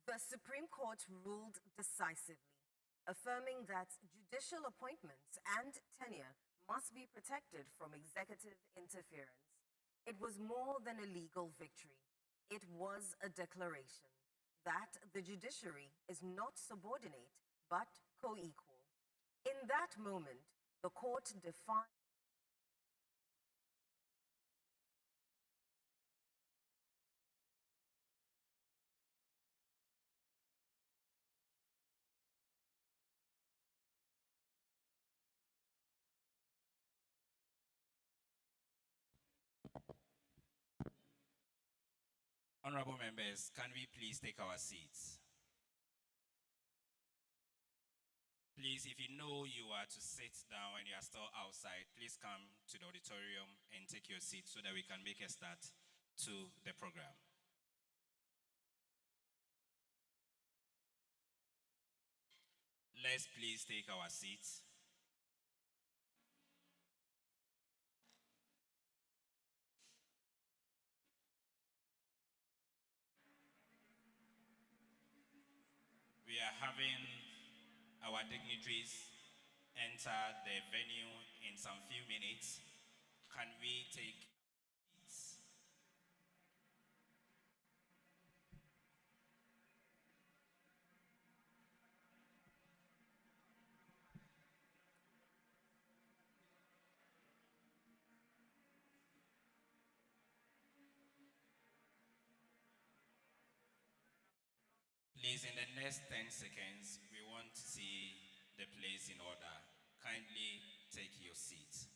The Supreme Court ruled decisively, affirming that judicial appointments and tenure must be protected from executive interference. It was more than a legal victory. It was a declaration that the judiciary is not subordinate, but co-equal. In that moment, the court defined Honorable members, can we please take our seats? Please, if you know you are to sit down and you are still outside, please come to the auditorium and take your seat so that we can make a start to the program. Let's please take our seats. We are having our dignitaries enter the venue in some few minutes. Can we take seats? Please, in the next 10 seconds, we want to see the place in order. Kindly take your seat.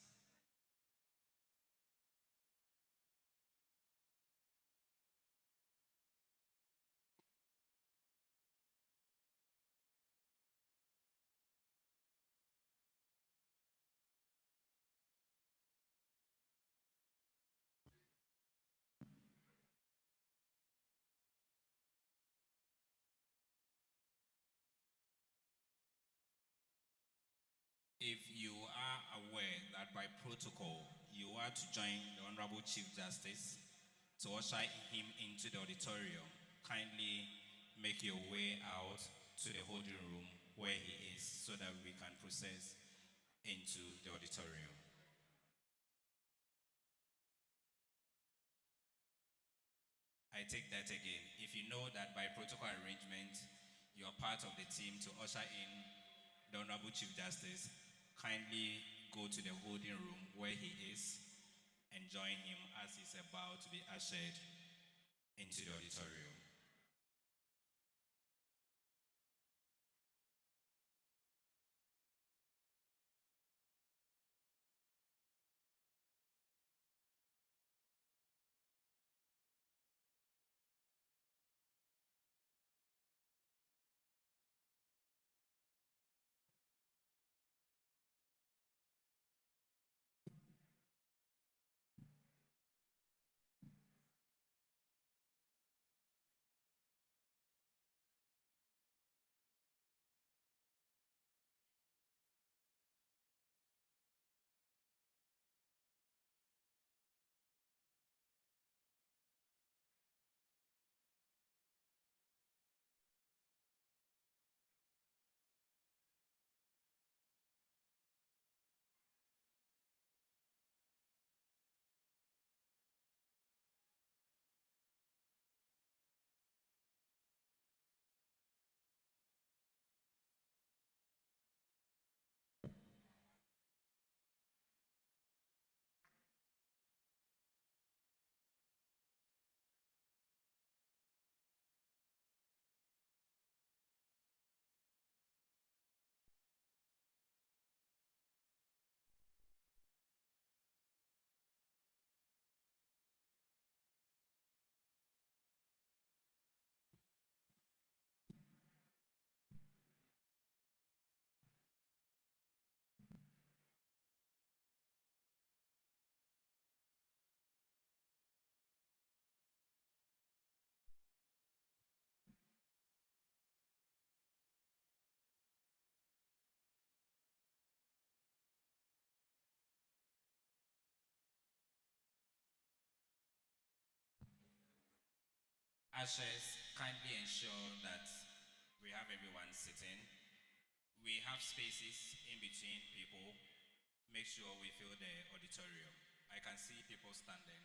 If you are aware that by protocol you are to join the Honorable Chief Justice to usher him into the auditorium, kindly make your way out to the holding room where he is so that we can process into the auditorium. I take that again. If you know that by protocol arrangement you are part of the team to usher in the Honorable Chief Justice, kindly go to the holding room where he is and join him as he's about to be ushered into the auditorium. Ushers, kindly ensure that we have everyone sitting. We have spaces in between people. Make sure we fill the auditorium. I can see people standing.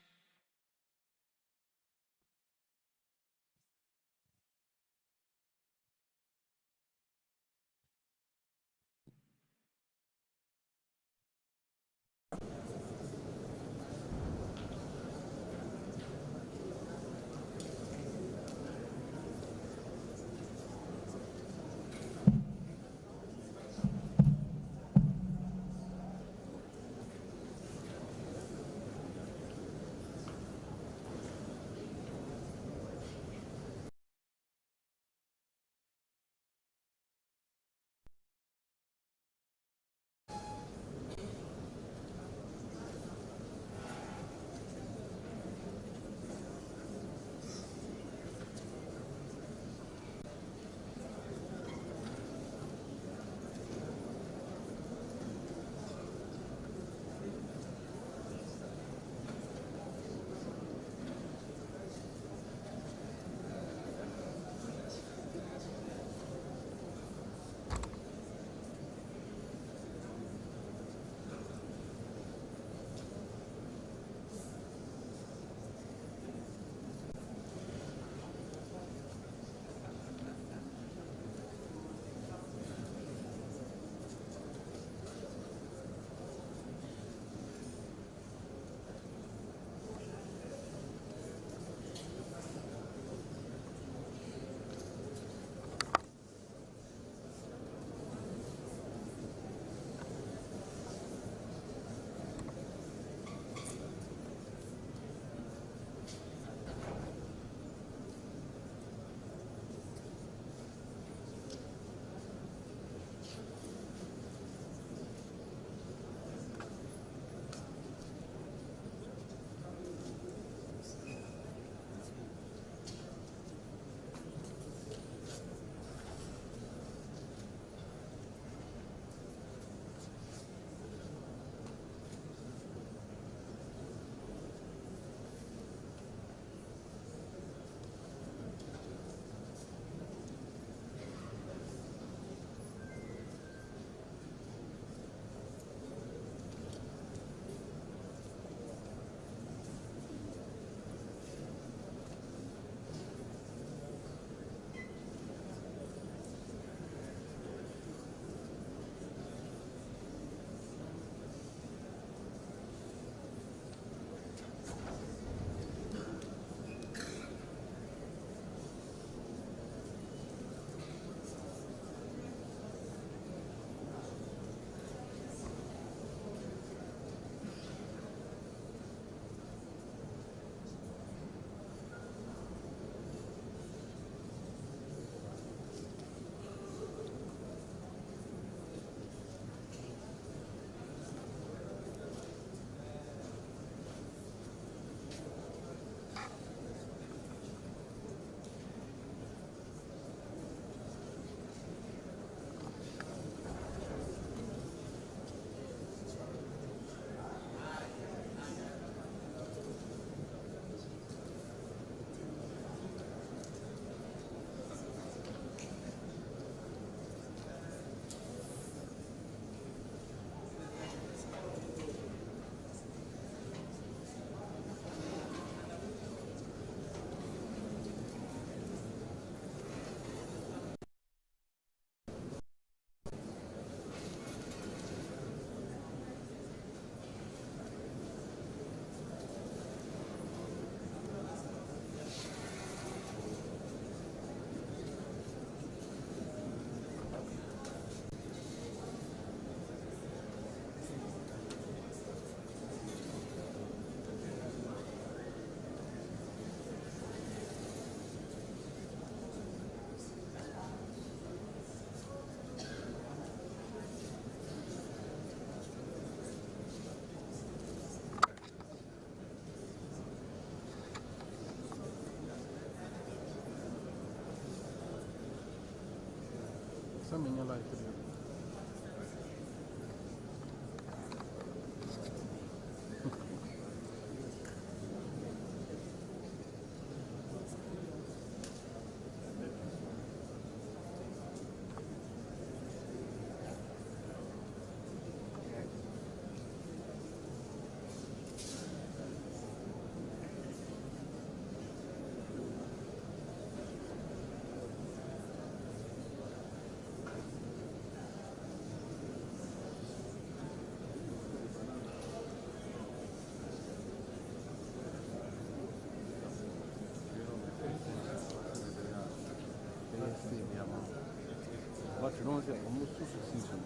Something you like to do. But you don't say almost 2 season.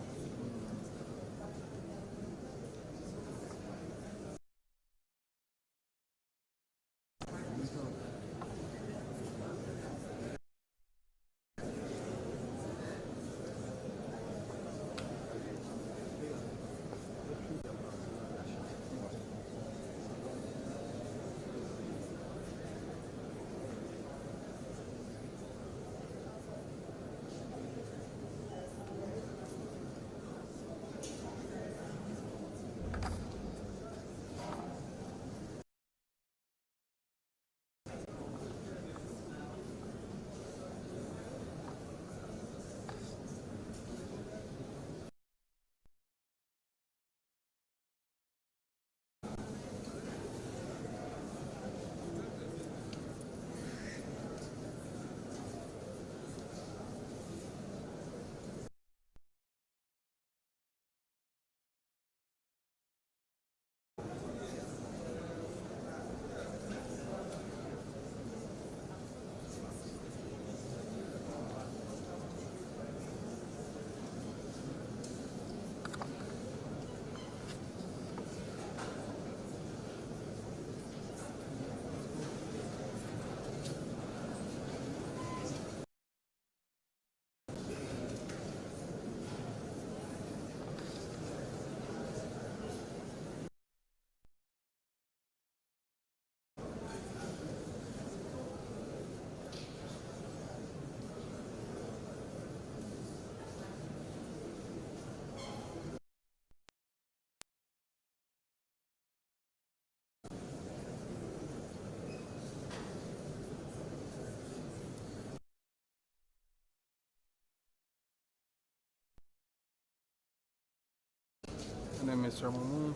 And then Mr. Mamoon,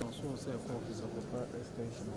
also say office of the park extension.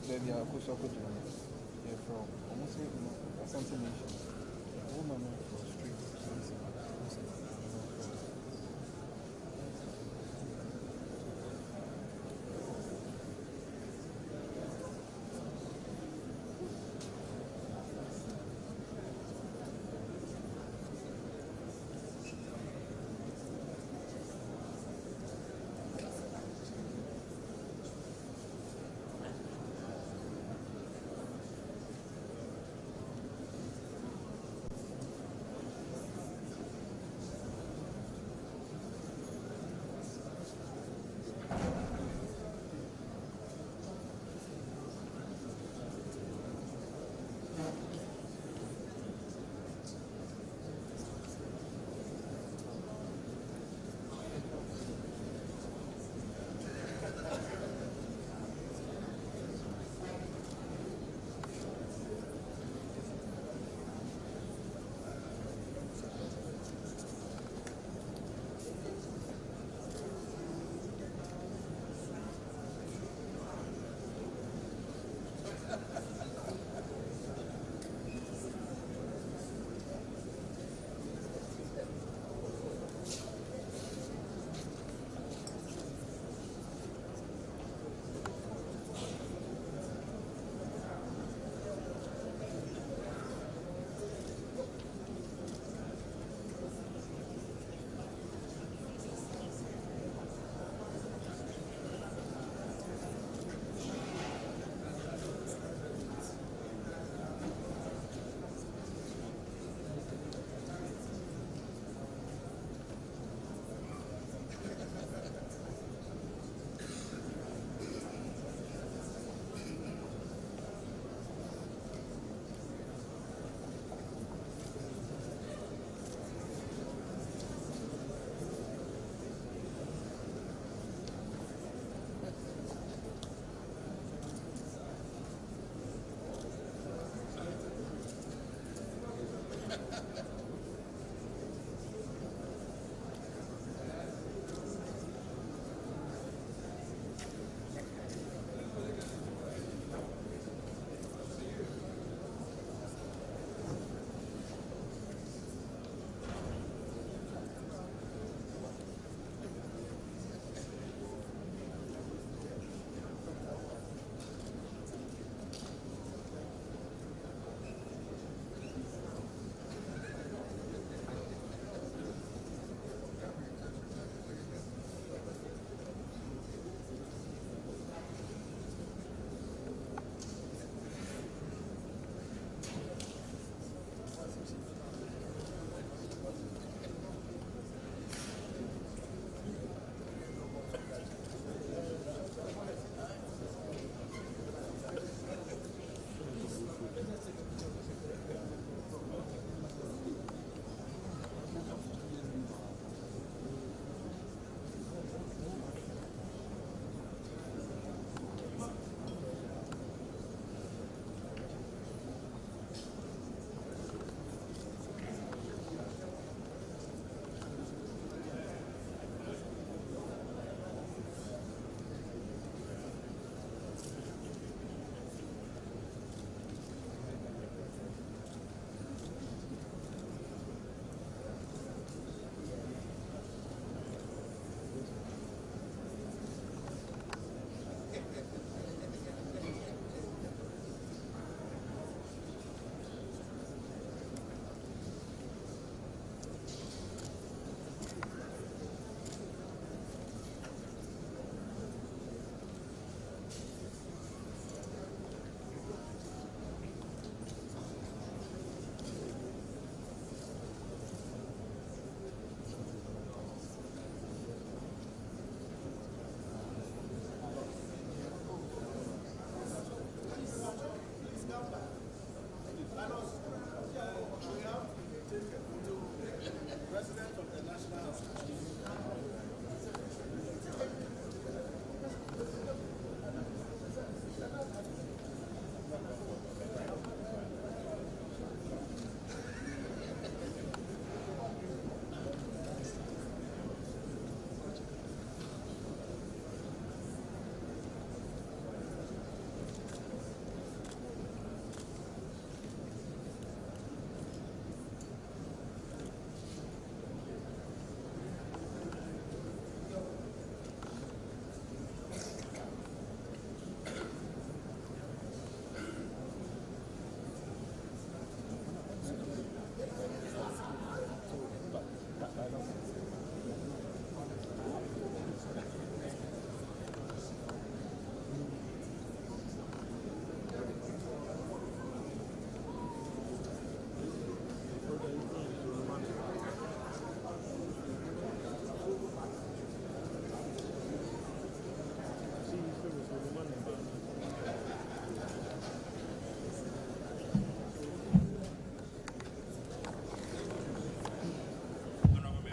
Then they are from almost Asante Nation. Woman for streets.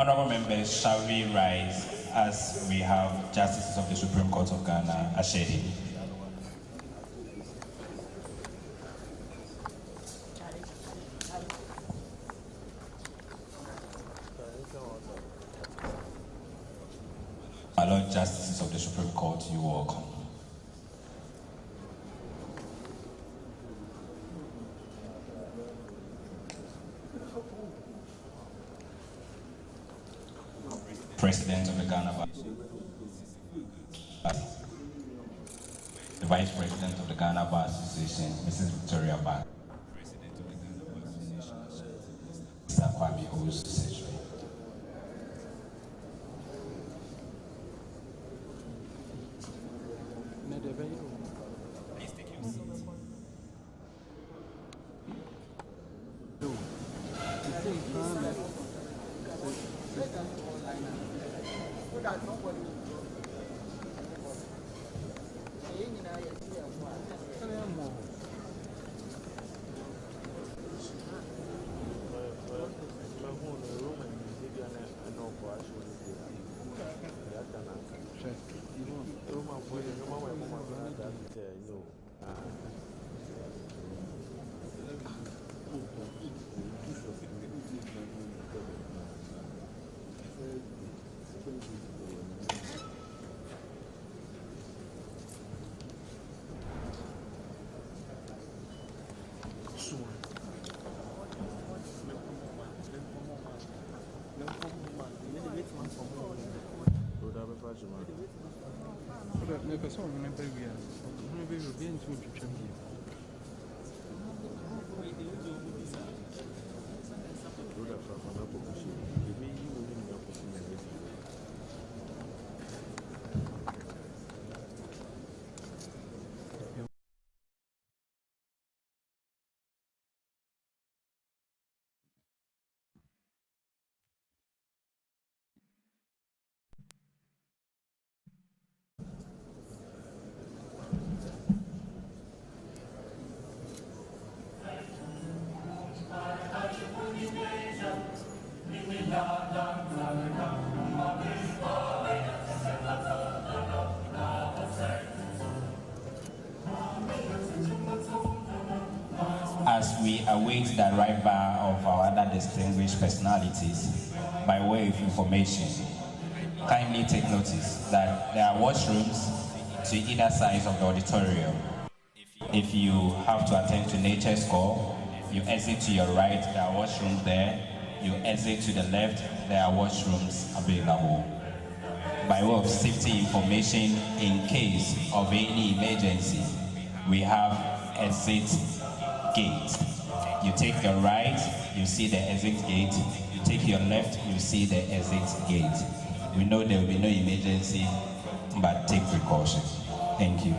Honorable members, shall we rise as we have Justices of the Supreme Court of Ghana, Ashedi? My Lord Justices of the Supreme Court, you are welcome. President of the Ghana Bar, the Vice President of the Ghana Bar Association, Mrs. Victoria Bar, President of the Ghana Bar Association, Mr. Kwame, who is Secretary. Please take your seat. As we await the arrival of our other distinguished personalities, by way of information, kindly take notice that there are washrooms to either side of the auditorium. If you have to attend to nature's call, you exit to your right, there are washrooms there. You exit to the left, there are washrooms available. By way of safety information, in case of any emergency, we have exit gate. You take your right, you see the exit gate. You take your left, you see the exit gate. We know there will be no emergency, but take precaution. Thank you.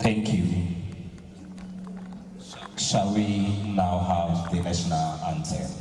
Thank you. Shall we now have the national anthem?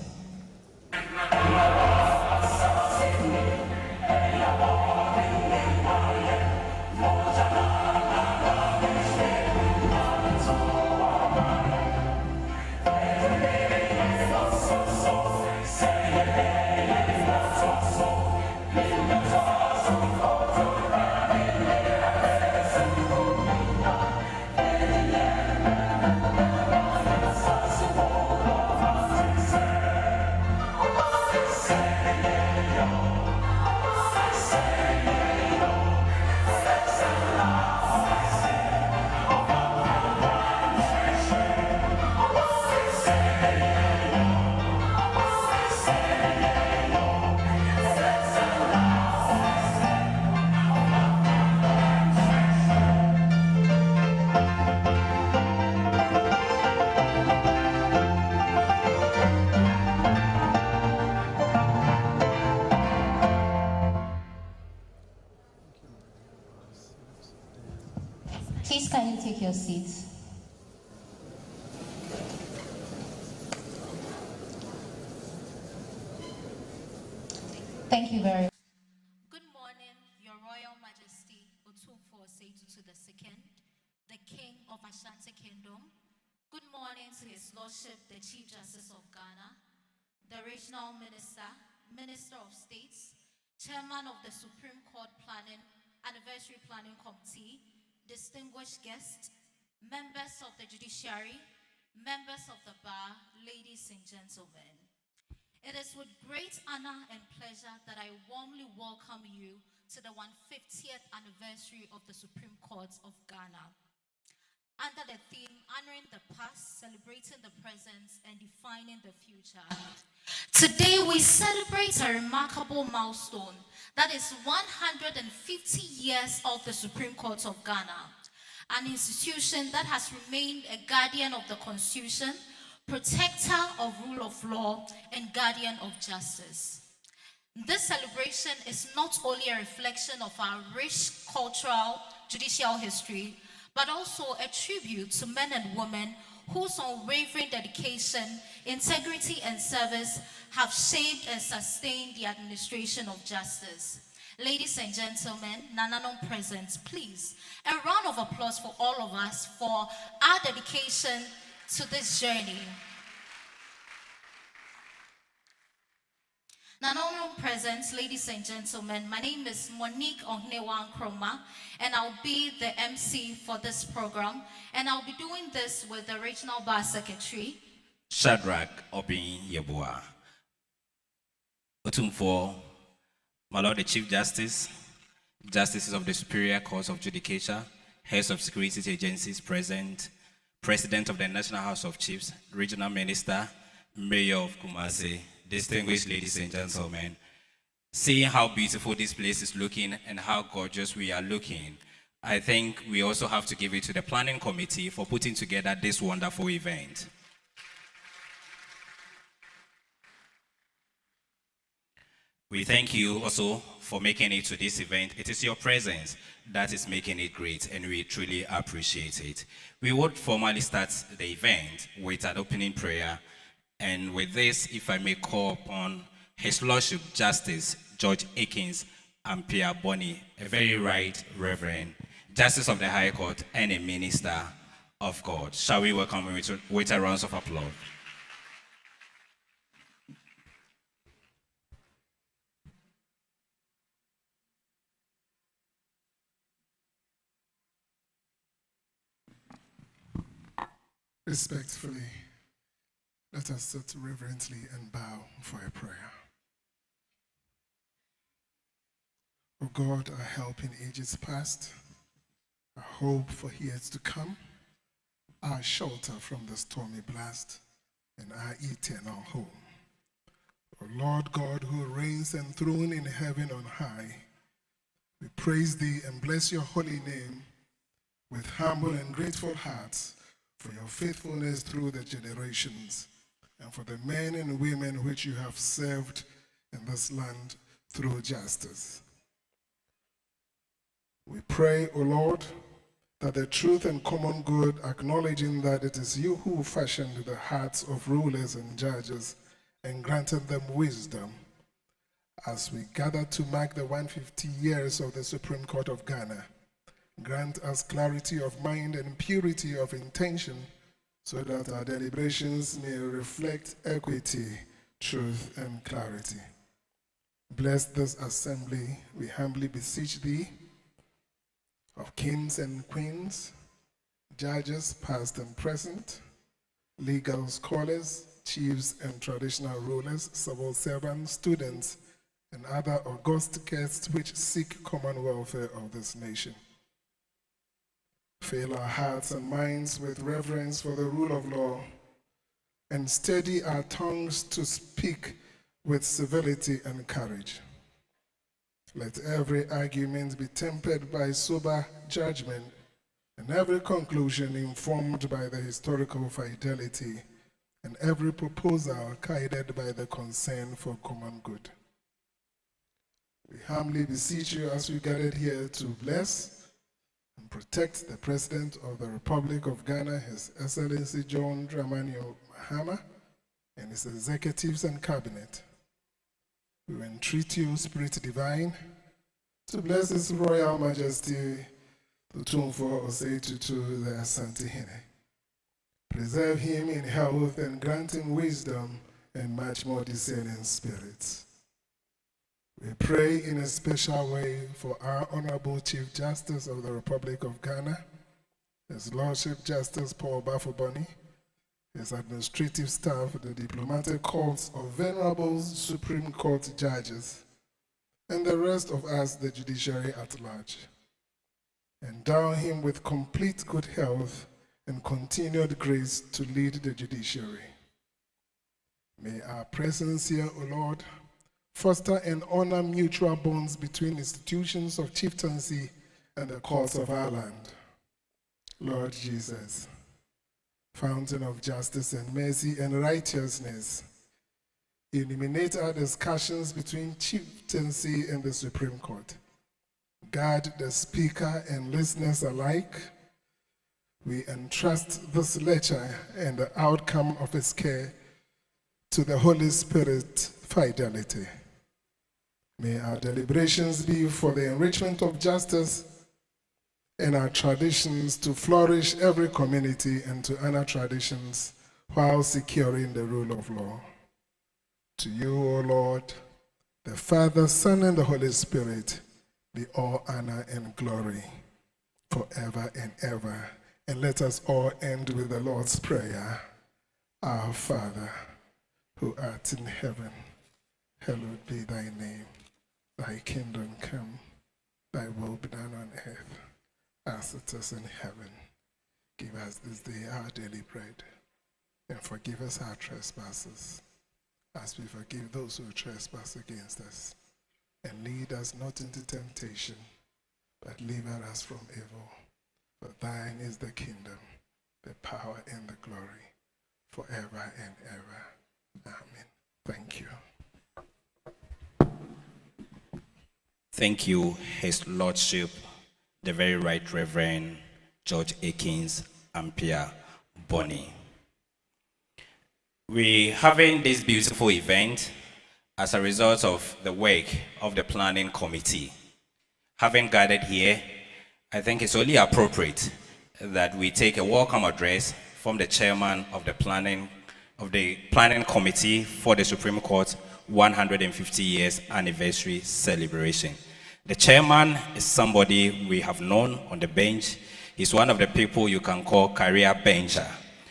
Please kindly take your seats. Thank you very much. Good morning, Your Royal Majesty Otumfuo Osei-Tutu II, the King of Ashanti Kingdom. Good morning to His Lordship, the Chief Justice of Ghana, the Regional Minister, Minister of States, Chairman of the Supreme Court Planning Anniversary Planning Committee, distinguished guests, members of the judiciary, members of the bar, ladies and gentlemen. It is with great honor and pleasure that I warmly welcome you to the 150th anniversary of the Supreme Court of Ghana. Under the theme, honoring the past, celebrating the present, and defining the future. Today we celebrate a remarkable milestone, that is 150 years of the Supreme Court of Ghana, an institution that has remained a guardian of the Constitution, protector of rule of law, and guardian of justice. This celebration is not only a reflection of our rich cultural, judicial history, but also a tribute to men and women whose unwavering dedication, integrity, and service have shaped and sustained the administration of justice. Ladies and gentlemen, Nananom present, please, a round of applause for all of us for our dedication to this journey. Nananom present, ladies and gentlemen, my name is Monique Ohnewa Nkrumah, and I'll be the MC for this program, and I'll be doing this with the Regional Bar Secretary, Shadrach Obin Yeboah. Otumfuo, my Lord the Chief Justice, Justices of the Superior Court of Judicature, Heads of Security Agencies present, President of the National House of Chiefs, Regional Minister, Mayor of Kumasi, distinguished ladies and gentlemen. Seeing how beautiful this place is looking and how gorgeous we are looking, I think we also have to give it to the planning committee for putting together this wonderful event. We thank you also for making it to this event. It is your presence that is making it great, and we truly appreciate it. We would formally start the event with an opening prayer. And with this, if I may call upon His Lordship Justice George Akins Ampia Boni, a very right reverend, Justice of the High Court and a minister of God. Shall we welcome him with a round of applause? Respectfully, let us sit reverently and bow for a prayer. O God, our help in ages past, our hope for years to come, our shelter from the stormy blast, and our eternal home. O Lord God, who reigns enthroned in heaven on high, we praise thee and bless your holy name with humble and grateful hearts for your faithfulness through the generations, and for the men and women which you have served in this land through justice. We pray, O Lord, that the truth and common good, acknowledging that it is you who fashioned the hearts of rulers and judges and granted them wisdom, as we gather to mark the 150 years of the Supreme Court of Ghana, grant us clarity of mind and purity of intention so that our deliberations may reflect equity, truth, and clarity. Bless this assembly, we humbly beseech thee, of kings and queens, judges past and present, legal scholars, chiefs and traditional rulers, civil servants, students, and other august guests which seek common welfare of this nation. Fill our hearts and minds with reverence for the rule of law, and steady our tongues to speak with civility and courage. Let every argument be tempered by sober judgment, and every conclusion informed by the historical fidelity, and every proposal guided by the concern for common good. We humbly beseech you as we gathered here to bless and protect the President of the Republic of Ghana, His Excellency John Dramani Mahama, and his executives and cabinet. We entreat you, Spirit Divine, to bless His Royal Majesty, the Tumfo Osei the Asantehemaa. Preserve him in health and grant him wisdom and much more discerning spirits. We pray in a special way for our Honorable Chief Justice of the Republic of Ghana, His Lordship Justice Paul Bafoboni, his administrative staff, the diplomatic corps of venerable Supreme Court judges, and the rest of us, the judiciary at large. Endow him with complete good health and continued grace to lead the judiciary. May our presence here, O Lord, foster and honor mutual bonds between institutions of chieftaincy and the courts of our land. Lord Jesus, fountain of justice and mercy and righteousness, illuminate our discussions between chieftaincy and the Supreme Court. Guard the speaker and listeners alike. We entrust this lecture and the outcome of its care to the Holy Spirit fidelity. May our deliberations be for the enrichment of justice and our traditions to flourish every community and to honor traditions while securing the rule of law. To you, O Lord, the Father, Son, and the Holy Spirit, be all honor and glory forever and ever. And let us all end with the Lord's Prayer. Our Father, who art in heaven, hallowed be thy name. Thy kingdom come, thy will be done on earth as it is in heaven. Give us this day our daily bread, and forgive us our trespasses, as we forgive those who trespass against us. And lead us not into temptation, but deliver us from evil. For thine is the kingdom, the power, and the glory, forever and ever. Amen. Thank you. Thank you, His Lordship, the Very Right Reverend George Akins Ampia Bonnie. We're having this beautiful event as a result of the work of the planning committee. Having gathered here, I think it's only appropriate that we take a welcome address from the chairman of the planning committee for the Supreme Court 150 years anniversary celebration. The chairman is somebody we have known on the bench. He's one of the people you can call career bencher,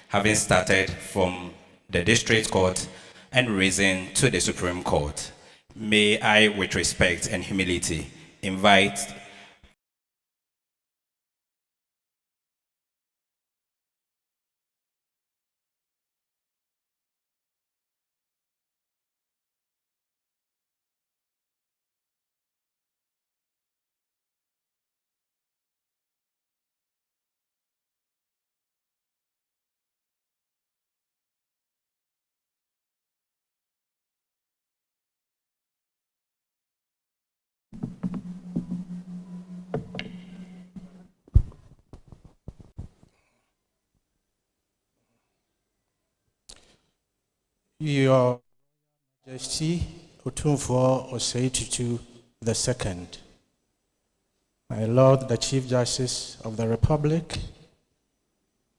having started from the district court and risen to the Supreme Court. May I, with respect and humility, invite Your Majesty Otumfuo Osei Tutu II, my Lord the Chief Justice of the Republic,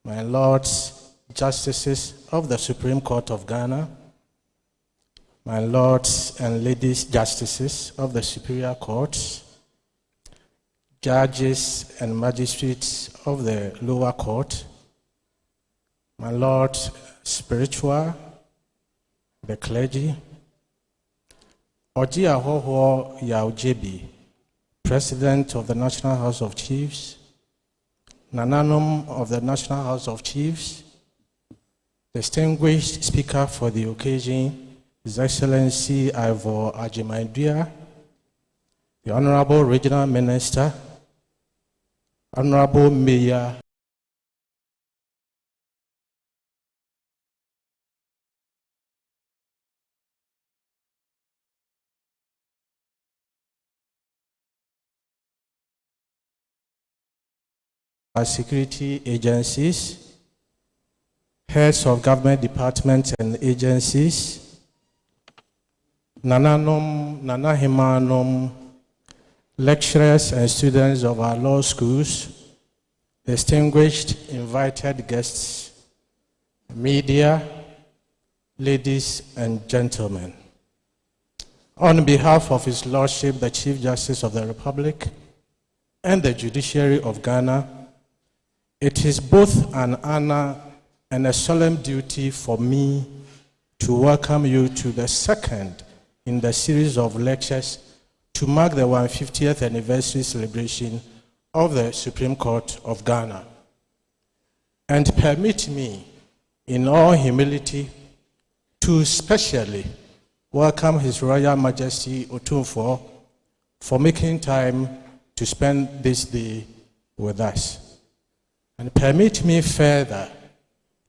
my Lords Justices of the Supreme Court of Ghana, my Lords and Ladies Justices of the Superior Courts, Judges and Magistrates of the Lower Court, my Lord Spiritual, the clergy, Oji Ahoho Yaojebi, President of the National House of Chiefs, Nananom of the National House of Chiefs, distinguished Speaker for the occasion, His Excellency Ivor Ajimaidua, the Honorable Regional Minister, Honorable Mayor, security agencies, heads of government departments and agencies, Nanahemaa, lecturers and students of our law schools, distinguished invited guests, media, ladies and gentlemen. On behalf of His Lordship, the Chief Justice of the Republic and the Judiciary of Ghana, it is both an honor and a solemn duty for me to welcome you to the second in the series of lectures to mark the 150th anniversary celebration of the Supreme Court of Ghana. And permit me, in all humility, to specially welcome His Royal Majesty Otumfuo for making time to spend this day with us. And permit me further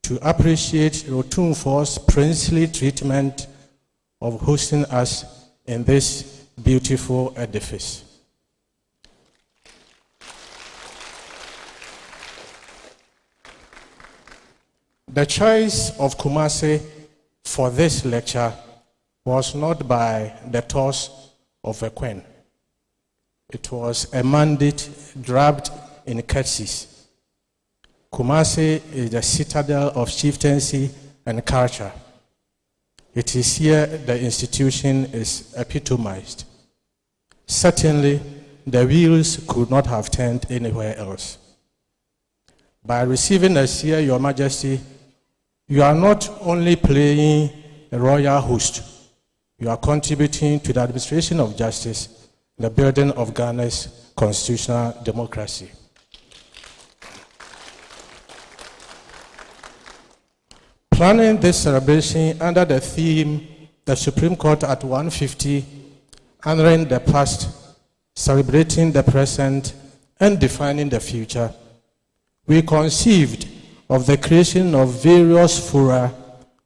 to appreciate Otumfuo's princely treatment of hosting us in this beautiful edifice. The choice of Kumasi for this lecture was not by the toss of a coin. It was a mandate draped in curtsies. Kumasi is the citadel of chieftaincy and culture. It is here the institution is epitomized. Certainly, the wheels could not have turned anywhere else. By receiving us here, Your Majesty, you are not only playing a royal host, you are contributing to the administration of justice, the building of Ghana's constitutional democracy. Planning this celebration under the theme, the Supreme Court at 150, honoring the past, celebrating the present, and defining the future, we conceived of the creation of various fora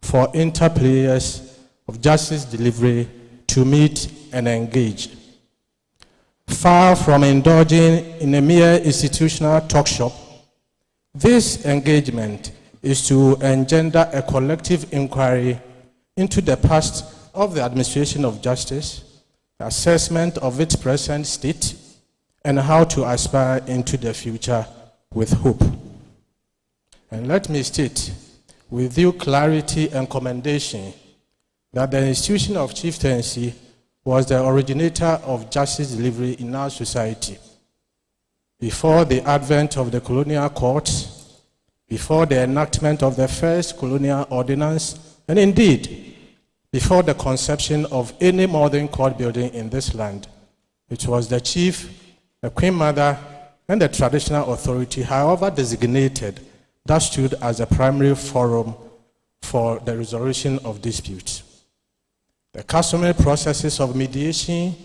for interplayers of justice delivery to meet and engage. Far from indulging in a mere institutional talk shop, this engagement is to engender a collective inquiry into the past of the administration of justice, assessment of its present state, and how to aspire into the future with hope. And let me state with due clarity and commendation that the institution of chieftaincy was the originator of justice delivery in our society. Before the advent of the colonial courts, before the enactment of the first colonial ordinance, and indeed, before the conception of any modern court building in this land, it was the chief, the Queen Mother, and the traditional authority, however designated, that stood as a primary forum for the resolution of disputes. The customary processes of mediation,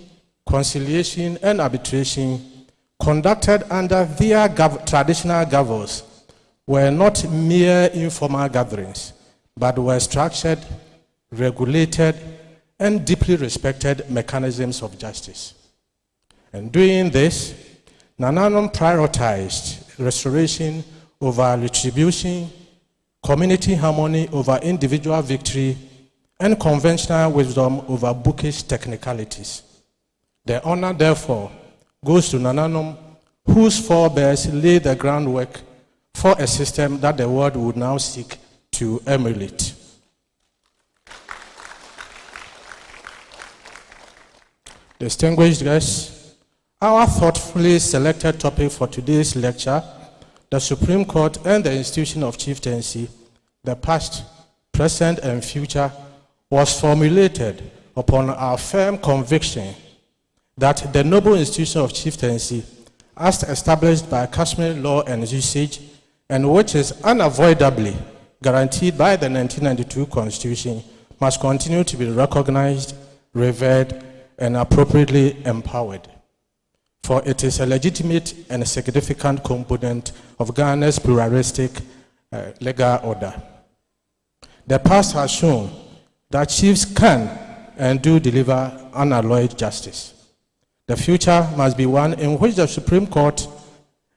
conciliation, and arbitration conducted under their traditional governors were not mere informal gatherings, but were structured, regulated, and deeply respected mechanisms of justice. And doing this, Nananom prioritized restoration over retribution, community harmony over individual victory, and conventional wisdom over bookish technicalities. The honor, therefore, goes to Nananom, whose forebears laid the groundwork for a system that the world would now seek to emulate. Distinguished guests, our thoughtfully selected topic for today's lecture, the Supreme Court and the institution of chieftaincy, the past, present, and future, was formulated upon our firm conviction that the noble institution of chieftaincy, as established by customary law and usage, and which is unavoidably guaranteed by the 1992 Constitution, must continue to be recognized, revered, and appropriately empowered. For it is a legitimate and significant component of Ghana's pluralistic legal order. The past has shown that chiefs can and do deliver unalloyed justice. The future must be one in which the Supreme Court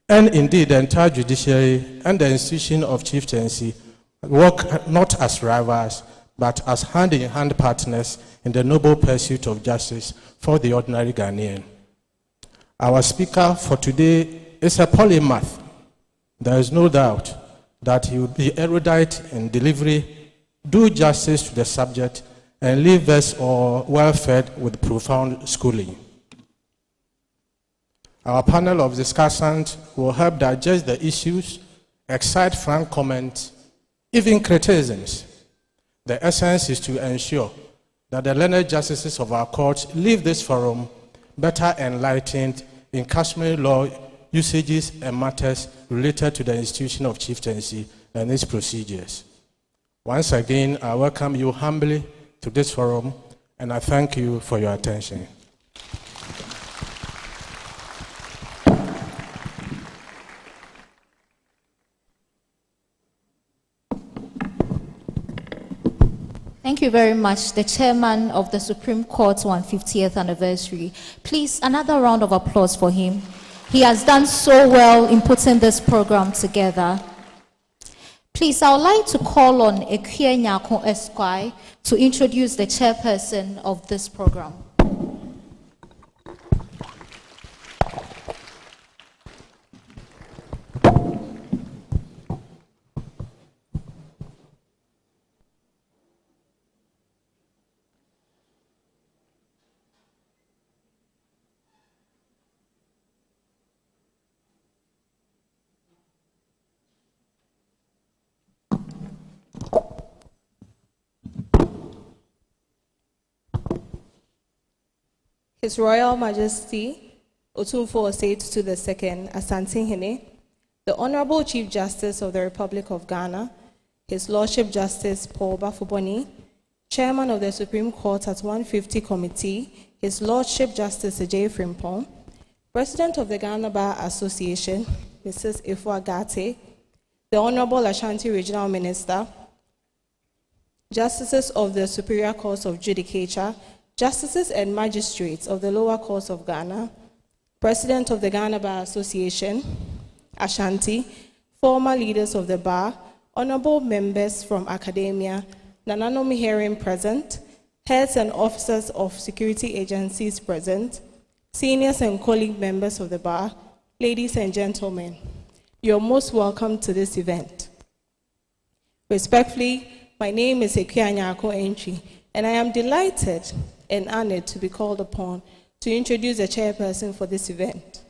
and indeed the entire judiciary and the institution of chieftaincy work not as rivals, but as hand-in-hand partners in the noble pursuit of justice for the ordinary Ghanaian. Our speaker for today is a polymath. There is no doubt that he will be erudite in delivery, do justice to the subject, and leave us all well-fed with profound schooling. Our panel of discussants will help digest the issues, excite frank comments, even criticisms. The essence is to ensure that the learned justices of our courts leave this forum better enlightened in customary law usages and matters related to the institution of chieftaincy and its procedures. Once again, I welcome you humbly to this forum, and I thank you for your attention. Thank you very much, the chairman of the Supreme Court's 150th anniversary. Please, another round of applause for him. He has done so well in putting this program together. Please, I would like to call on Ekia Nyako Esquire to introduce the chairperson of this program. His Royal Majesty Otumfuo Osei-Tutu II, Asantehemaa, the Honorable Chief Justice of the Republic of Ghana, His Lordship Justice Paul Bafuboni, Chairman of the Supreme Court at 150 Committee, His Lordship Justice Ajay Frimpong, President of the Ghana Bar Association, Mrs. Ifua Gate, the Honorable Ashanti Regional Minister, Justices of the Superior Courts of Judicature, Justices and Magistrates of the Lower Courts of Ghana, President of the Ghana Bar Association, Ashanti, former leaders of the bar, honorable members from academia, Nananom hearing present, heads and officers of security agencies present, seniors and colleague members of the bar, ladies and gentlemen, you're most welcome to this event. Respectfully, my name is Ekia Nyako Esquire, and I am delighted and honored to be called upon to introduce the chairperson for this event.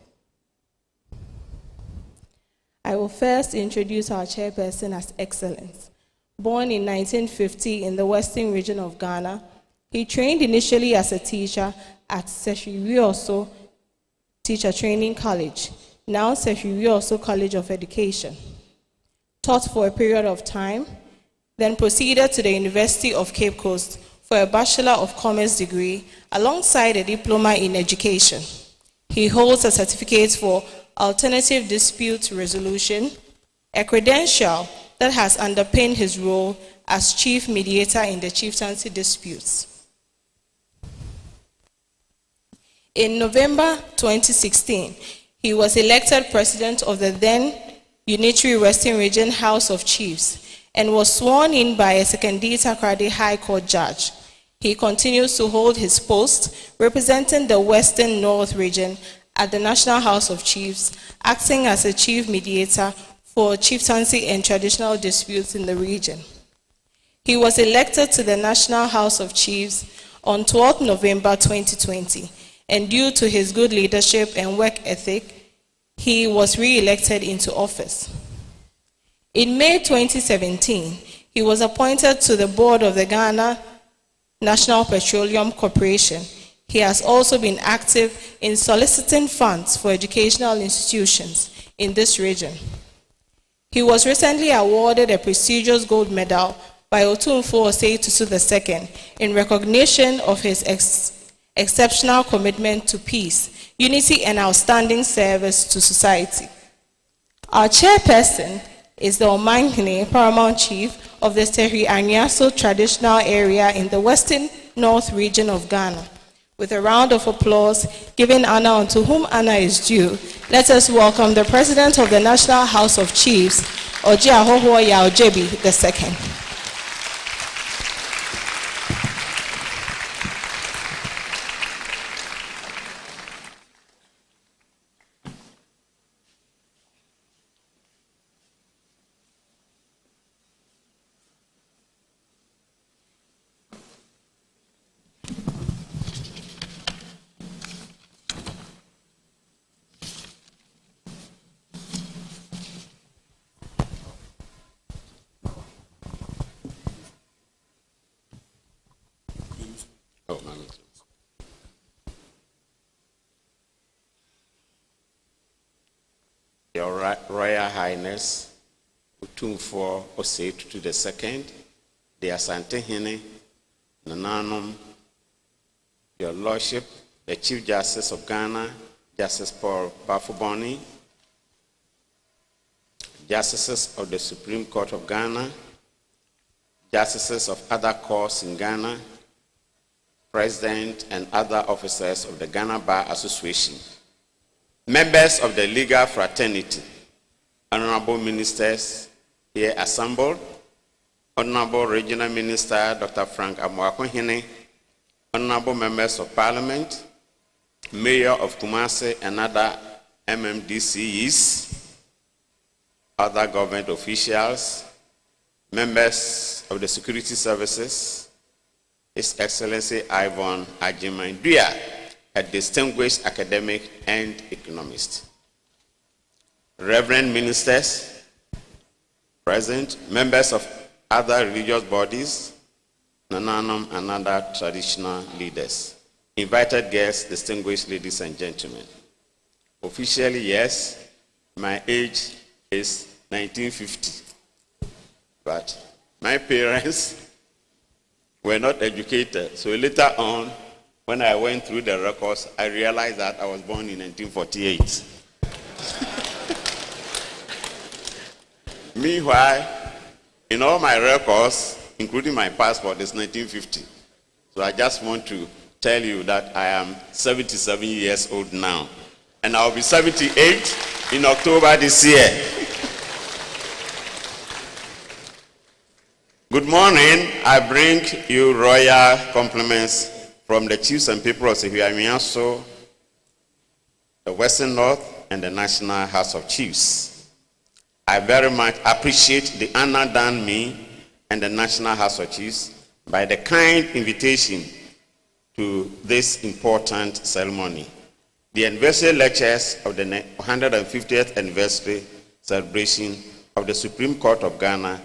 I will first introduce our chairperson as Excellence. Born in 1950 in the Western region of Ghana, he trained initially as a teacher at Seshirioso Teacher Training College, now Seshirioso College of Education. Taught for a period of time, then proceeded to the University of Cape Coast for a Bachelor of Commerce degree alongside a diploma in education. He holds a certificate for alternative dispute resolution, a credential that has underpinned his role as chief mediator in the chieftaincy disputes. In November 2016, he was elected president of the then Unitary Western Region House of Chiefs and was sworn in by a Sekendita Krade High Court judge. He continues to hold his post representing the Western North region at the National House of Chiefs, acting as a chief mediator for chieftaincy and traditional disputes in the region. He was elected to the National House of Chiefs on 12 November 2020, and due to his good leadership and work ethic, he was re-elected into office. In May 2017, he was appointed to the board of the Ghana National Petroleum Corporation. He has also been active in soliciting funds for educational institutions in this region. He was recently awarded a prestigious gold medal by Otumfuo Osei Tutu II in recognition of his exceptional commitment to peace, unity, and outstanding service to society. Our chairperson is the MAanhyia Paramount Chief of the MAanhyia traditional area in the Western North region of Ghana. With a round of applause, giving honor unto whom honor is due, let us welcome the President of the National House of Chiefs, Oji Ahoho Yaojebi II. Your Royal Highness, Otumfuo Osei Tutu II, the Asantehemaa, Nananum, Your Lordship, the Chief Justice of Ghana, Justice Paul Bafuboni, Justices of the Supreme Court of Ghana, Justices of other courts in Ghana, President and other officers of the Ghana Bar Association, members of the legal fraternity, honorable ministers here assembled, Honorable Regional Minister Dr. Frank Amoakohene, honorable members of Parliament, Mayor of Kumasi and other MMDCs, other government officials, members of the security services, His Excellency Ivan Ajimanduya, a distinguished academic and economist. Reverend ministers present, members of other religious bodies, Nananum and other traditional leaders, invited guests, distinguished ladies and gentlemen. Officially, yes, my age is 1950, but my parents were not educated, so later on, when I went through the records, I realized that I was born in 1948. Meanwhile, in all my records, including my passport, is 1950. So I just want to tell you that I am 77 years old now. And I'll be 78 in October this year. Good morning. I bring you royal compliments from the chiefs and people of Sehuamiaso, the Western North, and the National House of Chiefs. I very much appreciate the honor done me and the National House of Chiefs by the kind invitation to this important ceremony. The anniversary lectures of the 150th anniversary celebration of the Supreme Court of Ghana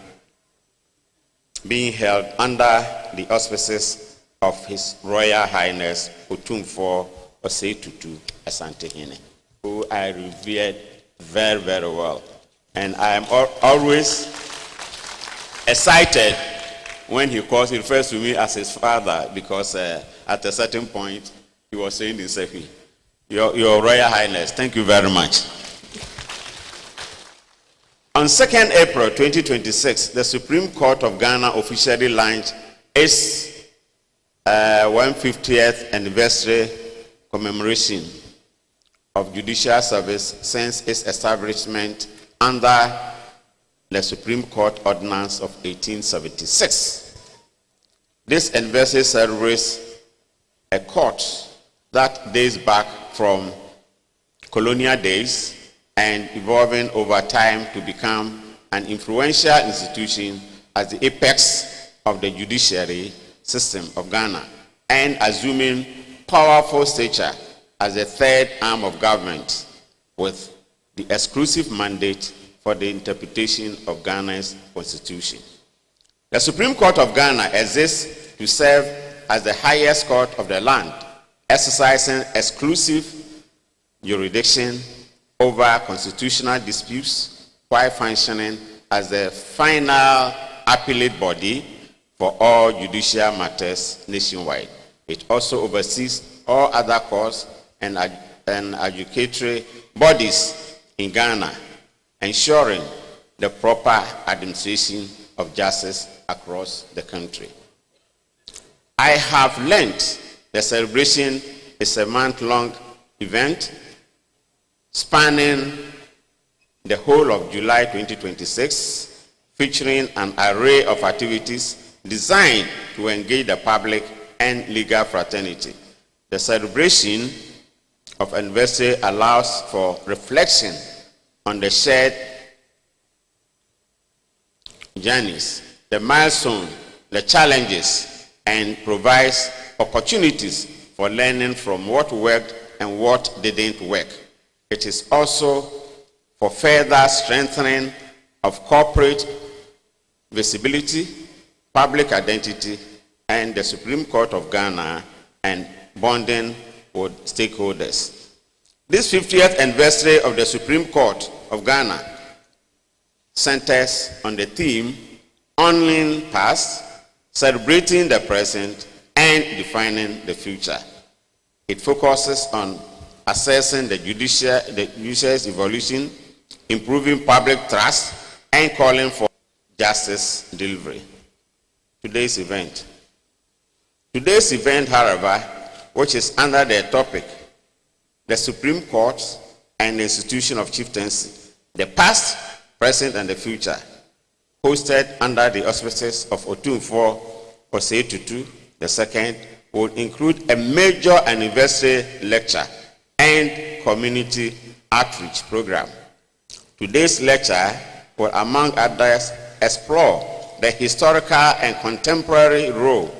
being held under the auspices of His Royal Highness Otumfuo Osei Tutu Asantehemaa, who I revered very, very well. And I am always excited when he refers to me as his father, because at a certain point he was saying this, Your Royal Highness, thank you very much. On 2nd April 2026, the Supreme Court of Ghana officially launched its 150th anniversary commemoration of judicial service since its establishment under the Supreme Court Ordinance of 1876. This anniversary celebrates a court that dates back from colonial days and evolving over time to become an influential institution as the apex of the judiciary system of Ghana and assuming powerful stature as the third arm of government with the exclusive mandate for the interpretation of Ghana's constitution. The Supreme Court of Ghana exists to serve as the highest court of the land, exercising exclusive jurisdiction over constitutional disputes while functioning as the final appellate body for all judicial matters nationwide. It also oversees all other courts and adjudicatory bodies in Ghana, ensuring the proper administration of justice across the country. I have learned the celebration is a month-long event spanning the whole of July 2026, featuring an array of activities designed to engage the public and legal fraternity. The celebration of anniversary allows for reflection on the shared journeys, the milestones, the challenges, and provides opportunities for learning from what worked and what didn't work. It is also for further strengthening of corporate visibility, public identity, and the Supreme Court of Ghana, and bonding with stakeholders. This 50th anniversary of the Supreme Court of Ghana centers on the theme Honoring Past, Celebrating the Present, and Defining the Future. It focuses on assessing the judiciary's evolution, improving public trust, and calling for justice delivery. Today's event, however, which is under the topic, the Supreme Court and the Institution of Chieftaincy, the past, present, and the future, hosted under the auspices of Otumfuo Osei Tutu II, will include a major anniversary lecture and community outreach program. Today's lecture will, among others, explore the historical and contemporary role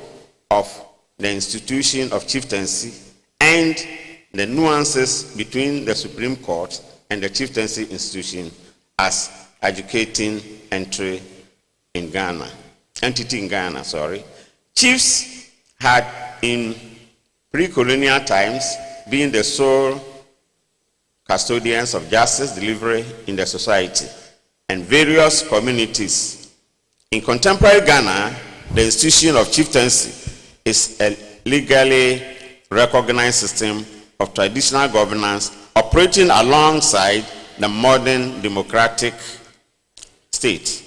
of the institution of chieftaincy and the nuances between the Supreme Court and the chieftaincy institution as educating entity in Ghana. Chiefs had in pre-colonial times been the sole custodians of justice delivery in the society and various communities. In contemporary Ghana, the institution of chieftaincy is a legally recognized system of traditional governance operating alongside the modern democratic state.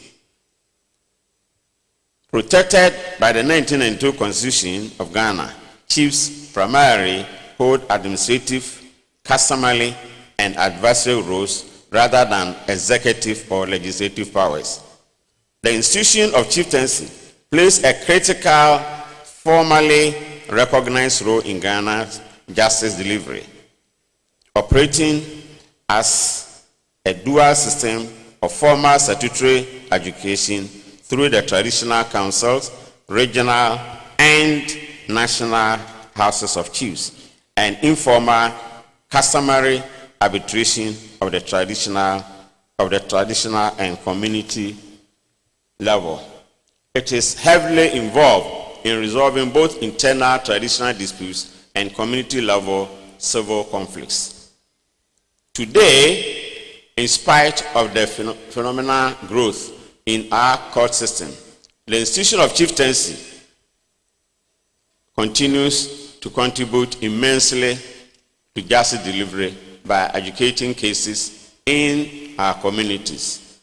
Protected by the 1992 Constitution of Ghana, chiefs primarily hold administrative, customary, and advisory roles rather than executive or legislative powers. The institution of chieftaincy plays a critical, formally recognized role in Ghana's justice delivery, operating as a dual system of formal statutory education through the traditional councils, regional and national houses of chiefs, and informal, customary arbitration of the traditional and community level. It is heavily involved in resolving both internal traditional disputes and community level civil conflicts. Today, in spite of the phenomenal growth in our court system, the institution of chieftaincy continues to contribute immensely to justice delivery by educating cases in our communities,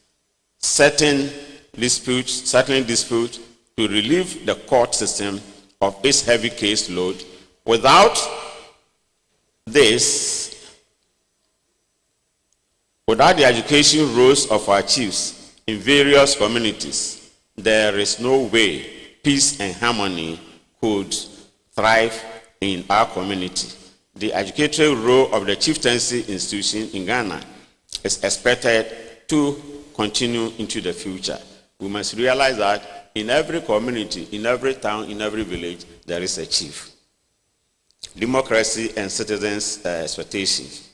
settling disputes to relieve the court system of its heavy case load. Without the education roles of our chiefs in various communities, there is no way peace and harmony could thrive in our community. The educational role of the chieftaincy institution in Ghana is expected to continue into the future. We must realize that in every community, in every town, in every village, there is a chief. Democracy and citizens' expectations.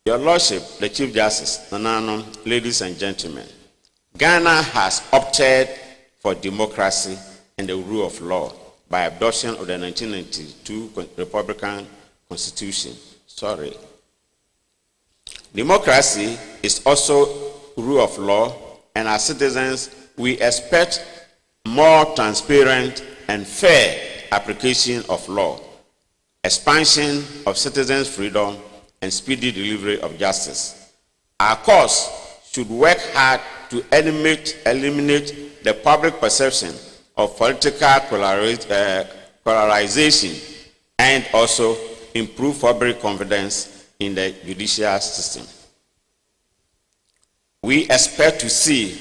Your Lordship, the Chief Justice, Nanano, ladies and gentlemen, Ghana has opted for democracy and the rule of law by adoption of the 1992 Republican Constitution. Democracy is also rule of law, and as citizens, we expect more transparent and fair application of law, expansion of citizens' freedom, and speedy delivery of justice. Our cause should work hard to eliminate the public perception of political polarization and also improve public confidence in the judicial system. We expect to see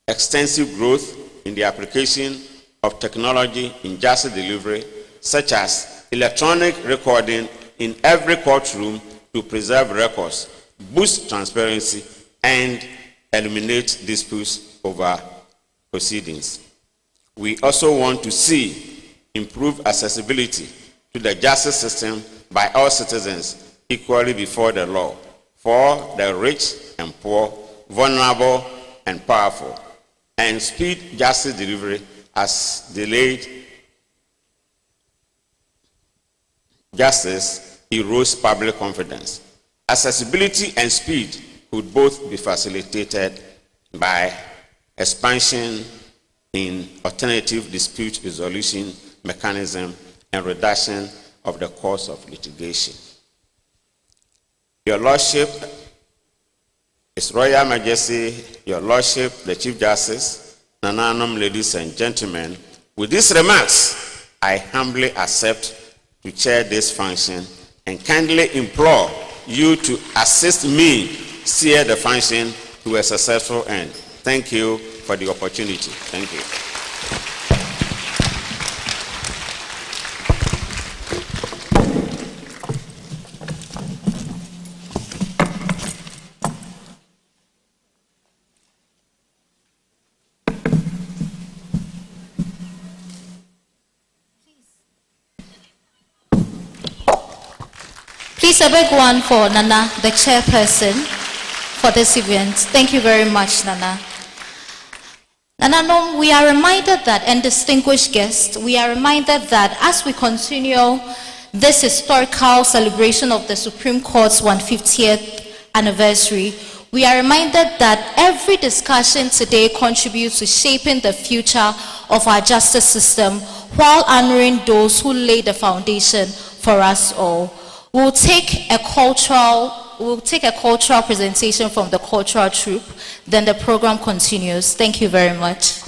extensive growth in the application of technology in justice delivery, such as electronic recording in every courtroom to preserve records, boost transparency, and eliminate disputes over proceedings. We also want to see improved accessibility to the justice system by all citizens equally before the law, for the rich and poor, vulnerable and powerful, and speed justice delivery as delayed justice erodes public confidence. Accessibility and speed could both be facilitated by expansion in alternative dispute resolution mechanism and reduction of the cost of litigation. Your Lordship, His Royal Majesty, Your Lordship, the Chief Justice, Nananum, ladies and gentlemen, with these remarks, I humbly accept to chair this function and kindly implore you to assist me steer the function to a successful end. Thank you for the opportunity. Thank you. Please, a big one for Nana, the chairperson, for this event. Thank you very much, Nana. Nana, we are reminded that, and distinguished guests, we are reminded that as we continue this historical celebration of the Supreme Court's 150th anniversary, we are reminded that every discussion today contributes to shaping the future of our justice system while honoring those who laid the foundation for us all. We'll take a cultural presentation from the cultural troupe, then the program continues. Thank you very much.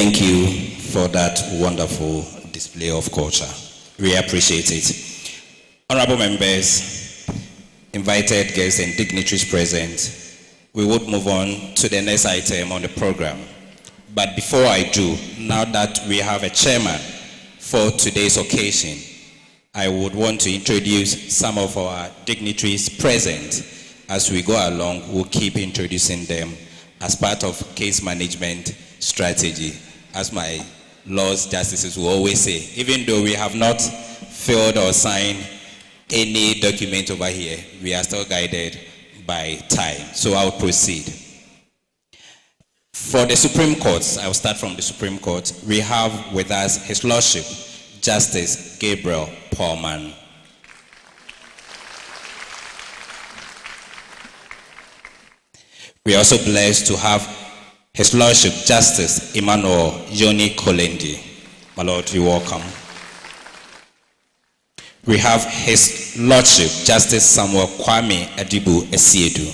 Thank you for that wonderful display of culture. We appreciate it. Honorable members, invited guests and dignitaries present, we would move on to the next item on the program. But before I do, now that we have a chairman for today's occasion, I would want to introduce some of our dignitaries present. As we go along, we'll keep introducing them as part of case management strategy. As my laws justices will always say, even though we have not filled or signed any document over here, we are still guided by time. So I'll proceed. For the Supreme Court, I'll start from the Supreme Court. We have with us His Lordship, Justice Gabriel Paulman. We are also blessed to have His Lordship, Justice Emmanuel Yoni Kolendi. My Lord, you're welcome. We have His Lordship, Justice Samuel Kwame Adibu Esiedu.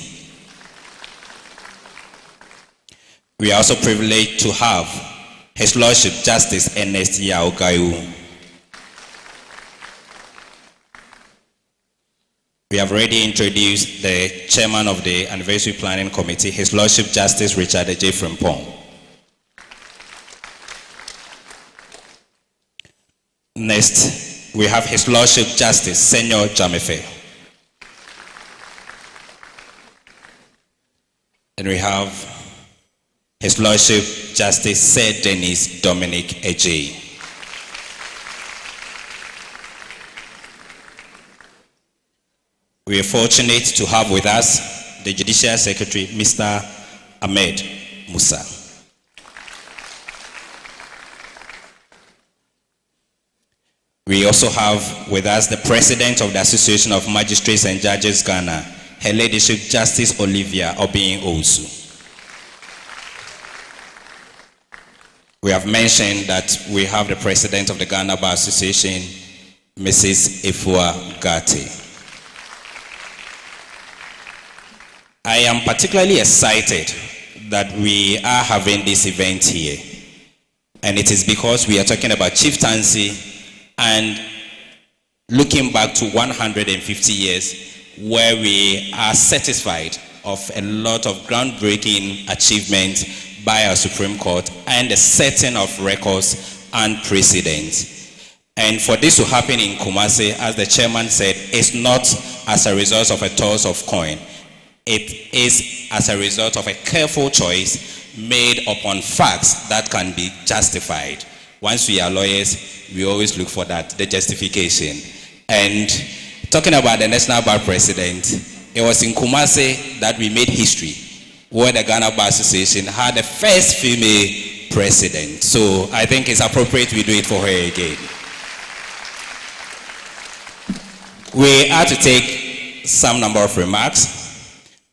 We are also privileged to have His Lordship, Justice Ernest Yaogayu. We have already introduced the chairman of the Anniversary Planning Committee, His Lordship, Justice Richard J. Frimpong. Next, we have His Lordship, Justice Senor Jamefe. And we have His Lordship, Justice Sir Dennis Dominic Ejay. We are fortunate to have with us the Judicial Secretary, Mr. Ahmed Musa. We also have with us the President of the Association of Magistrates and Judges Ghana, Her Ladyship Justice Olivia Obin Owusu. We have mentioned that we have the President of the Ghana Bar Association, Mrs. Efua Gati. I am particularly excited that we are having this event here. And it is because we are talking about chieftaincy and looking back to 150 years where we are satisfied of a lot of groundbreaking achievements by our Supreme Court and the setting of records and precedents. And for this to happen in Kumasi, as the chairman said, it's not as a result of a toss of coin. It is as a result of a careful choice made upon facts that can be justified. Once we are lawyers, we always look for that, the justification. And talking about the National Bar President, it was in Kumasi that we made history, where the Ghana Bar Association had the first female president. So I think it's appropriate we do it for her again. We are to take some number of remarks.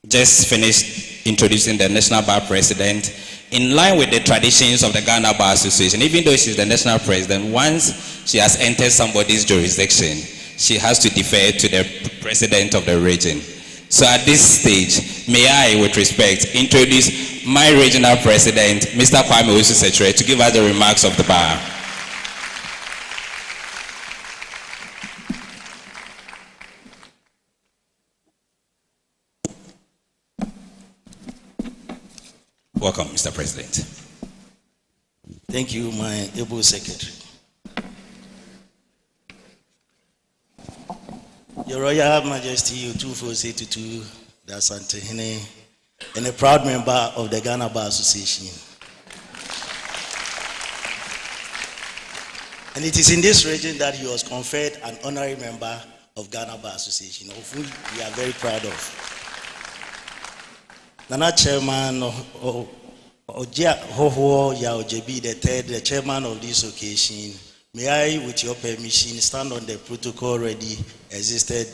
Just finished introducing the National Bar President. In line with the traditions of the Ghana Bar Association, even though she's the National President, once she has entered somebody's jurisdiction, she has to defer to the President of the region. So at this stage, may I, with respect, introduce my regional President, Mr. Kwame Osu-Sechere, to give us the remarks of the bar. Welcome, Mr. President. Thank you, my able secretary. Your Royal Majesty, U24622, the Asantehemaa, and a proud member of the Ghana Bar Association. And it is in this region that he was conferred an honorary member of Ghana Bar Association, of whom we are very proud of. Nana Chairman Ojia Hoho Yaojebi III, the chairman of this occasion, may I, with your permission, stand on the protocol already existed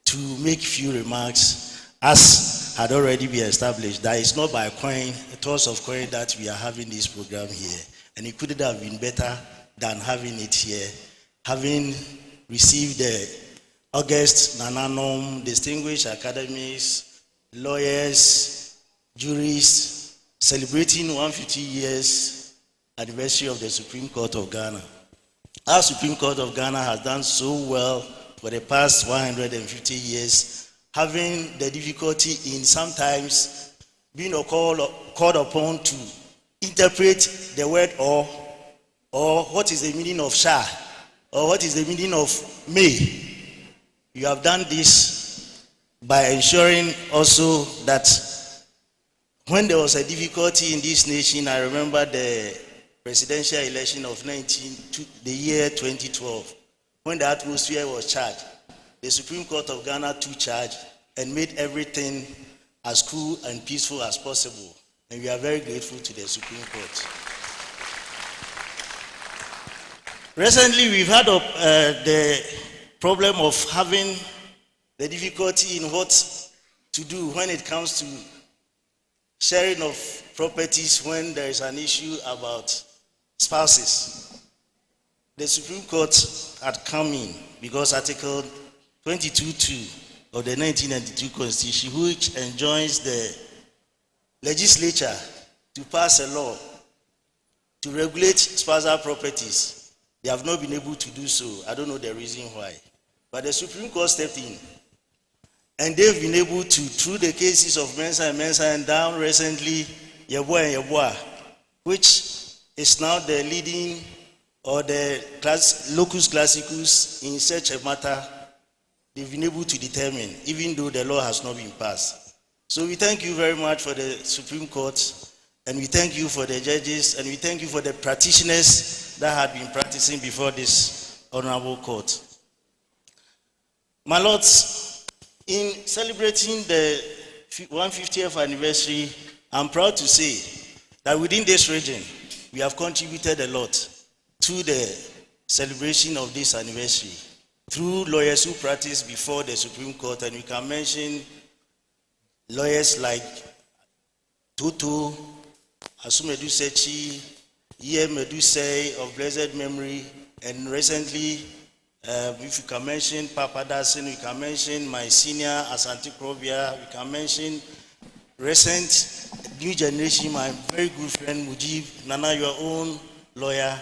to make few remarks as had already been established. That is not by coin, a toss of coin that we are having this program here. And it couldn't have been better than having it here. Having received the August Nananom, distinguished academics, lawyers, jurists, celebrating 150 years anniversary of the Supreme Court of Ghana. Our Supreme Court of Ghana has done so well for the past 150 years, having the difficulty in sometimes being called upon to interpret the word or what is the meaning of Shah, or what is the meaning of May. You have done this by ensuring also that when there was a difficulty in this nation, I remember the presidential election of the year 2012, when the atmosphere was charged, the Supreme Court of Ghana took charge and made everything as cool and peaceful as possible. And we are very grateful to the Supreme Court. Recently, we've had the problem of having the difficulty in what to do when it comes to sharing of properties when there is an issue about spouses. The Supreme Court had come in because Article 22(2) of the 1992 Constitution, which enjoins the legislature to pass a law to regulate spousal properties. They have not been able to do so. I don't know the reason why. But the Supreme Court stepped in. And they've been able to, through the cases of Mensah and down recently, Yeboah, which is now the leading or the locus classicus in such a matter, they've been able to determine, even though the law has not been passed. So we thank you very much for the Supreme Court, and we thank you for the judges, and we thank you for the practitioners that had been practicing before this honorable court. My lords, in celebrating the 150th anniversary, I'm proud to say that within this region, we have contributed a lot to the celebration of this anniversary through lawyers who practice before the Supreme Court, and we can mention lawyers like Toto, Asumedu Sechi, Medusei of blessed memory, and recently, if you can mention Papa Dasin, we can mention my senior Asante, we can mention recent new generation, my very good friend Mujib, Nana, your own lawyer,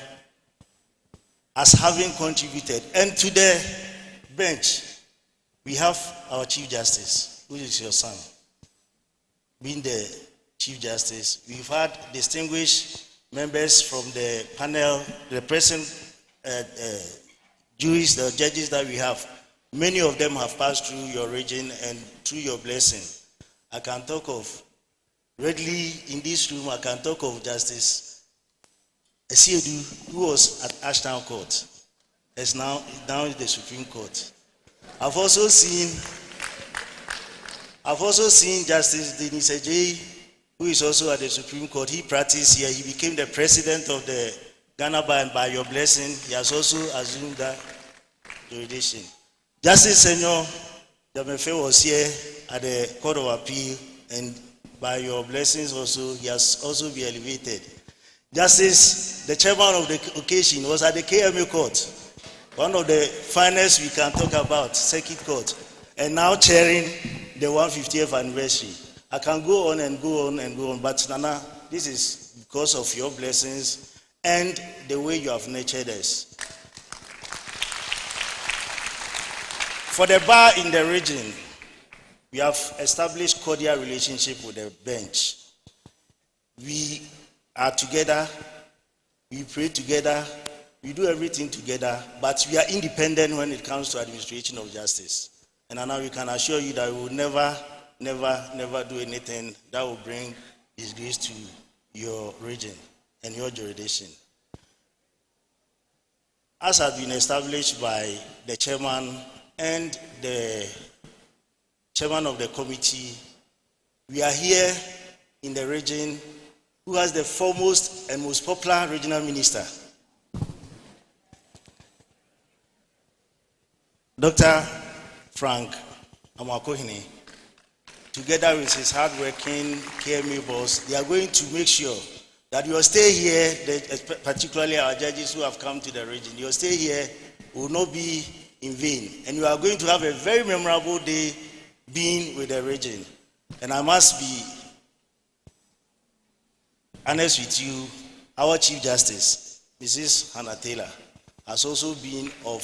as having contributed. And to the bench, we have our Chief Justice, who is your son, being the Chief Justice. We've had distinguished members from the panel, the present juries, the judges that we have. Many of them have passed through your region and through your blessing. I can talk of, readily in this room, I can talk of Justice Esiedu, who was at Ashtown Court, is now in the Supreme Court. I've also seen Justice Denis Ejei, who is also at the Supreme Court. He practiced here. He became the president of the Ghana Bar, and by your blessing, he has also assumed that jurisdiction. Justice Senor Jamefe was here at the Court of Appeal, and by your blessings also, he has also been elevated. Justice, the chairman of the occasion, was at the KMA Court, one of the finest we can talk about, Circuit Court, and now chairing the 150th anniversary. I can go on and go on and go on, but Nana, this is because of your blessings and the way you have nurtured us. For the bar in the region, we have established cordial relationship with the bench. We are together, we pray together, we do everything together, but we are independent when it comes to administration of justice. And now we can assure you that we will never do anything that will bring disgrace to your region and your jurisdiction. As has been established by the chairman and the chairman of the committee, we are here in the region who has the foremost and most popular regional minister, Dr. Frank Amakohene, together with his hard-working KMA boss. They are going to make sure that your stay here, particularly our judges who have come to the region, your stay here will not be in vain. And you are going to have a very memorable day being with the region. And I must be honest with you, our Chief Justice, Mrs. Hannah Taylor, has also been of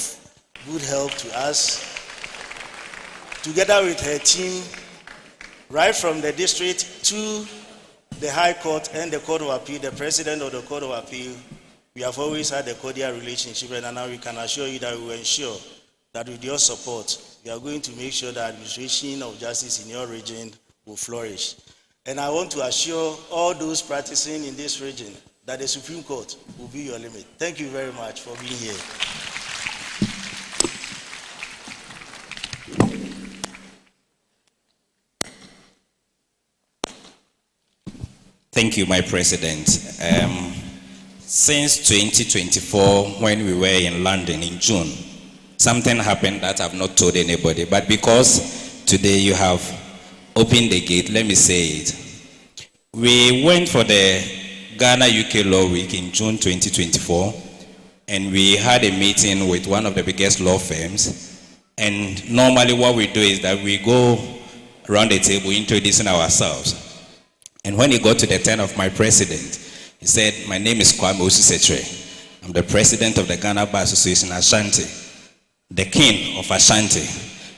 good help to us, together with her team, right from the district to the High Court and the Court of Appeal, the President of the Court of Appeal. We have always had a cordial relationship, and now we can assure you that we will ensure that with your support, we are going to make sure that administration of justice in your region will flourish. And I want to assure all those practicing in this region that the Supreme Court will be your limit. Thank you very much for being here. Thank you, my President. Since 2024, when we were in London in June, something happened that I've not told anybody. But because today you have opened the gate, let me say it. We went for the Ghana UK Law Week in June 2024, and we had a meeting with one of the biggest law firms. And normally what we do is that we go around the table introducing ourselves. And when he got to the turn of my president, he said, "My name is Kwame Osusetre. I'm the president of the Ghana Bar Association, Ashanti. The king of Ashanti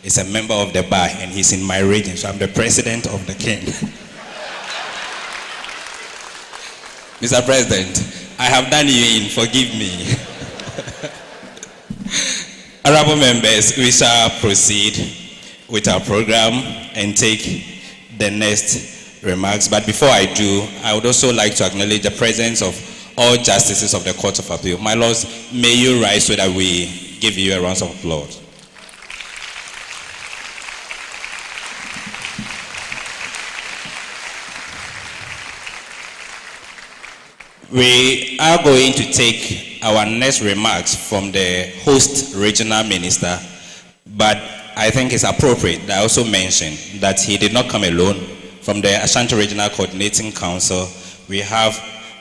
is a member of the bar, and he's in my region, so I'm the president of the king." Mr. President, I have done you in, forgive me. Honorable members, we shall proceed with our program and take the next remarks. But before I do, I would also like to acknowledge the presence of all justices of the Court of Appeal. My lords, may you rise so that we give you a round of applause. We are going to take our next remarks from the host regional minister, but I think it's appropriate that I also mention that he did not come alone. From the Ashanti Regional Coordinating Council, we have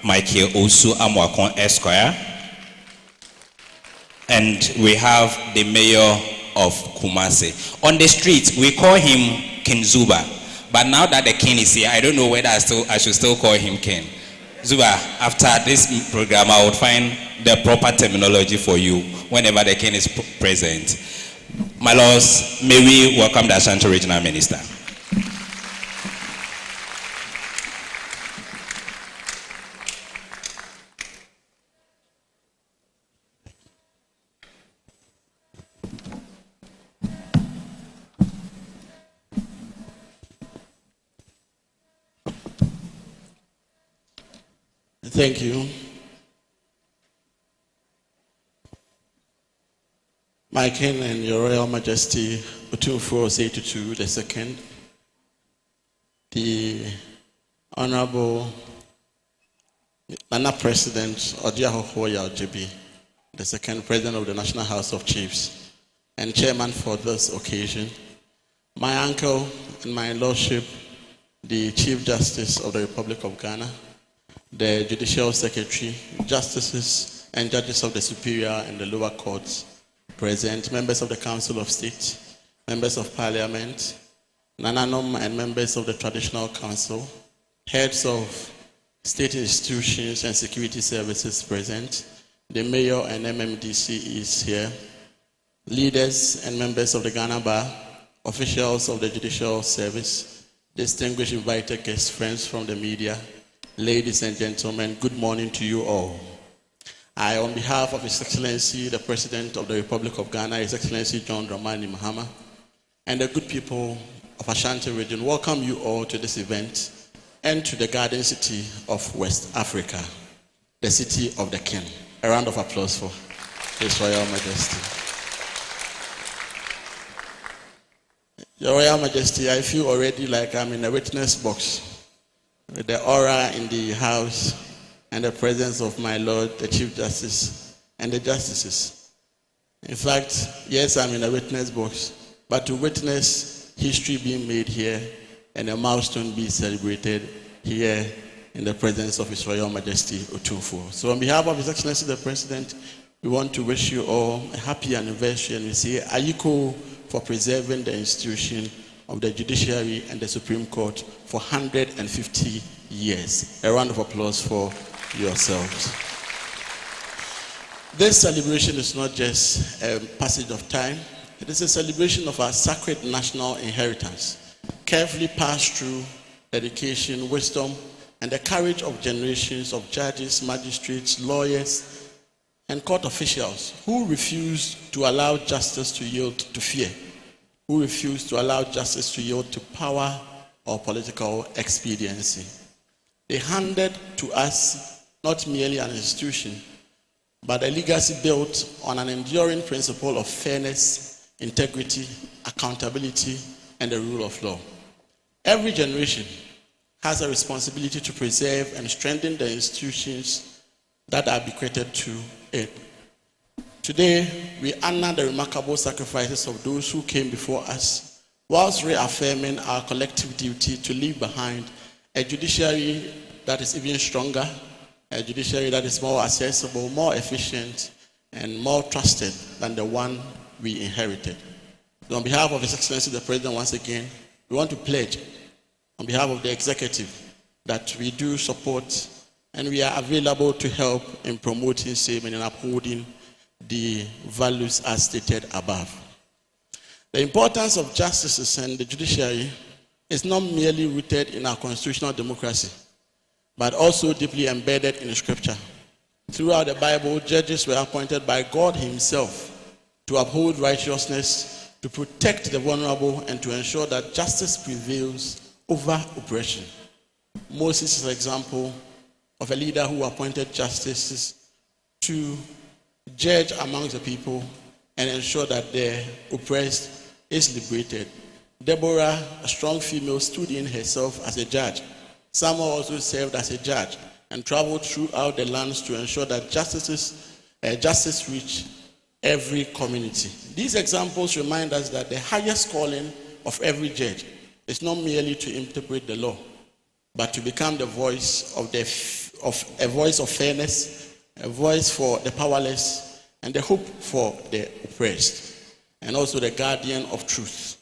Michael Osu Amwakon Esquire, and we have the mayor of Kumasi. On the street, we call him King Zuba, but now that the king is here, I don't know whether I should still call him King. Zuba, after this program, I will find the proper terminology for you whenever the king is present. My lords, may we welcome the Ashanti Regional Minister. Thank you. My King and Your Royal Majesty Otumfuo Osei II, the Honorable Nana President Odiahohoya Ojebi, the second President of the National House of Chiefs and Chairman for this occasion, my uncle and my Lordship, the Chief Justice of the Republic of Ghana, the Judicial Secretary, Justices and Judges of the Superior and the Lower Courts present, members of the Council of State, members of Parliament, Nananom and members of the Traditional Council, heads of state institutions and security services present, the Mayor and MMDC is here, leaders and members of the Ghana Bar, officials of the Judicial Service, distinguished invited guests, friends from the media, ladies and gentlemen, good morning to you all. I, on behalf of His Excellency, the President of the Republic of Ghana, His Excellency John Dramani Mahama, and the good people of Ashanti region, welcome you all to this event and to the Garden City of West Africa, the City of the King. A round of applause for His Royal Majesty. Your Royal Majesty, I feel already like I'm in a witness box, with the aura in the house and the presence of my Lord, the Chief Justice, and the Justices. In fact, yes, I'm in a witness box, but to witness history being made here and a milestone being celebrated here in the presence of His Royal Majesty Otumfuo. So on behalf of His Excellency the President, we want to wish you all a happy anniversary, and we say Ayiko for preserving the institution of the judiciary and the Supreme Court for 150 years. A round of applause for yourselves. This celebration is not just a passage of time, it is a celebration of our sacred national inheritance, carefully passed through dedication, wisdom, and the courage of generations of judges, magistrates, lawyers, and court officials who refused to allow justice to yield to fear, who refused to allow justice to yield to power or political expediency. They handed to us not merely an institution, but a legacy built on an enduring principle of fairness, integrity, accountability, and the rule of law. Every generation has a responsibility to preserve and strengthen the institutions that are bequeathed to it. Today, we honor the remarkable sacrifices of those who came before us, whilst reaffirming our collective duty to leave behind a judiciary that is even stronger, a judiciary that is more accessible, more efficient, and more trusted than the one we inherited. So on behalf of His Excellency the President, once again, we want to pledge on behalf of the executive that we do support and we are available to help in promoting same and in upholding the values as stated above. The importance of justices and the judiciary is not merely rooted in our constitutional democracy, but also deeply embedded in Scripture. Throughout the Bible, judges were appointed by God Himself to uphold righteousness, to protect the vulnerable, and to ensure that justice prevails over oppression. Moses is an example of a leader who appointed justices to judge amongst the people and ensure that the oppressed is liberated. Deborah, a strong female, stood in herself as a judge. Samuel also served as a judge and traveled throughout the lands to ensure that justice reached every community. These examples remind us that the highest calling of every judge is not merely to interpret the law, but to become the voice of a voice of fairness, a voice for the powerless, and the hope for the oppressed, and also the guardian of truth.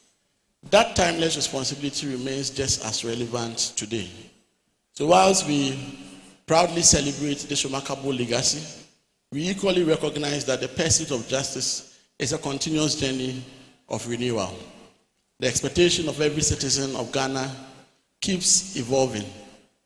That timeless responsibility remains just as relevant today. So whilst we proudly celebrate this remarkable legacy, we equally recognize that the pursuit of justice is a continuous journey of renewal. The expectation of every citizen of Ghana keeps evolving,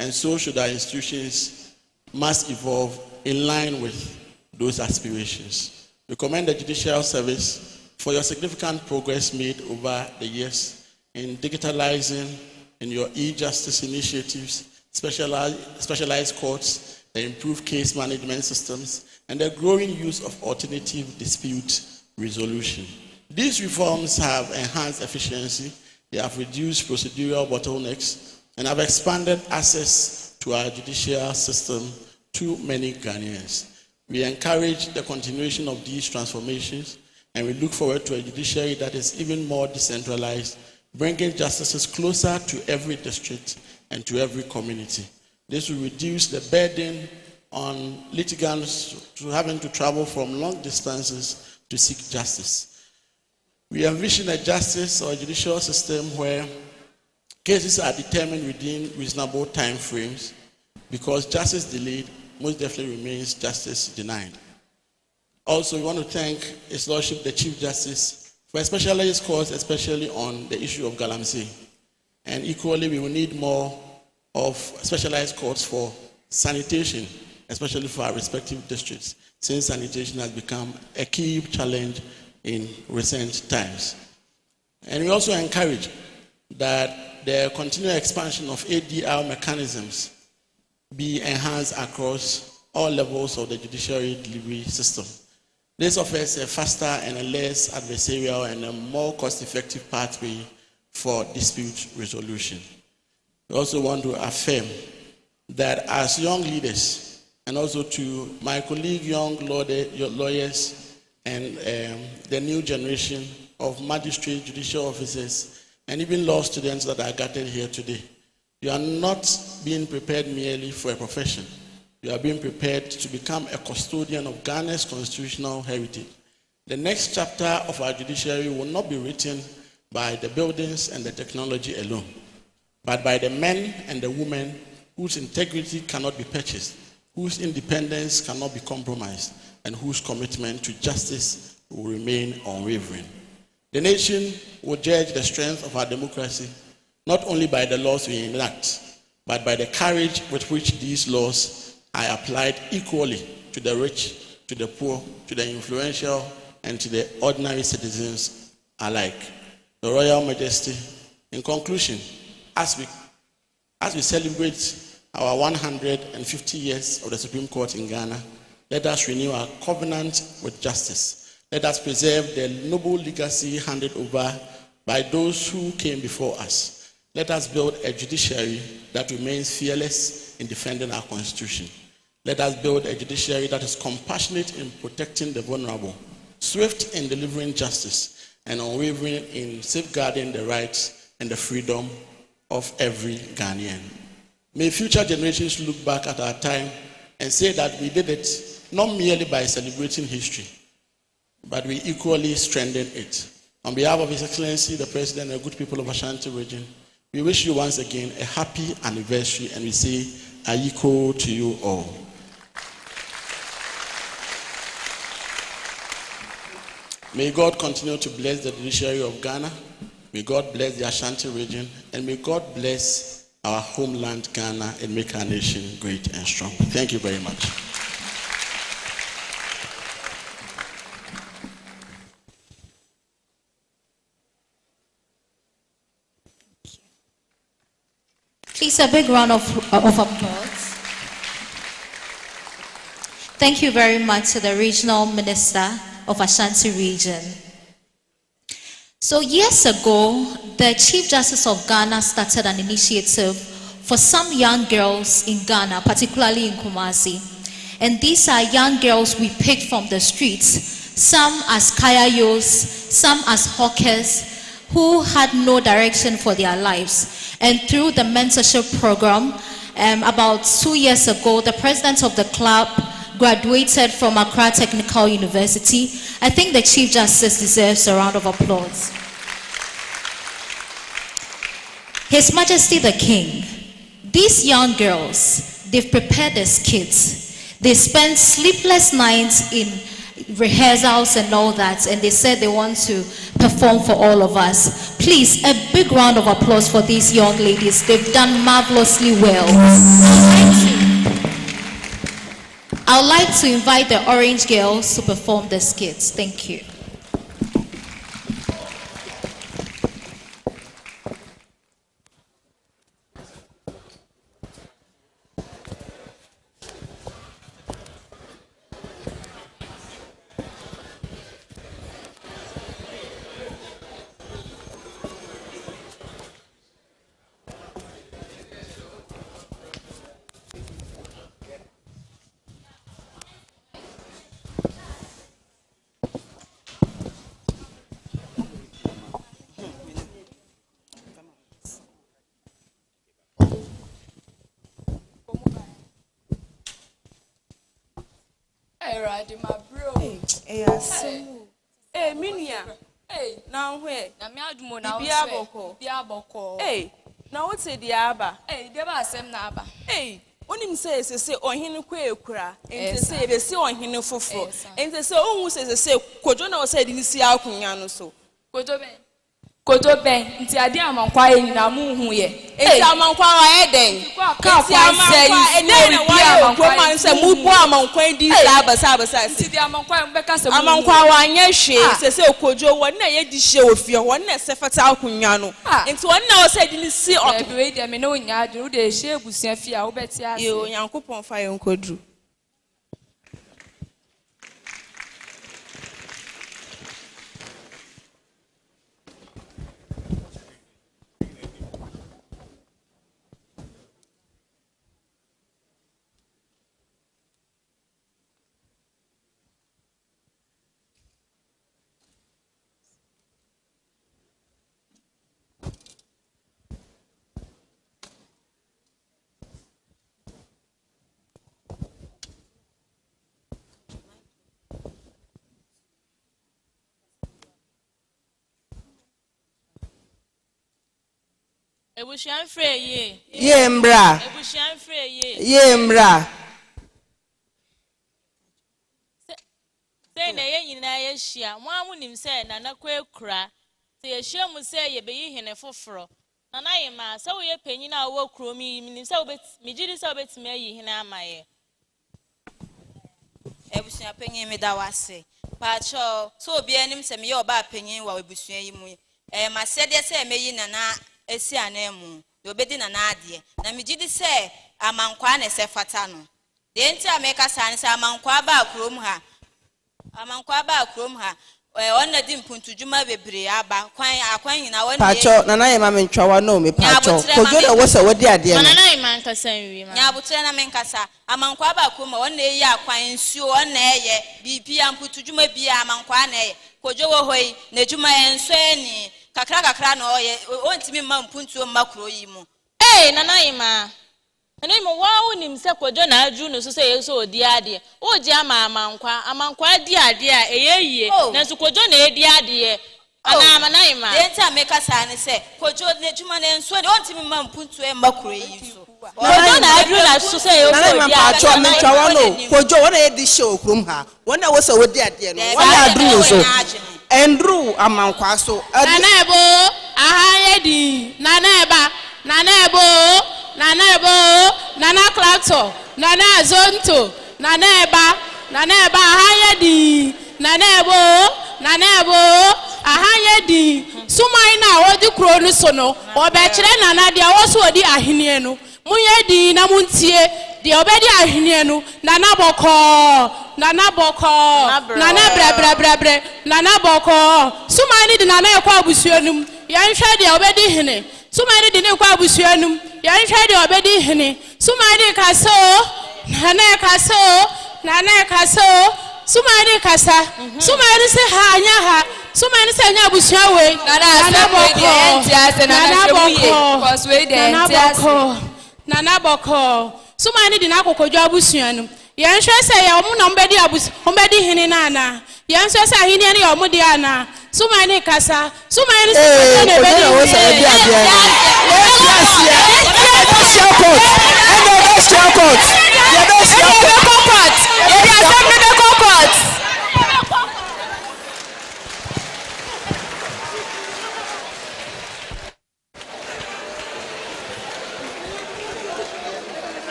and so should our institutions must evolve in line with those aspirations. We commend the Judicial Service for your significant progress made over the years in digitalizing in your e-justice initiatives, specialized courts, the improved case management systems, and the growing use of alternative dispute resolution. These reforms have enhanced efficiency, they have reduced procedural bottlenecks, and have expanded access to our judicial system to many Ghanaians. We encourage the continuation of these transformations, and we look forward to a judiciary that is even more decentralized, bringing justices closer to every district and to every community. This will reduce the burden on litigants to having to travel from long distances to seek justice. We envision a justice or a judicial system where cases are determined within reasonable time frames, because justice delayed most definitely remains justice denied. Also, we want to thank His Lordship, the Chief Justice, for a specialized course, especially on the issue of Galamsey. And equally, we will need more of specialized courts for sanitation, especially for our respective districts, since sanitation has become a key challenge in recent times. And we also encourage that the continued expansion of ADR mechanisms be enhanced across all levels of the judiciary delivery system. This offers a faster and a less adversarial and a more cost-effective pathway for dispute resolution. We also want to affirm that as young leaders, and also to my colleague young lawyers and the new generation of magistrate judicial officers and even law students that are gathered here today, you are not being prepared merely for a profession. You are being prepared to become a custodian of Ghana's constitutional heritage. The next chapter of our judiciary will not be written by the buildings and the technology alone, but by the men and the women whose integrity cannot be purchased, whose independence cannot be compromised, and whose commitment to justice will remain unwavering. The nation will judge the strength of our democracy not only by the laws we enact, but by the courage with which these laws are applied equally to the rich, to the poor, to the influential, and to the ordinary citizens alike. The Royal Majesty, in conclusion, as we celebrate our 150 years of the Supreme Court in Ghana, let us renew our covenant with justice. Let us preserve the noble legacy handed over by those who came before us. Let us build a judiciary that remains fearless in defending our Constitution. Let us build a judiciary that is compassionate in protecting the vulnerable, swift in delivering justice, and unwavering in safeguarding the rights and the freedom of every Ghanaian. May future generations look back at our time and say that we did it not merely by celebrating history, but we equally strengthened it. On behalf of His Excellency, the President and good people of Ashanti region, we wish you once again a happy anniversary, and we say, Ayiko to you all. May God continue to bless the judiciary of Ghana. May God bless the Ashanti region, and may God bless our homeland Ghana and make our nation great and strong. Thank you very much. Please, a big round of applause. Thank you very much to the Regional Minister of Ashanti Region. So years ago, the Chief Justice of Ghana started an initiative for some young girls in Ghana, particularly in Kumasi. And these are young girls we picked from the streets, some as kayayos, some as hawkers, who had no direction for their lives. And through the mentorship program, about 2 years ago, the president of the club graduated from Accra Technical University. I think the Chief Justice deserves a round of applause. His Majesty the King, these young girls, they've prepared as kids. They spent sleepless nights in rehearsals and all that, and they said they want to perform for all of us. Please, a big round of applause for these young ladies. They've done marvelously well. I'd like to invite the Orange Girls to perform the skits. Thank you. Hey, Manhyia. Hey, now where? Hey, now what's the Abba? Hey, there was some Naba. Hey, when him says, say, on him quakra, and to say, they say on him for four, and they say, oh, says, they say, Kojono said, you see, our Kunyano so. Koto Ben, nti ade amankwa nyina mu hu ye. Nti amankwa wa eden. Ka kwa say eden na wa ko man say mu bo amankwa di sa. Nti di amankwa mbeka se mu. Amankwa wa anya hwe se se okojo won na ye di hye ofie won na se fata akunwa no. Nti won na wo say di ni si odo we de me no nya ade wo de hye ebusia fie a wo beti ase. Yo Yankopon fa ye nkodru. Ebushan free ye. Ye mbra. Ebushan free ye. Ye mbra. Say na ye nyina ye hia. Mo amunim say na na kwa ekura. Say ye hia mu say ye be yi hene foforo. Na na ye ma say wo ye panyin a wo kuro mi nim say wo bet mi gidi say wo bet me yi hene amaye. Ebusua panyin me da wase. Pa cho so obi anim se me ye oba panyin wa ebusua yi mu. Ma se de say me yi na na esi anemu. De obedi na na ade. Na mi gidi say amankwa na se fata no. De enti ameka san say amankwa ba kurom ha. Amankwa ba kurom ha. On di mpuntujuma bebre aba akwan nyina won pacho nana ye ma mentwa no me pacho kojo de wo se wodi ade no nana ye man kasa nwi ma nya butre na menkasa amankwa ba kurom on na eyi akwan nsuo on na eye bibia mpuntujuma bia amankwa na eye kojo wo hoi na juma enso ani kakra na oye ontimi ma mpuntuo makro yi mu nana ye ma ene mo wa unim se kojo na aju no so se yeso odi ade o ji amankwa di ade a eyeye na so kojo na edi ade ana nana ma de nta meka sa ne se kojo na juma na enso de ontimi ma mpuntuo e makro yi so kojo na aju na so se yeso odi ade pacho mentwa no kojo wona e di show krom ha wona wo se wodi ade no wona adu so endru amankwa so nana ebo ahaye di nana ebo Nana Clapton, Nana Zonto, Nana Eba, Ahayedi, Nana Ebo, Ahayedi, Sumaina, what the crony sono, or Bachelor Nana, they are also the Ahiniano, Muyedi, Namuntie, the Obedi Ahiniano, Nana Boko, Nana Bre, Nana Boko, Sumani, the Nana Quabusianum, Yansha, the Obedi Hine, Sumani, the Quabusianum. Yan shade obedi hene sumani kaso nana kaso sumani kasa sumani se ha nya ha sumani se nya busua we nana boko sumani di na kokojo abusua no yan hwe se ya omu na ombedi hene na yan hwe se ahene ne ya omu di ana sumani kasa sumani se ne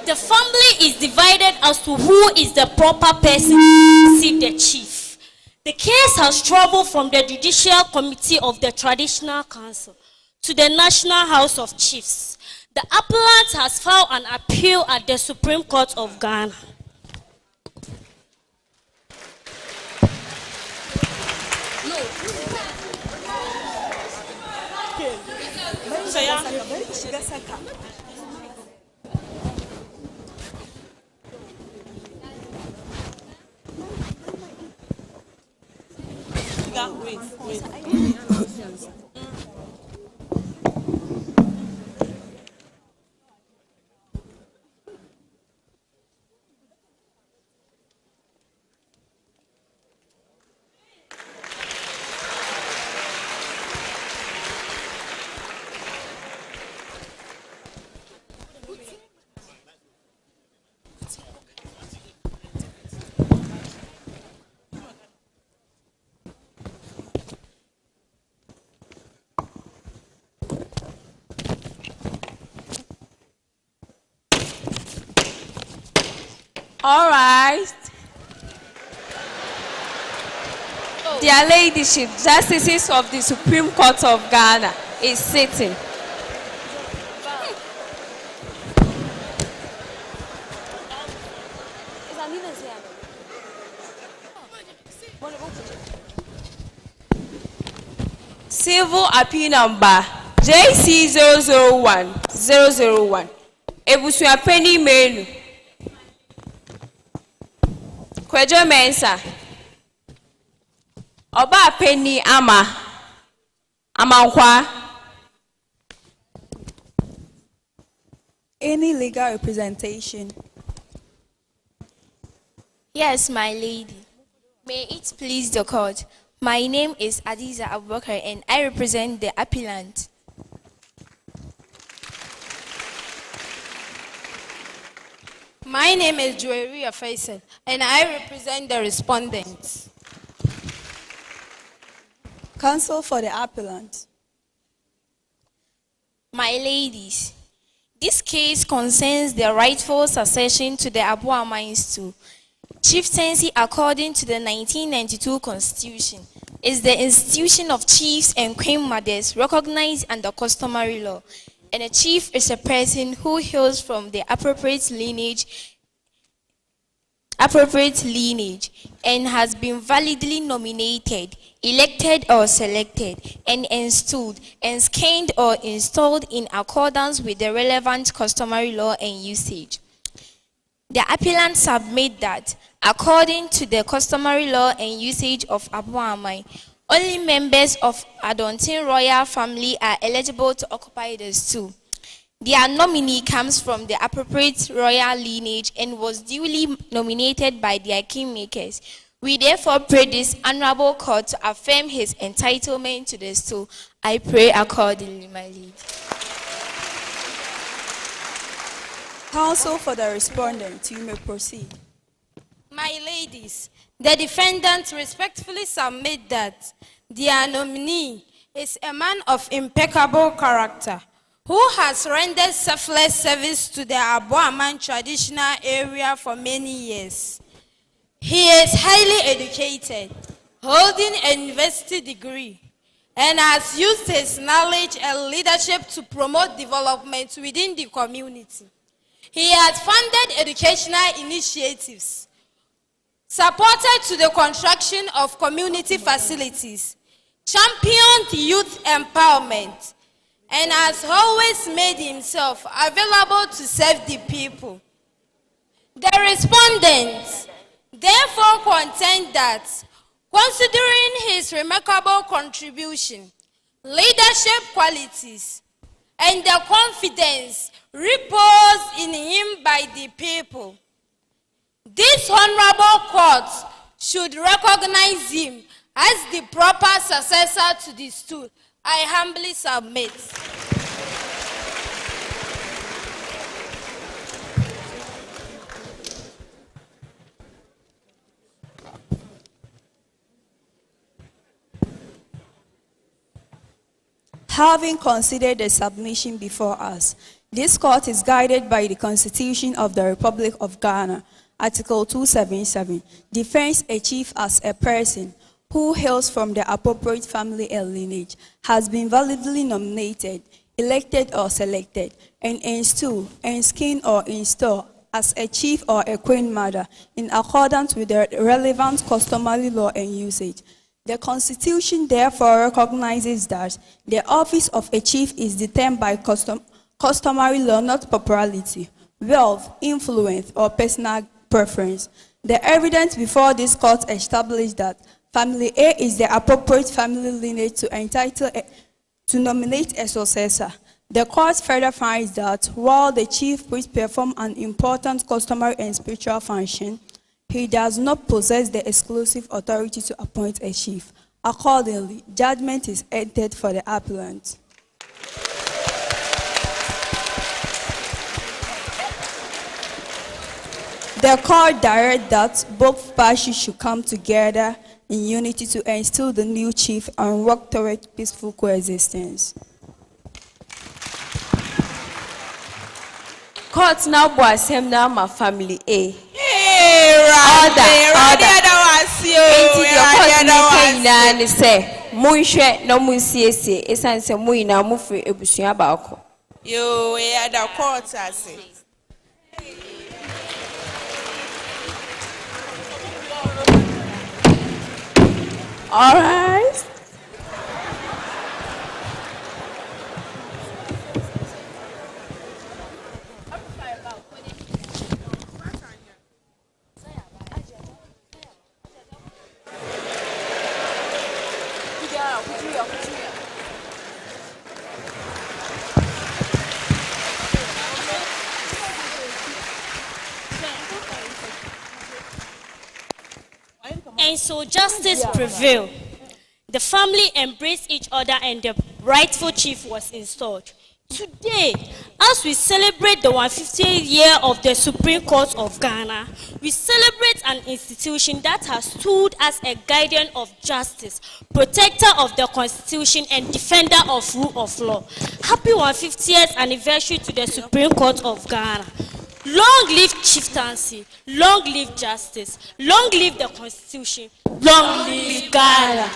The family is divided as to who is the proper person to see the chief. The case has traveled from the Judicial Committee of the Traditional Council to the National House of Chiefs. The appellant has filed an appeal at the Supreme Court of Ghana. Wait. All right. Their Ladyship, Justices of the Supreme Court of Ghana, is sitting. Civil Appeal Number JC 001. Ebusua Penny Menu. Kwejo Mensa. Oba Penny Amankwa. Any legal representation? Yes, my lady. May it please the court. My name is Adiza Abubakar and I represent the appellant. My name is Joeria Faisal, and I represent the respondents. Counsel for the appellant. My ladies, this case concerns the rightful succession to the Abuamais to chieftaincy according to the 1992 Constitution. Is the institution of chiefs and queen mothers recognized under customary law, and a chief is a person who hails from the appropriate lineage and has been validly nominated, elected or selected, and installed, skinned or installed in accordance with the relevant customary law and usage. The appellant submit that, according to the customary law and usage of Abuamai, only members of Adontin royal family are eligible to occupy the stool. Their nominee comes from the appropriate royal lineage and was duly nominated by their kingmakers. We therefore pray this honorable court to affirm his entitlement to the stool. I pray accordingly, my lady. Counsel for the respondent, you may proceed. My ladies, the defendants respectfully submit that their nominee is a man of impeccable character who has rendered selfless service to the Abuaman traditional area for many years. He is highly educated, holding a university degree, and has used his knowledge and leadership to promote development within the community. He has funded educational initiatives, supported to the construction of community facilities, championed youth empowerment, and has always made himself available to serve the people. The respondents therefore contend that, considering his remarkable contribution, leadership qualities, and the confidence reposed in him by the people, this honorable court should recognize him as the proper successor to the stool. I humbly submit. Having considered the submission before us, this court is guided by the Constitution of the Republic of Ghana, Article 277, defines a chief as a person who hails from the appropriate family and lineage, has been validly nominated, elected or selected, and installed, skinned or installed as a chief or a queen mother in accordance with the relevant customary law and usage. The Constitution therefore recognizes that the office of a chief is determined by customary law, not popularity, wealth, influence, or personal preference. The evidence before this court established that Family A is the appropriate family lineage to nominate a successor. The court further finds that while the chief priest performs an important customary and spiritual function, he does not possess the exclusive authority to appoint a chief. Accordingly, judgment is entered for the appellant. The court directs that both parties should come together in unity to install the new chief and work toward peaceful coexistence. Court now boys him now my family A. Order. Say, Munche no Munsie, essence of Muina Mufi Ebusia Balco. You are the court, I say. All right. And so justice prevailed. The family embraced each other and the rightful chief was installed. Today, as we celebrate the 150th year of the Supreme Court of Ghana, we celebrate an institution that has stood as a guardian of justice, protector of the Constitution, and defender of rule of law. Happy 150th anniversary to the Supreme Court of Ghana. Long live chieftaincy, long live justice, long live the Constitution, long live Ghana.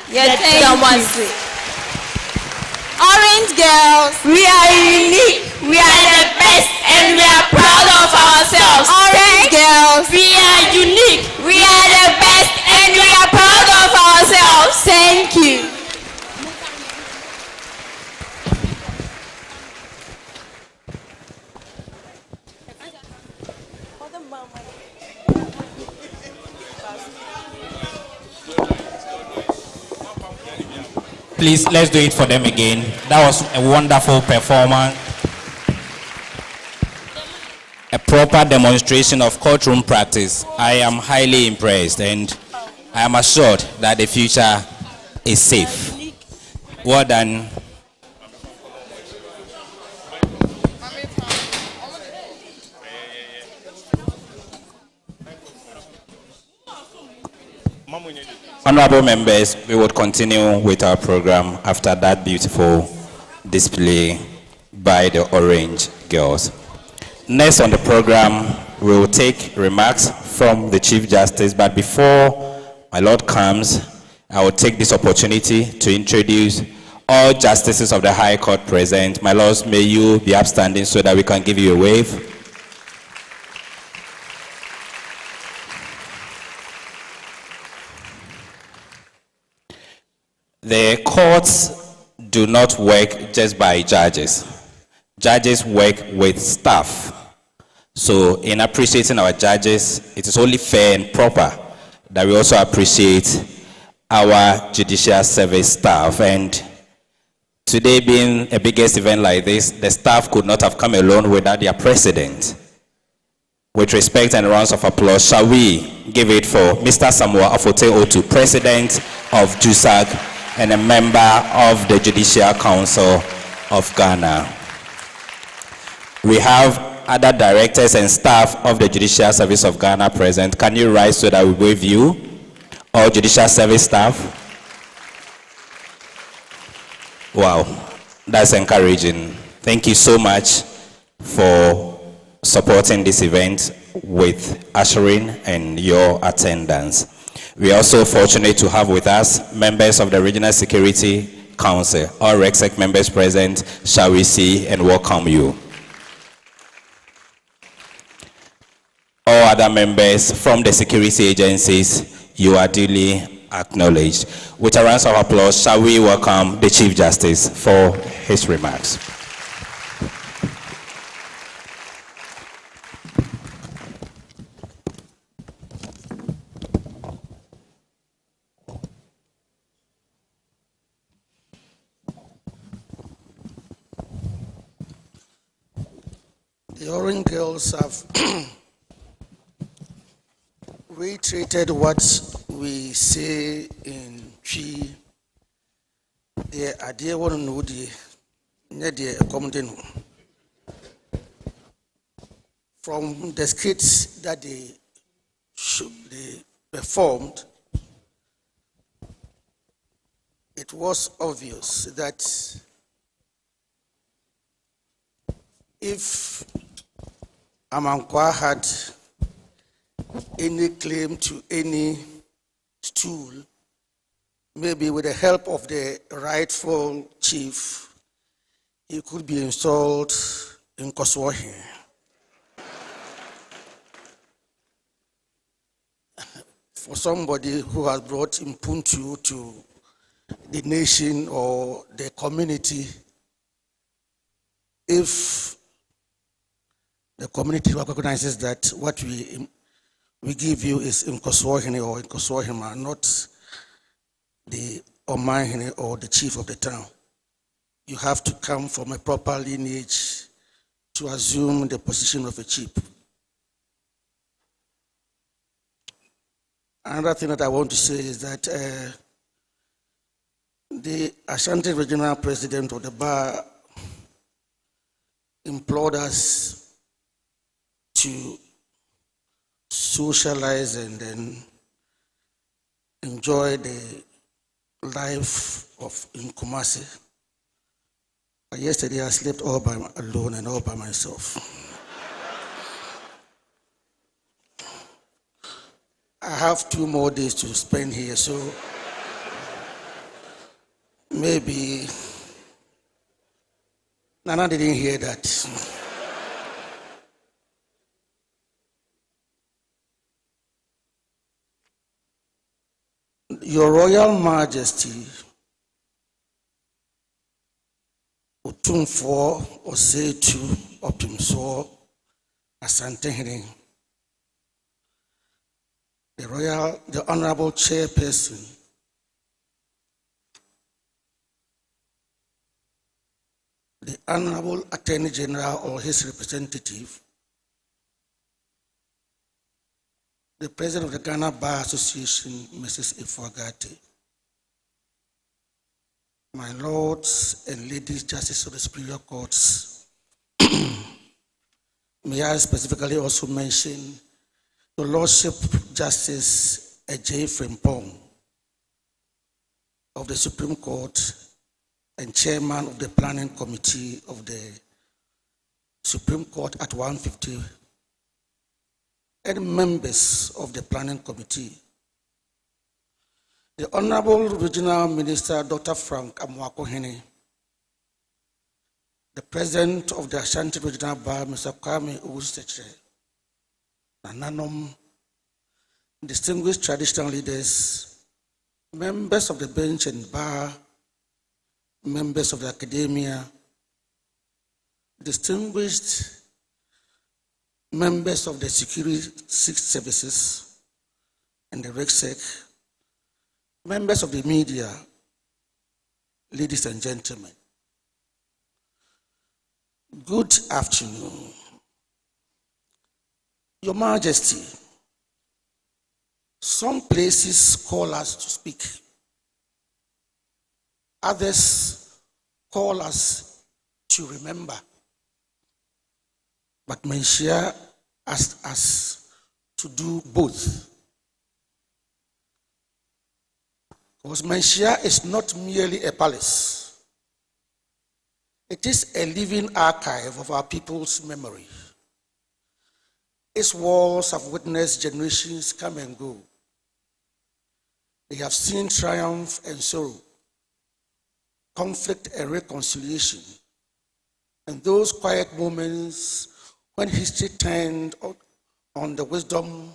Orange girls, we are unique, we are the best, and we are proud of ourselves. Orange girls, we are unique, we are the best, and we are proud of ourselves. Thank you. Please, let's do it for them again. That was a wonderful performance. A proper demonstration of courtroom practice. I am highly impressed, and I am assured that the future is safe. Well done. Honorable members, we would continue with our program after that beautiful display by the Orange Girls. Next on the program, we will take remarks from the Chief Justice, but before my Lord comes, I will take this opportunity to introduce all justices of the High Court present. My Lords, may you be upstanding so that we can give you a wave. The courts do not work just by judges. Judges work with staff. So in appreciating our judges, it is only fair and proper that we also appreciate our judicial service staff. And today being a biggest event like this, the staff could not have come alone without their president. With respect and rounds of applause, shall we give it for Mr. Samuel Afote Otu, President of JUSAG, and a member of the Judicial Council of Ghana. We have other directors and staff of the Judicial Service of Ghana present. Can you rise so that we wave you? All Judicial Service staff. Wow, that's encouraging. Thank you so much for supporting this event with ushering and your attendance. We are also fortunate to have with us members of the Regional Security Council. All RECSEC members present, shall we see and welcome you. All other members from the security agencies, you are duly acknowledged. With a round of applause, shall we welcome the Chief Justice for his remarks. The Orange Girls have reiterated what we say in Chi. The idea one know from the skits that they performed, it was obvious that if Amankwa had any claim to any stool, maybe with the help of the rightful chief, he could be installed in Koswahi. For somebody who has brought Impuntu to the nation or the community, if the community recognizes that what we give you is in Koswahini or in Koswahima, not the Omanhini or the chief of the town, you have to come from a proper lineage to assume the position of a chief. Another thing that I want to say is that the Ashanti regional president of the bar implored us to socialize and then enjoy the life of in Kumasi. But yesterday I slept all by alone and all by myself. I have 2 more days to spend here, so maybe Nana didn't hear that. Your Royal Majesty, Otumfo Osetu Opimso Asantehemaa, the Honorable Chairperson, the Honorable Attorney General or his representative, the President of the Ghana Bar Association, Mrs. Ifwagati, my lords and ladies, justices of the Superior Courts, may I specifically also mention the Lordship Justice Ejay Frimpong of the Supreme Court and Chairman of the Planning Committee of the Supreme Court at 150, and members of the Planning Committee. The Honorable Regional Minister, Dr. Frank Amwakohene, the President of the Ashanti Regional Bar, Mr. Kwame Usteche, Nananom, distinguished traditional leaders, members of the bench and bar, members of the academia, distinguished members of the security services and the RegSec, members of the media, ladies and gentlemen, good afternoon. Your Majesty, some places call us to speak. Others call us to remember. But Manhyia asked us to do both. Because Manhyia is not merely a palace. It is a living archive of our people's memory. Its walls have witnessed generations come and go. They have seen triumph and sorrow, conflict and reconciliation, and those quiet moments when history turned on the wisdom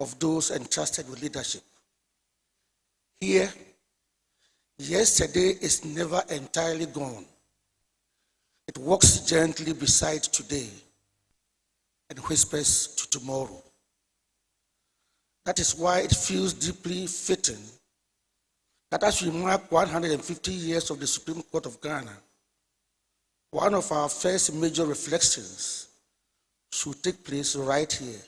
of those entrusted with leadership. Here, yesterday is never entirely gone. It walks gently beside today and whispers to tomorrow. That is why it feels deeply fitting that as we mark 150 years of the Supreme Court of Ghana, one of our first major reflections should take place right here,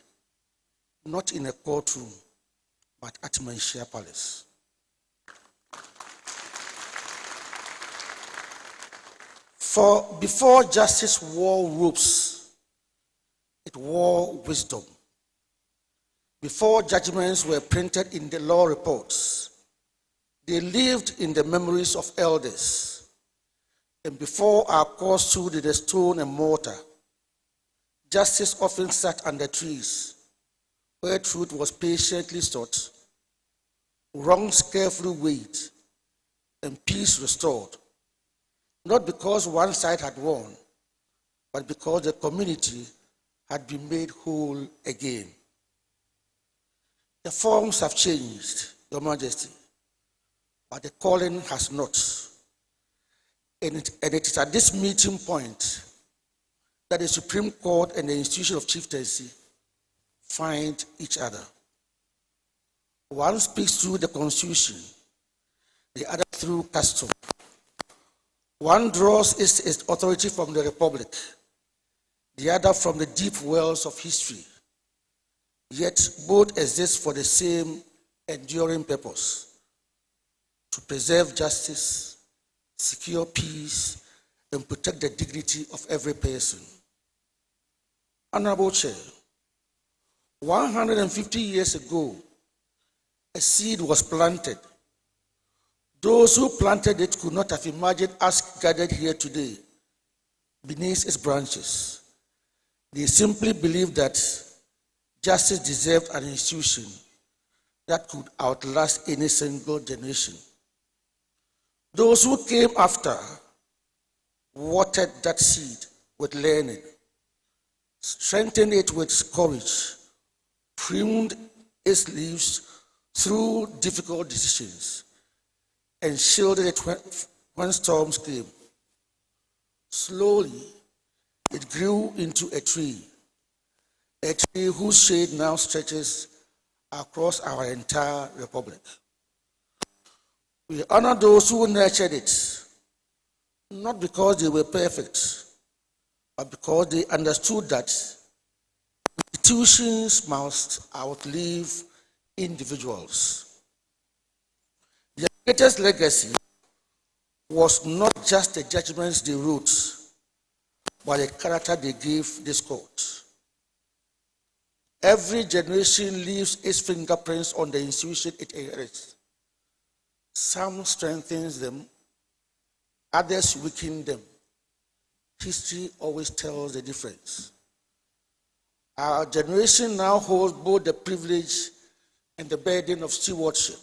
not in a courtroom, but at Manhyia Palace. For before justice wore robes, it wore wisdom. Before judgments were printed in the law reports, they lived in the memories of elders. And before our courts stood in the stone and mortar, justice often sat under trees where truth was patiently sought, wrongs carefully weighed, and peace restored. Not because one side had won, but because the community had been made whole again. The forms have changed, Your Majesty, but the calling has not. And it is at this meeting point that the Supreme Court and the institution of chieftaincy find each other. One speaks through the Constitution, the other through custom. One draws its authority from the Republic, the other from the deep wells of history. Yet both exist for the same enduring purpose: to preserve justice, secure peace, and protect the dignity of every person. Honorable Chair, 150 years ago, a seed was planted. Those who planted it could not have imagined us gathered here today beneath its branches. They simply believed that justice deserved an institution that could outlast any single generation. Those who came after watered that seed with learning, strengthened it with courage, pruned its leaves through difficult decisions, and shielded it when storms came. Slowly, it grew into a tree whose shade now stretches across our entire republic. We honor those who nurtured it, not because they were perfect, but because they understood that institutions must outlive individuals. Their greatest legacy was not just the judgments they wrote, but the character they gave this court. Every generation leaves its fingerprints on the institution it inherits. Some strengthens them, others weaken them. History always tells the difference. Our generation now holds both the privilege and the burden of stewardship.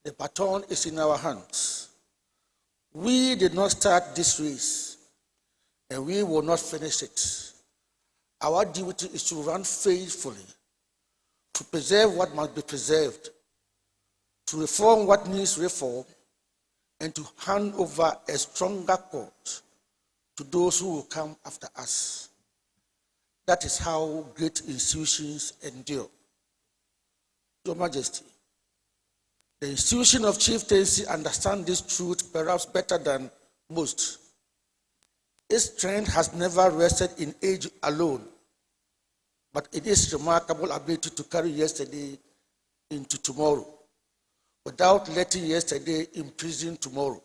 The baton is in our hands. We did not start this race, and we will not finish it. Our duty is to run faithfully, to preserve what must be preserved, to reform what needs reform, and to hand over a stronger court to those who will come after us. That is how great institutions endure. Your Majesty, the institution of chieftaincy understands this truth perhaps better than most. Its strength has never rested in age alone, but it is remarkable ability to carry yesterday into tomorrow, without letting yesterday imprison tomorrow,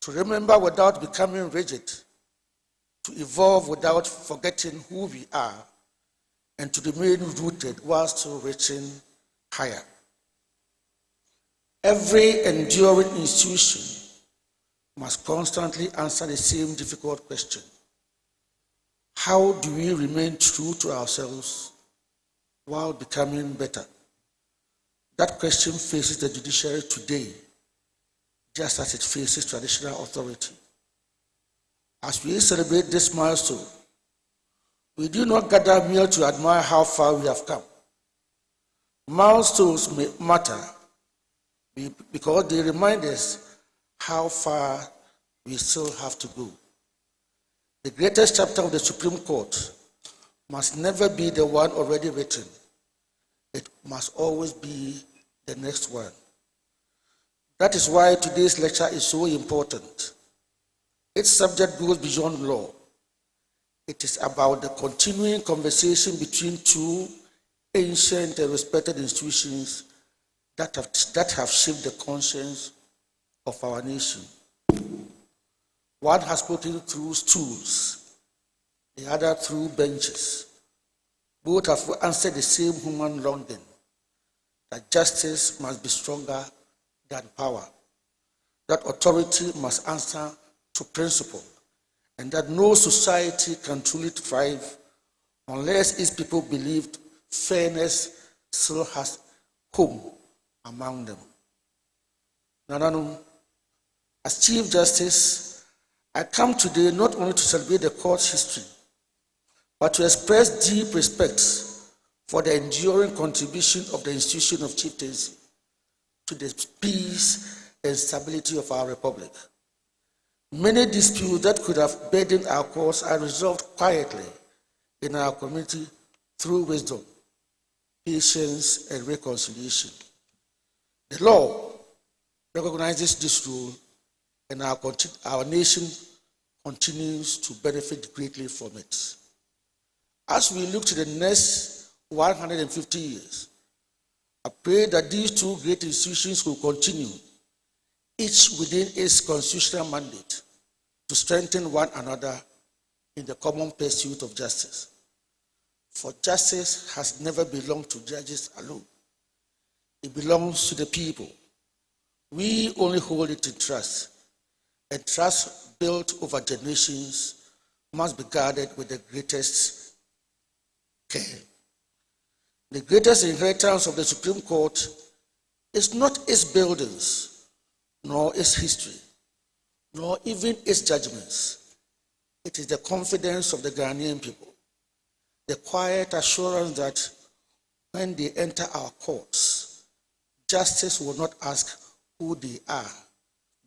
to remember without becoming rigid, to evolve without forgetting who we are, and to remain rooted while still reaching higher. Every enduring institution must constantly answer the same difficult question. How do we remain true to ourselves while becoming better? That question faces the judiciary today, just as it faces traditional authority. As we celebrate this milestone, we do not gather merely to admire how far we have come. Milestones may matter because they remind us how far we still have to go. The greatest chapter of the Supreme Court must never be the one already written. It must always be the next one. That is why today's lecture is so important. Its subject goes beyond law. It is about the continuing conversation between two ancient and respected institutions that have shaped the conscience of our nation. One has spoken through stools, the other through benches. Both have answered the same human longing, that justice must be stronger than power, that authority must answer to principle, and that no society can truly thrive unless its people believe fairness still has home among them. Nananu, as Chief Justice, I come today not only to celebrate the court's history, but to express deep respect for the enduring contribution of the institution of chieftaincy to the peace and stability of our republic. Many disputes that could have burdened our cause are resolved quietly in our community through wisdom, patience, and reconciliation. The law recognizes this rule, and our nation continues to benefit greatly from it. As we look to the next 150 years, I pray that these two great institutions will continue, each within its constitutional mandate, to strengthen one another in the common pursuit of justice. For justice has never belonged to judges alone. It belongs to the people. We only hold it in trust, and trust built over generations must be guarded with the greatest care. The greatest inheritance of the Supreme Court is not its buildings, nor its history, nor even its judgments. It is the confidence of the Ghanaian people, the quiet assurance that when they enter our courts, justice will not ask who they are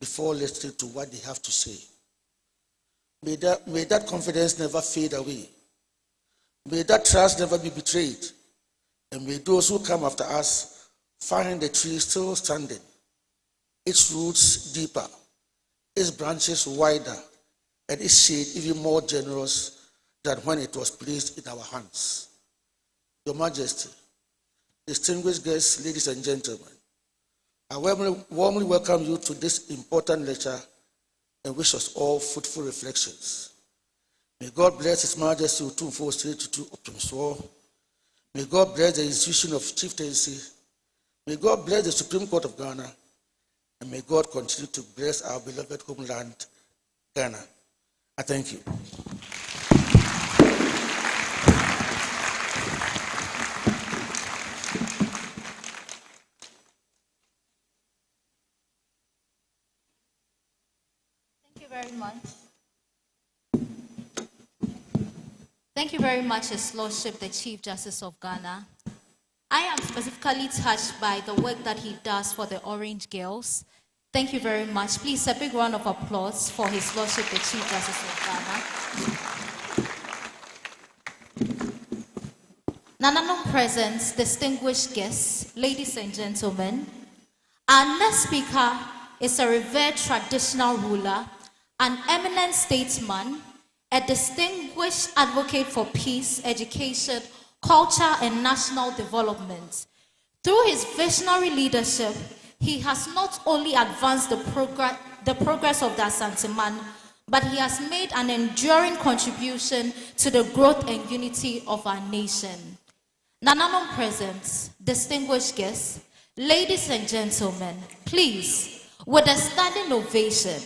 before listening to what they have to say. May that confidence never fade away. May that trust never be betrayed. And may those who come after us find the tree still standing, its roots deeper, its branches wider, and its shade even more generous than when it was placed in our hands. Your Majesty, distinguished guests, ladies and gentlemen, I warmly welcome you to this important lecture and wish us all fruitful reflections. May God bless His Majesty Otumfuo Osei-Tutu Opemswo. May God bless the institution of chieftaincy. May God bless the Supreme Court of Ghana. And may God continue to bless our beloved homeland, Ghana. I thank you. Thank you very much. Thank you very much, His Lordship, the Chief Justice of Ghana. I am specifically touched by the work that he does for the Orange Girls. Thank you very much. Please, a big round of applause for His Lordship, the Chief Justice of Ghana. Nananom presents, distinguished guests, ladies and gentlemen. Our next speaker is a revered traditional ruler, an eminent statesman, a distinguished advocate for peace, education, culture, and national development. Through his visionary leadership, he has not only advanced the progress of the Asantehemaa, but he has made an enduring contribution to the growth and unity of our nation. Nananom presents, distinguished guests, ladies and gentlemen, please, with a standing ovation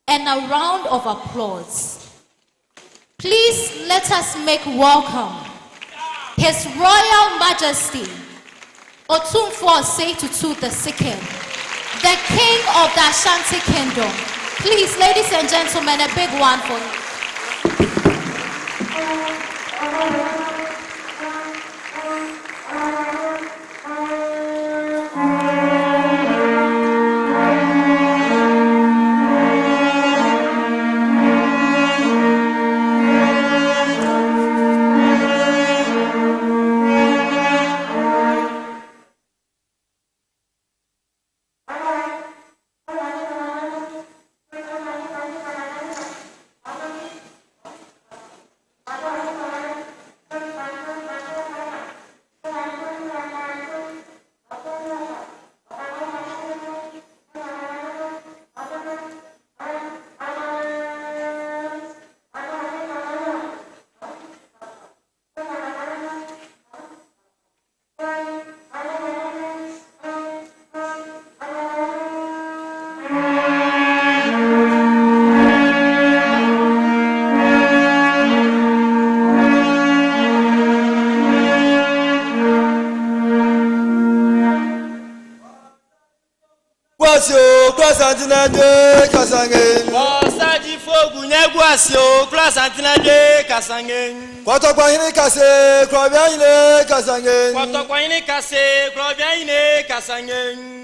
and a round of applause, please let us make welcome His Royal Majesty Otumfuo Osei-Tutu II, the King of the Ashanti Kingdom. Please, ladies and gentlemen, a big one for him.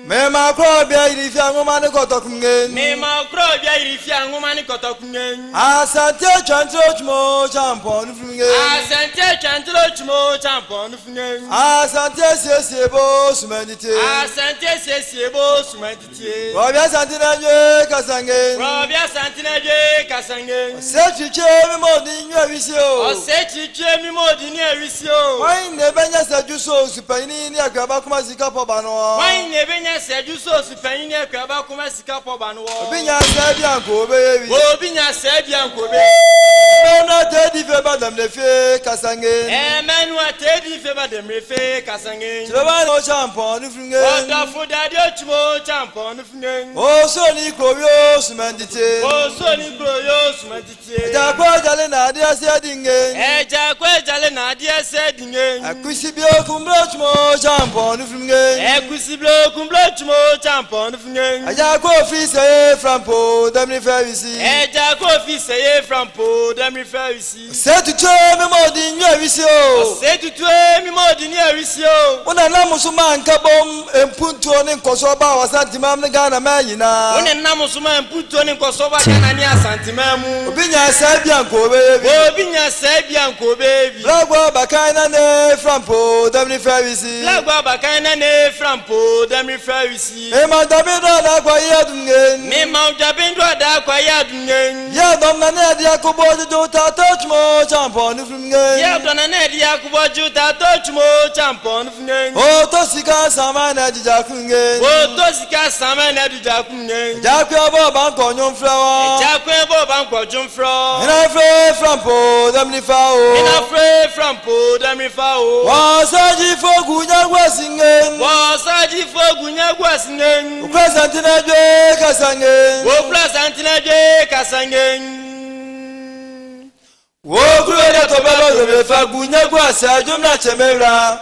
Mema krobia irifia ngumani kotokungen. Mema krobia irifia ngumani kotokungen. Asante chantro chmo champon fungen. Asante chantro chmo champon fungen. Asante sesiebo sumendite. Asante sesiebo sumendite. Robia santina je kasangen. Robia santina je kasangen. Osechiche mi modi nyu awisio. Osechiche mi modi ni awisio. Wine nebenya sejuso supani ni akraba kuma sika poba no. Wine nebenya sejuso supani ni akraba kuma sika poba no. Obinya sebi anko bebi. Obinya sebi anko be. No tedi fe badam le fe kasangen. Menu tedi fe badam le fe kasangen. Chloba no champon nu funge. Oda fudadi ochmo champon nu funge. O so ni kroyo sumandite. O so ni kroyo sumandite. Eja kwa jale na dia se dinge. Eja kwa jale na dia se dinge. Akusibio kumblo chmo champon nu funge. Akusibio kumblo chmo champon nu funge. Eja kwa office frampo demni ferisi. Eja kwa office frampo demni ferisi. Se tutu mi modi nyu awisio. Se tutu mi modi ni awisio. Una na musuma nkabom empuntu oni nkoso ba Asantehemaa ne Ghana mayina. Una na musuma empuntu oni nkoso ba Ghana ni Asantehemaa mu. Obinya sabia nko bebi. Obinya sabia nko bebi. Lagwa bakana ne frampo demni ferisi. Lagwa bakana ne frampo demni ferisi. E ma dabindo da kwa yadungen. Me ma dabindo da kwa yadungen. Yiadom na ne dia ko bojo jota touchmo champon nufungen. Yiadom na ne dia ko bojo jota touchmo champon nufungen. O to sika sama na dijakungen. O to sika sama na dijakungen. Jakwe bo banko nyomfrawa. Jakwe bo banko nyomfrawa. Ina fre frampo demni fao. Ina fre frampo demni fao. Wasaji fogu nyagwa singen. Wasaji fogu nyagwa singen. Upresente na je kasangen. Upresente na je kasangen. Wo kuwele to belo de fagu nyagwa sa jumna chemera.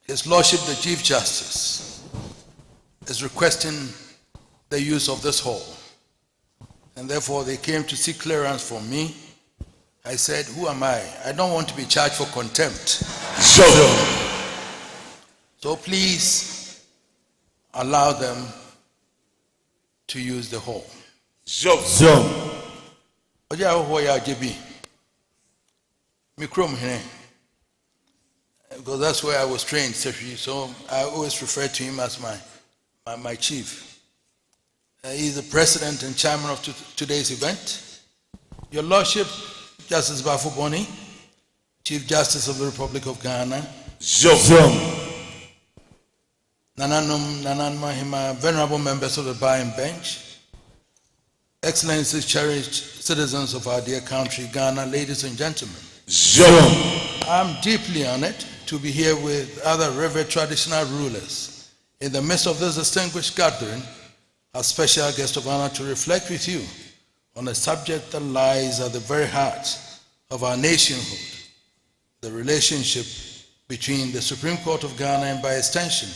His Lordship the Chief Justice is requesting the use of this hall, and therefore they came to seek clearance from me. I said, who am I? I don't want to be charged for contempt. So please allow them to use the hall. Because that's where I was trained, so I always refer to him as my chief. He's the president and chairman of today's event. Your Lordship, Justice Bafuboni, Chief Justice of the Republic of Ghana, MAanhyia, venerable members of the bar and bench, Excellencies, cherished citizens of our dear country, Ghana, ladies and gentlemen. I'm deeply honored to be here with other revered traditional rulers in the midst of this distinguished gathering, a special guest of honor to reflect with you on a subject that lies at the very heart of our nationhood, the relationship between the Supreme Court of Ghana and by extension,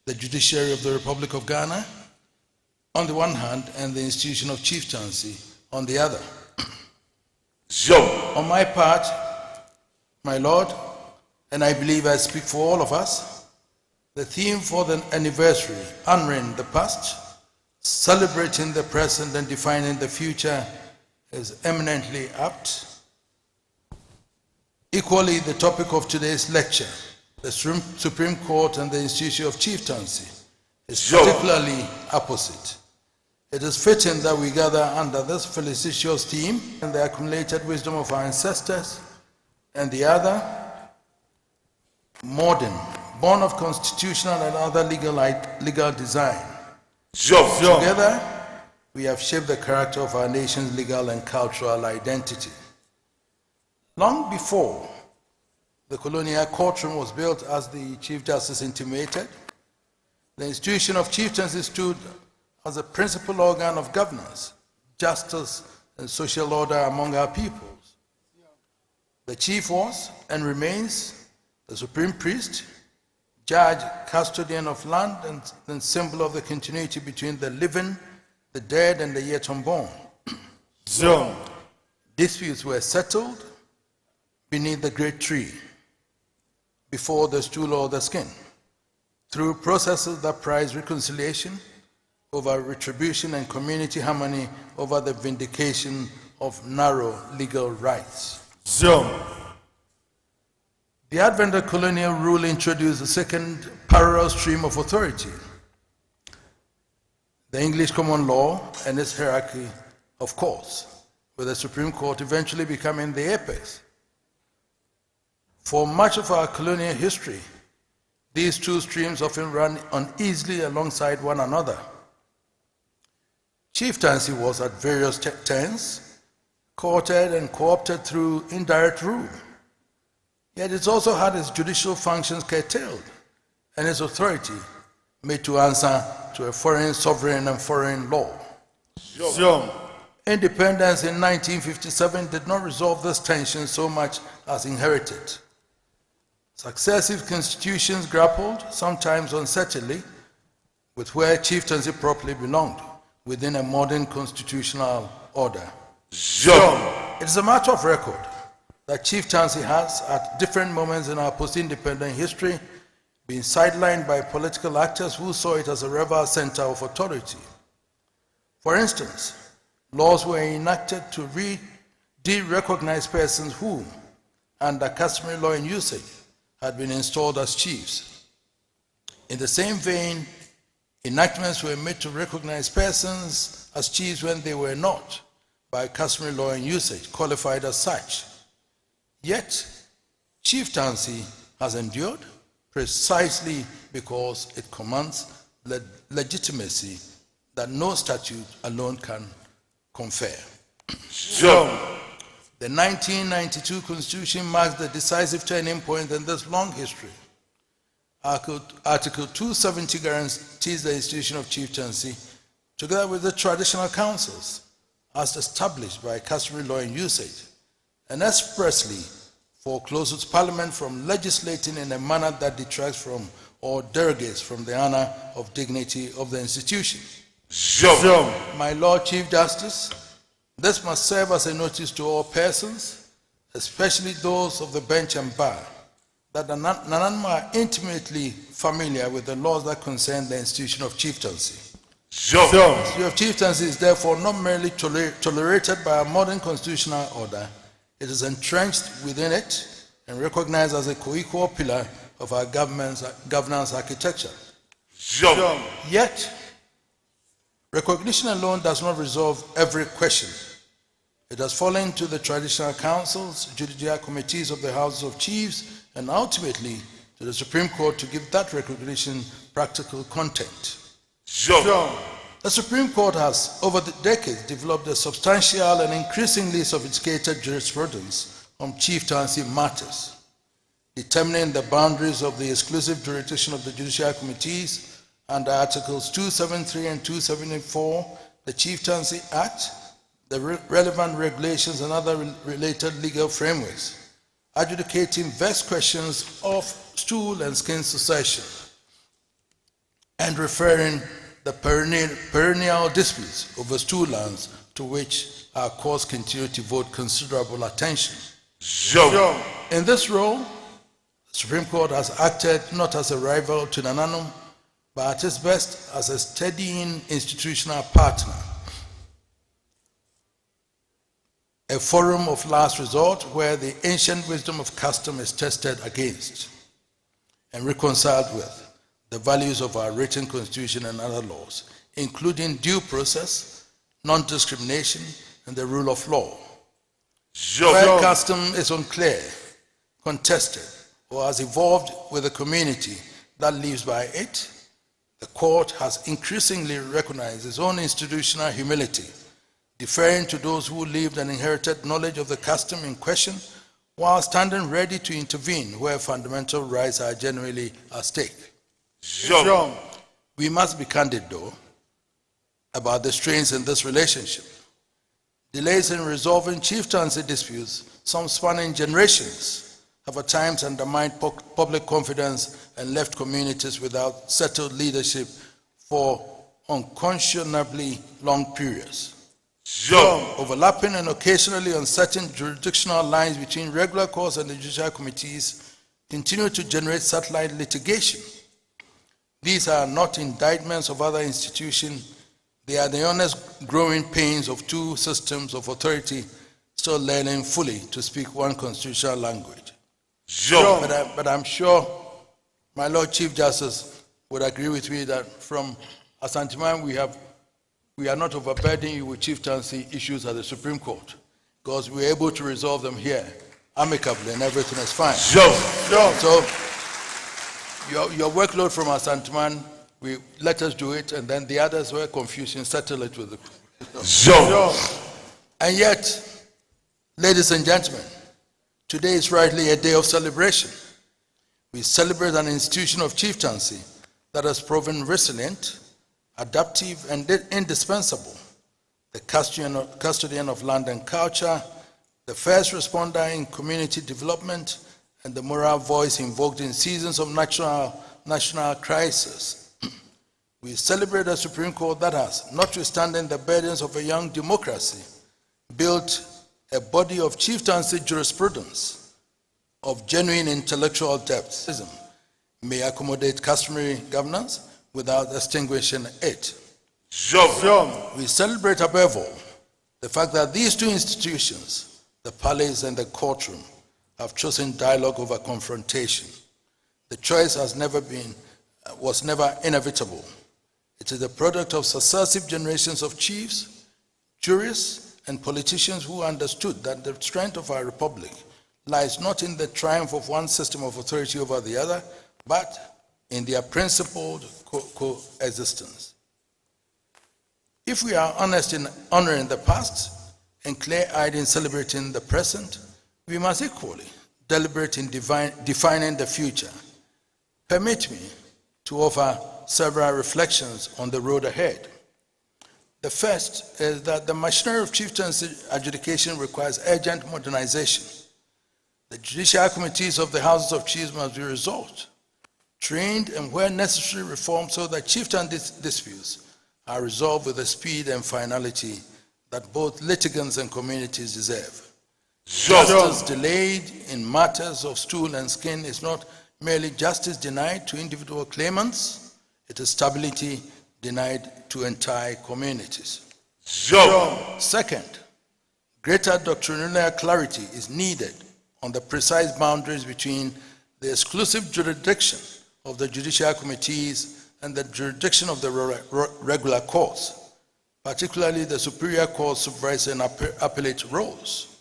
the judiciary of the Republic of Ghana on the one hand and the institution of chieftaincy on the other. On my part, my Lord, and I believe I speak for all of us, the theme for the anniversary, honoring the past, celebrating the present and defining the future, is eminently apt. Equally, the topic of today's lecture, the Supreme Court and the institution of chieftaincy, is particularly apposite. It is fitting that we gather under this felicitous theme and the accumulated wisdom of our ancestors, and the other, modern, born of constitutional and other legal design. Together, we have shaped the character of our nation's legal and cultural identity. Long before the colonial courtroom was built, as the Chief Justice intimated, the institution of chieftaincy stood as a principal organ of governance, justice, and social order among our peoples. The chief was and remains the supreme priest, judge, custodian of land, and symbol of the continuity between the living, the dead, and the yet unborn. Disputes were settled beneath the great tree, before the stool or the skin, through processes that prize reconciliation over retribution and community harmony over the vindication of narrow legal rights. The advent of colonial rule introduced a second parallel stream of authority, the English common law and its hierarchy of courts, with the Supreme Court eventually becoming the apex. For much of our colonial history, these two streams often ran uneasily alongside one another. Chieftaincy was at various turns courted and co-opted through indirect rule. Yet it also had its judicial functions curtailed and its authority made to answer to a foreign sovereign and foreign law. Independence in 1957 did not resolve this tension so much as inherited. Successive constitutions grappled, sometimes uncertainly, with where chieftaincy properly belonged within a modern constitutional order. It is a matter of record that chieftaincy has, at different moments in our post-independent history, been sidelined by political actors who saw it as a rival center of authority. For instance, laws were enacted to de-recognize persons who, under customary law and usage, had been installed as chiefs. In the same vein, enactments were made to recognize persons as chiefs when they were not, by customary law and usage, qualified as such. Yet, chieftaincy has endured precisely because it commands legitimacy that no statute alone can confer. The 1992 Constitution marks the decisive turning point in this long history. Article 270 guarantees the institution of chieftaincy, together with the traditional councils, as established by customary law and usage, and expressly forecloses Parliament from legislating in a manner that detracts from or derogates from the honor of dignity of the institution. My Lord Chief Justice, this must serve as a notice to all persons, especially those of the bench and bar, that none are intimately familiar with the laws that concern the institution of chieftaincy. The institution of chieftaincy is therefore not merely tolerated by our modern constitutional order, it is entrenched within it and recognized as a co-equal pillar of our governance architecture. Yet, recognition alone does not resolve every question. It has fallen to the traditional councils, judicial committees of the Houses of Chiefs, and ultimately to the Supreme Court to give that recognition practical content. The Supreme Court has, over the decades, developed a substantial and increasingly sophisticated jurisprudence on chieftaincy matters, determining the boundaries of the exclusive jurisdiction of the judicial committees under Articles 273 and 274, the Chieftaincy Act, the relevant regulations and other related legal frameworks, adjudicating vexed questions of stool and skin succession, and referring the perennial disputes over stool lands to which our courts continue to devote considerable attention. In this role, the Supreme Court has acted not as a rival to Nananum, but at its best as a steadying institutional partner, a forum of last resort where the ancient wisdom of custom is tested against and reconciled with the values of our written constitution and other laws, including due process, non-discrimination, and the rule of law. Where custom is unclear, contested, or has evolved with the community that lives by it, the court has increasingly recognized its own institutional humility, deferring to those who lived and inherited knowledge of the custom in question, while standing ready to intervene where fundamental rights are genuinely at stake. We must be candid, though, about the strains in this relationship. Delays in resolving chieftaincy disputes, some spanning generations, have at times undermined public confidence and left communities without settled leadership for unconscionably long periods. Overlapping and occasionally uncertain jurisdictional lines between regular courts and the judicial committees continue to generate satellite litigation. These are not indictments of other institutions. They are the honest growing pains of two systems of authority still learning fully to speak one constitutional language. But I'm sure my Lord Chief Justice would agree with me that from Asantehemaa we are not overburdening you with chieftaincy issues at the Supreme Court, because we're able to resolve them here amicably and everything is fine. So your workload from Asantehemaa, let us do it, and then the others were confusing, settle it with the And yet, ladies and gentlemen, today is rightly a day of celebration. We celebrate an institution of chieftaincy that has proven resilient, adaptive, and indispensable. The custodian of land and culture, the first responder in community development, and the moral voice invoked in seasons of national crisis. We celebrate a Supreme Court that has, notwithstanding the burdens of a young democracy, built a body of chieftaincy jurisprudence of genuine intellectual depth, may accommodate customary governance without extinguishing it. We celebrate above all the fact that these two institutions, the palace and the courtroom, have chosen dialogue over confrontation. The choice was never inevitable. It is the product of successive generations of chiefs, jurists, and politicians who understood that the strength of our republic lies not in the triumph of one system of authority over the other, but in their principled coexistence. If we are honest in honoring the past and clear-eyed in celebrating the present, we must equally deliberate in defining the future. Permit me to offer several reflections on the road ahead. The first is that the machinery of chieftaincy adjudication requires urgent modernization. The judicial committees of the Houses of Chiefs must be resolved, trained, and where necessary reformed so that chieftain disputes are resolved with the speed and finality that both litigants and communities deserve. Justice delayed in matters of stool and skin is not merely justice denied to individual claimants, it is stability denied to entire communities. Second, greater doctrinal clarity is needed on the precise boundaries between the exclusive jurisdiction of the judicial committees and the jurisdiction of the regular courts, particularly the superior court supervisory and appellate roles.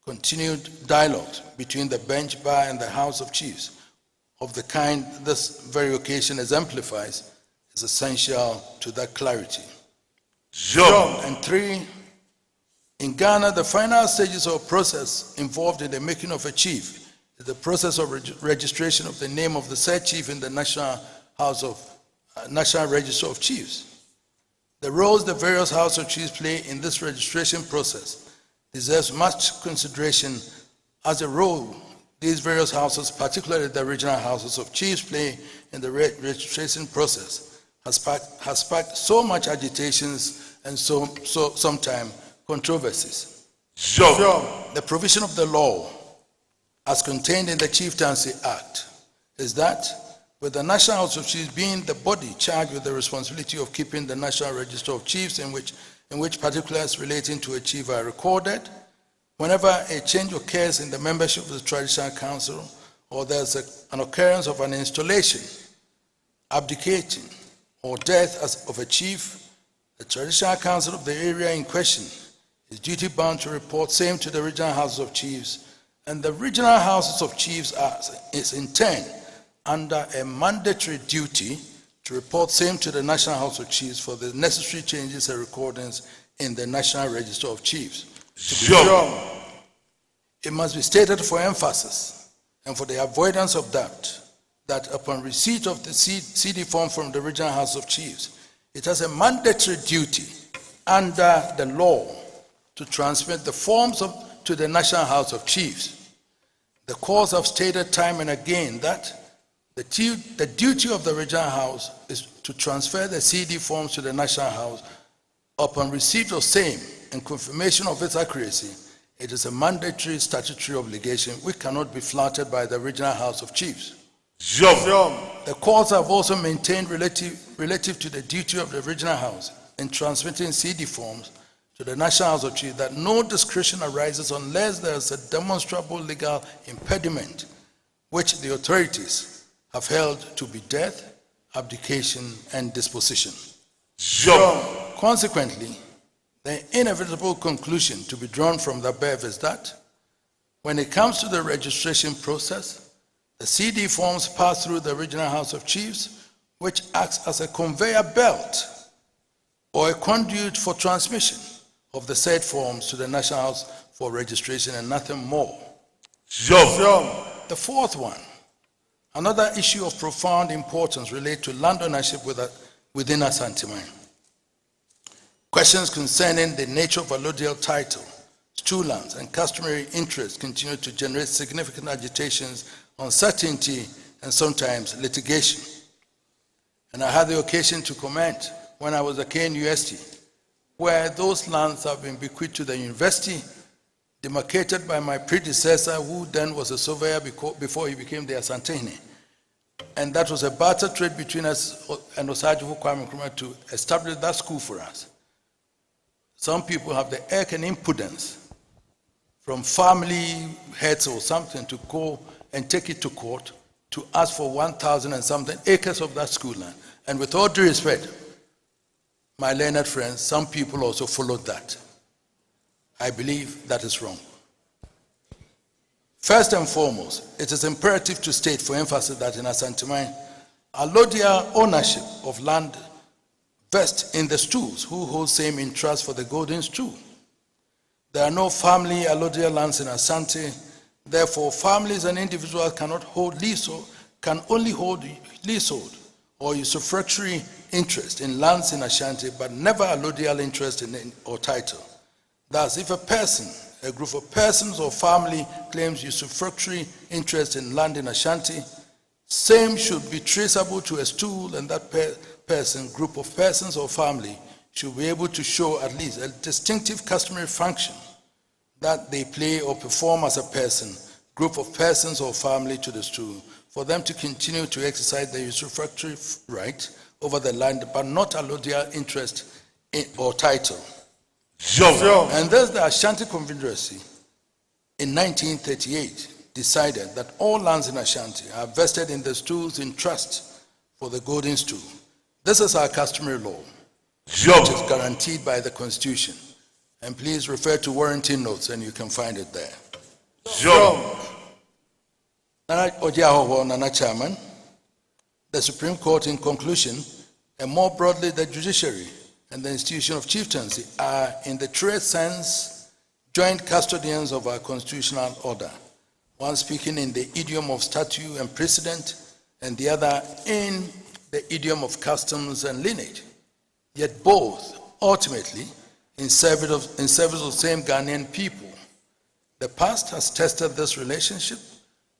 Continued dialogue between the bench bar and the House of Chiefs of the kind this very occasion exemplifies is essential to that clarity. And three, in Ghana, the final stages of process involved in the making of a chief is the process of registration of the name of the said chief in the National Register of Chiefs. The roles the various House of Chiefs play in this registration process deserves much consideration, as a role these various houses, particularly the regional Houses of Chiefs, play in the registration process has sparked so much agitations and sometimes controversies. The provision of the law, as contained in the Chieftaincy Act, is that with the National House of Chiefs being the body charged with the responsibility of keeping the National Register of Chiefs in which particulars relating to a chief are recorded, whenever a change occurs in the membership of the Traditional Council or there's an occurrence of an installation, abdicating or death of a chief, the traditional council of the area in question is duty bound to report same to the regional houses of chiefs, and the regional houses of chiefs is in turn under a mandatory duty to report same to the National House of Chiefs for the necessary changes and recordings in the National Register of Chiefs. To be sure, it must be stated for emphasis and for the avoidance of doubt that upon receipt of the CD form from the Regional House of Chiefs, it has a mandatory duty under the law to transmit the forms to the National House of Chiefs. The courts have stated time and again that the duty of the Regional House is to transfer the CD forms to the National House upon receipt of same and confirmation of its accuracy. It is a mandatory statutory obligation which cannot be flouted by the Regional House of Chiefs. The courts have also maintained relative to the duty of the Regional House in transmitting CD forms to the National House of Chiefs that no discretion arises unless there is a demonstrable legal impediment which the authorities have held to be death, abdication, and disposition. Consequently, the inevitable conclusion to be drawn from the above is that when it comes to the registration process, the CD forms pass through the Regional House of Chiefs, which acts as a conveyor belt or a conduit for transmission of the said forms to the National House for registration and nothing more. The fourth one, another issue of profound importance relates to land ownership within Asantehemaa. Questions concerning the nature of allodial title, stool lands, and customary interest continue to generate significant agitations, uncertainty, and sometimes litigation. And I had the occasion to comment when I was at KNUST, where those lands have been bequeathed to the university, demarcated by my predecessor, who then was a surveyor before he became the Asantehemaa. And that was a barter trade between us and Osagyefo Kwame Nkrumah to establish that school for us. Some people have the irk and impudence from family heads or something to go and take it to court to ask for 1,000 and something acres of that school land. And with all due respect, my learned friends, some people also followed that. I believe that is wrong. First and foremost, it is imperative to state for emphasis that in Asantehemaa, allodial ownership of land vests in the stools who hold same in trust for the golden stool. There are no family allodial lands in Asante. Therefore, families and individuals cannot hold leasehold, can only hold leasehold or usufructory interest in lands in Ashanti, but never allodial interest in or title. Thus, if a person, a group of persons or family claims usufructory interest in land in Ashanti, same should be traceable to a stool, and that person, group of persons or family should be able to show at least a distinctive customary function that they play or perform as a person, group of persons or family to the stool, for them to continue to exercise their usufructory right over the land, but not allodial interest or title. And thus the Ashanti Confederacy in 1938 decided that all lands in Ashanti are vested in the stools in trust for the golden stool. This is our customary law, which is guaranteed by the Constitution. And please refer to warranty notes and you can find it there. Nana Chairman, the Supreme Court in conclusion, and more broadly the judiciary and the institution of chieftaincy are, in the truest sense, joint custodians of our constitutional order, one speaking in the idiom of statute and precedent, and the other in the idiom of customs and lineage, yet both ultimately in service of the same Ghanaian people. The past has tested this relationship,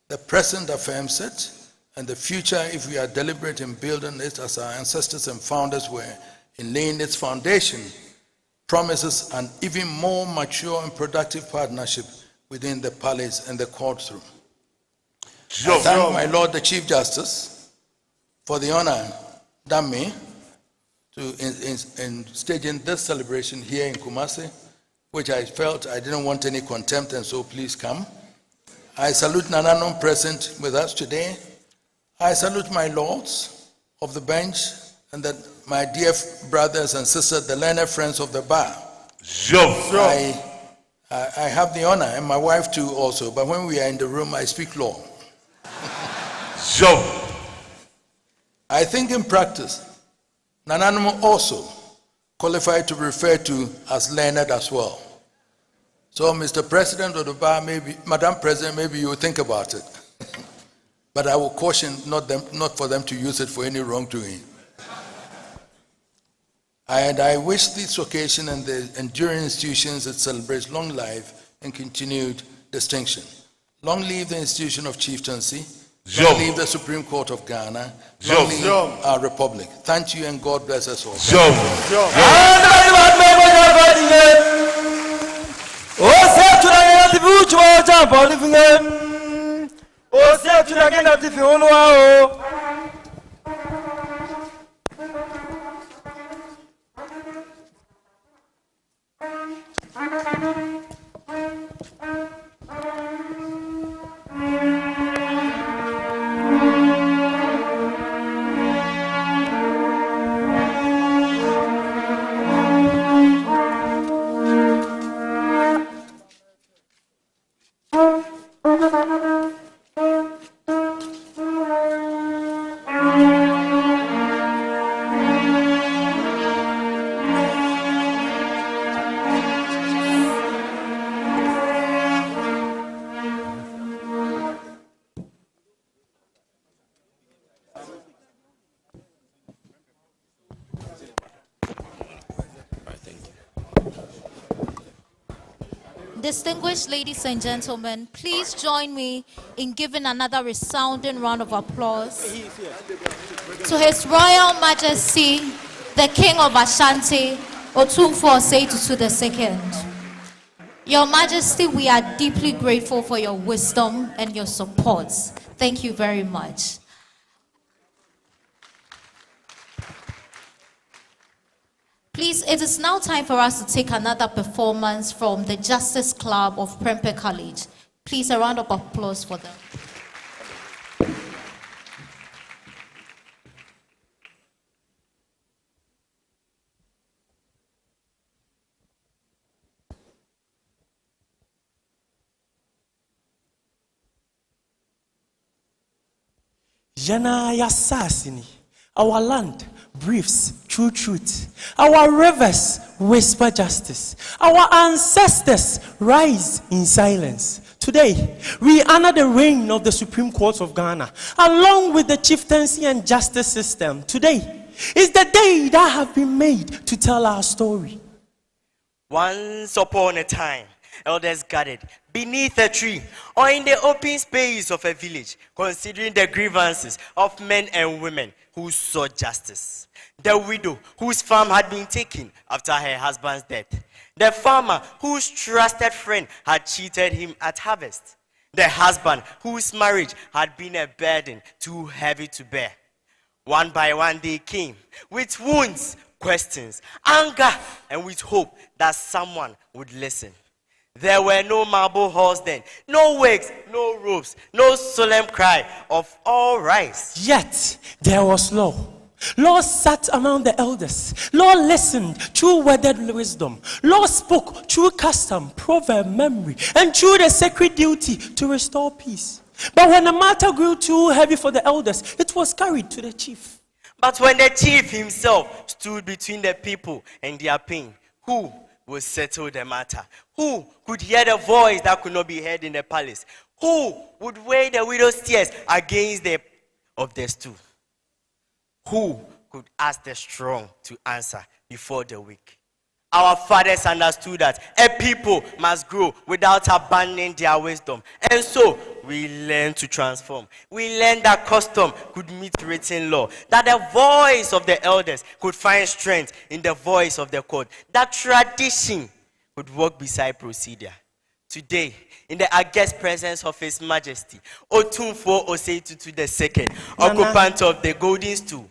the present affirms it, and the future, if we are deliberate in building it as our ancestors and founders were in laying its foundation, promises an even more mature and productive partnership within the palace and the courtroom. I thank my Lord the Chief Justice for the honor done me in staging this celebration here in Kumasi, which I felt I didn't want any contempt, and so please come. I salute Nananom present with us today. I salute my lords, of the bench, and that my dear brothers and sisters, the learned friends of the bar. I have the honor, and my wife too also, but when we are in the room, I speak law. I think in practice, Nananum also qualified to be referred to as learned as well. So, Mr. President of the bar, maybe, Madam President, maybe you will think about it. But I will caution not for them to use it for any wrongdoing. And I wish this occasion and the enduring institutions that celebrate long life and continued distinction. Long live the institution of chieftaincy. Long live the Supreme Court of Ghana. Long live our republic. Thank you and God bless us all. Distinguished ladies and gentlemen, please join me in giving another resounding round of applause to His Royal Majesty, the King of Ashanti, Otumfuo Osei II. Your Majesty, we are deeply grateful for your wisdom and your support. Thank you very much. Please, it is now time for us to take another performance from the Justice Club of Prempeh College. Please, a round of applause for them. Jana Yasasini, our land breathes true truth. Our rivers whisper justice. Our ancestors rise in silence. Today, we honor the reign of the Supreme Court of Ghana, along with the chieftaincy and justice system. Today is the day that have been made to tell our story. Once upon a time, elders gathered beneath a tree or in the open space of a village, considering the grievances of men and women who sought justice. The widow whose farm had been taken after her husband's death. The farmer whose trusted friend had cheated him at harvest. The husband whose marriage had been a burden too heavy to bear. One by one they came with wounds, questions, anger, and with hope that someone would listen. There were no marble halls then, no wigs, no robes, no solemn cry of all rise. Yet there was law. Law sat among the elders. Law listened through weathered wisdom. Law spoke through custom, proverb, memory, and through the sacred duty to restore peace. But when the matter grew too heavy for the elders, it was carried to the chief. But when the chief himself stood between the people and their pain, who would settle the matter? Who could hear the voice that could not be heard in the palace? Who would weigh the widow's tears against the of the stool? Who could ask the strong to answer before the weak? Our fathers understood that a people must grow without abandoning their wisdom. And so we learned to transform. We learned that custom could meet written law. That the voice of the elders could find strength in the voice of the court. That tradition could walk beside procedure. Today, in the august presence of His Majesty, Otumfuo Osei II, occupant of the golden stool,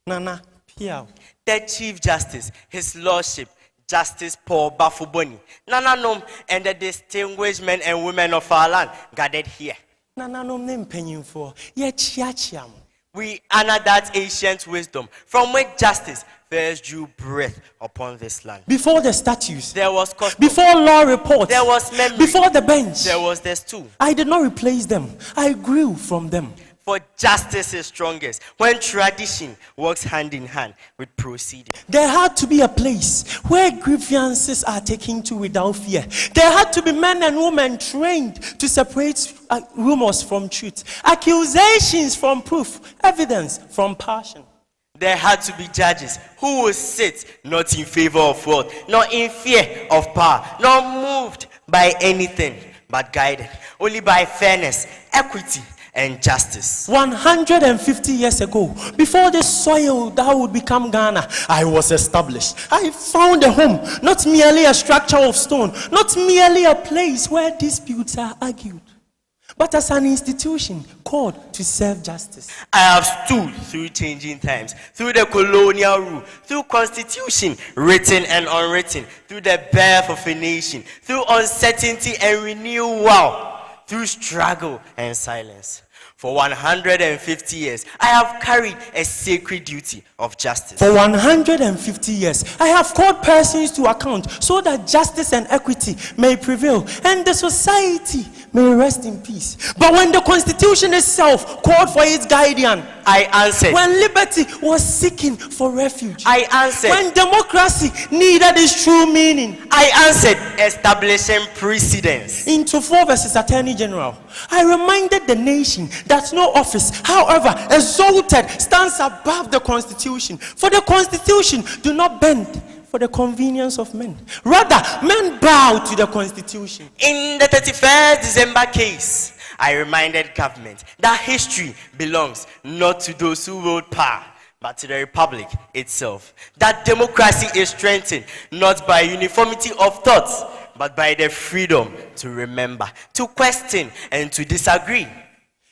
Nana Piao, the Chief Justice, His Lordship, Justice Paul Bafuboni, Nananom, and the distinguished men and women of our land gathered here. Nananom nem penyimfo, ye chiachiam. We honor that ancient wisdom from which justice first drew breath upon this land. Before the statues, there was custom. Before law reports, there was memory. Before the bench, there was the stool. I did not replace them. I grew from them. For justice is strongest when tradition works hand in hand with proceeding. There had to be a place where grievances are taken to without fear. There had to be men and women trained to separate rumors from truth, accusations from proof, evidence from passion. There had to be judges who would sit not in favor of wealth, nor in fear of power, nor moved by anything, but guided only by fairness, equity, and justice. 150 years ago, before the soil that would become Ghana, I was established. I found a home, not merely a structure of stone, not merely a place where disputes are argued, but as an institution called to serve justice. I have stood through changing times, through the colonial rule, through constitution, written and unwritten, through the birth of a nation, through uncertainty and renewal, through struggle and silence. For 150 years, I have carried a sacred duty of justice. For 150 years, I have called persons to account so that justice and equity may prevail and the society may rest in peace. But when the Constitution itself called for its guardian, I answered. When liberty was seeking for refuge, I answered. When democracy needed its true meaning, I answered, establishing precedence. Into 4 verses, Attorney General, I reminded the nation that no office, however exalted, stands above the Constitution. For the Constitution do not bend for the convenience of men. Rather, men bow to the Constitution. In the 31st December case, I reminded government that history belongs not to those who wield power, but to the republic itself. That democracy is strengthened not by uniformity of thoughts, but by the freedom to remember, to question, and to disagree.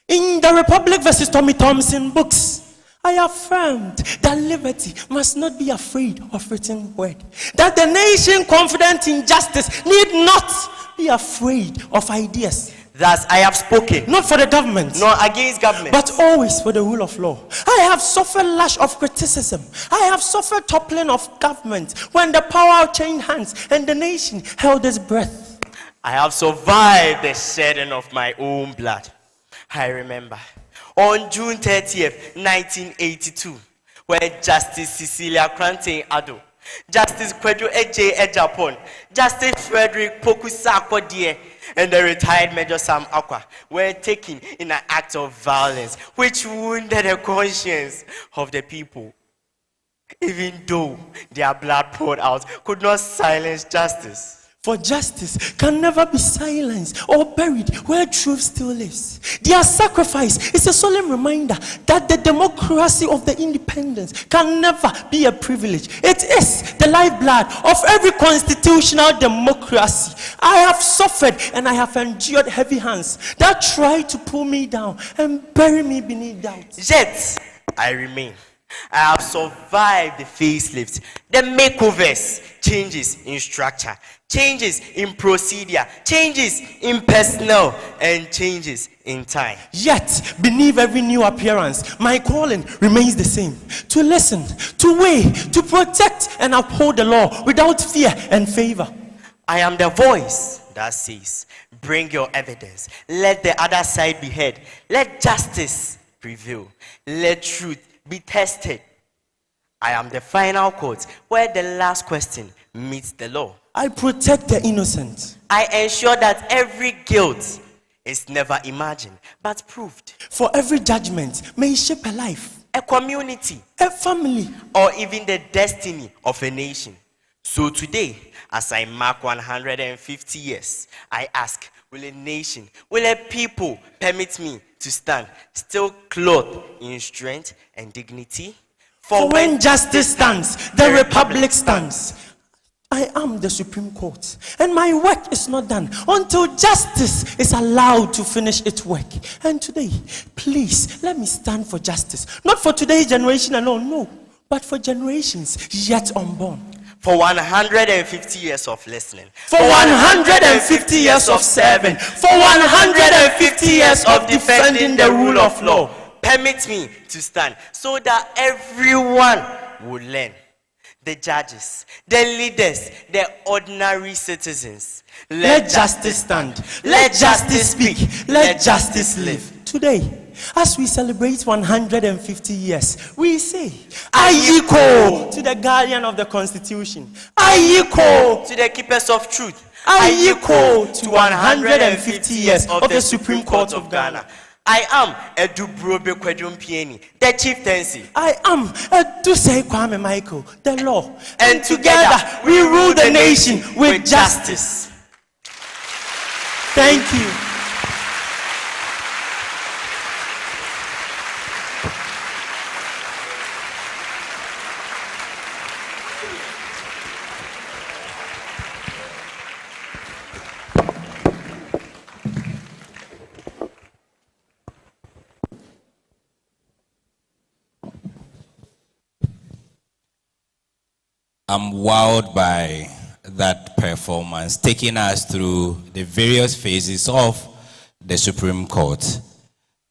In the Republic versus Tommy Thompson books, I affirmed that liberty must not be afraid of written word. That the nation confident in justice need not be afraid of ideas. Thus I have spoken, not for the government, nor against government, but always for the rule of law. I have suffered lash of criticism. I have suffered toppling of government when the power changed hands and the nation held its breath. I have survived the shedding of my own blood. I remember on June 30th, 1982, when Justice Cecilia Crantain Ado, Justice Kwedu Eje Ejapon, Justice Frederick Pokusa-Akwadie, and the retired Major Sam Akwa were taken in an act of violence which wounded the conscience of the people. Even though their blood poured out could not silence justice. For justice can never be silenced or buried where truth still lives. Their sacrifice is a solemn reminder that the democracy of the independence can never be a privilege. It is the lifeblood of every constitutional democracy. I have suffered and I have endured heavy hands that try to pull me down and bury me beneath doubt. Yet, I remain. I have survived the facelifts, the makeovers, changes in structure, changes in procedure, changes in personnel, and changes in time. Yet, beneath every new appearance, my calling remains the same. To listen, to weigh, to protect and uphold the law without fear and favor. I am the voice that says, bring your evidence. Let the other side be heard. Let justice prevail. Let truth be tested. I am the final court where the last question meets the law. I protect the innocent. I ensure that every guilt is never imagined but proved. For every judgment may shape a life, a community, a family, or even the destiny of a nation. So today, as I mark 150 years, I ask, will a nation, will a people permit me to stand still clothed in strength and dignity? For when justice stands, the republic stands. I am the Supreme Court, and my work is not done until justice is allowed to finish its work. And today, please, let me stand for justice. Not for today's generation alone, no, but for generations yet unborn. For 150 years of listening. For 150 years of serving. For 150 years of defending the rule of law. permit me to stand so that everyone will learn. The judges, the leaders, the ordinary citizens. Let justice stand. Let justice speak. Let justice live. Today, as we celebrate 150 years, we say, Ayiko to the guardian of the Constitution. Ayiko to the keepers of truth. Ayiko to 150 years of the Supreme Court of Ghana. I am Edubrobe Kwadumpieni, the chieftaincy. I am Edusei Kwame Michael, the law. And together we rule the nation with justice. Thank you. I'm wowed by that performance, taking us through the various phases of the Supreme Court.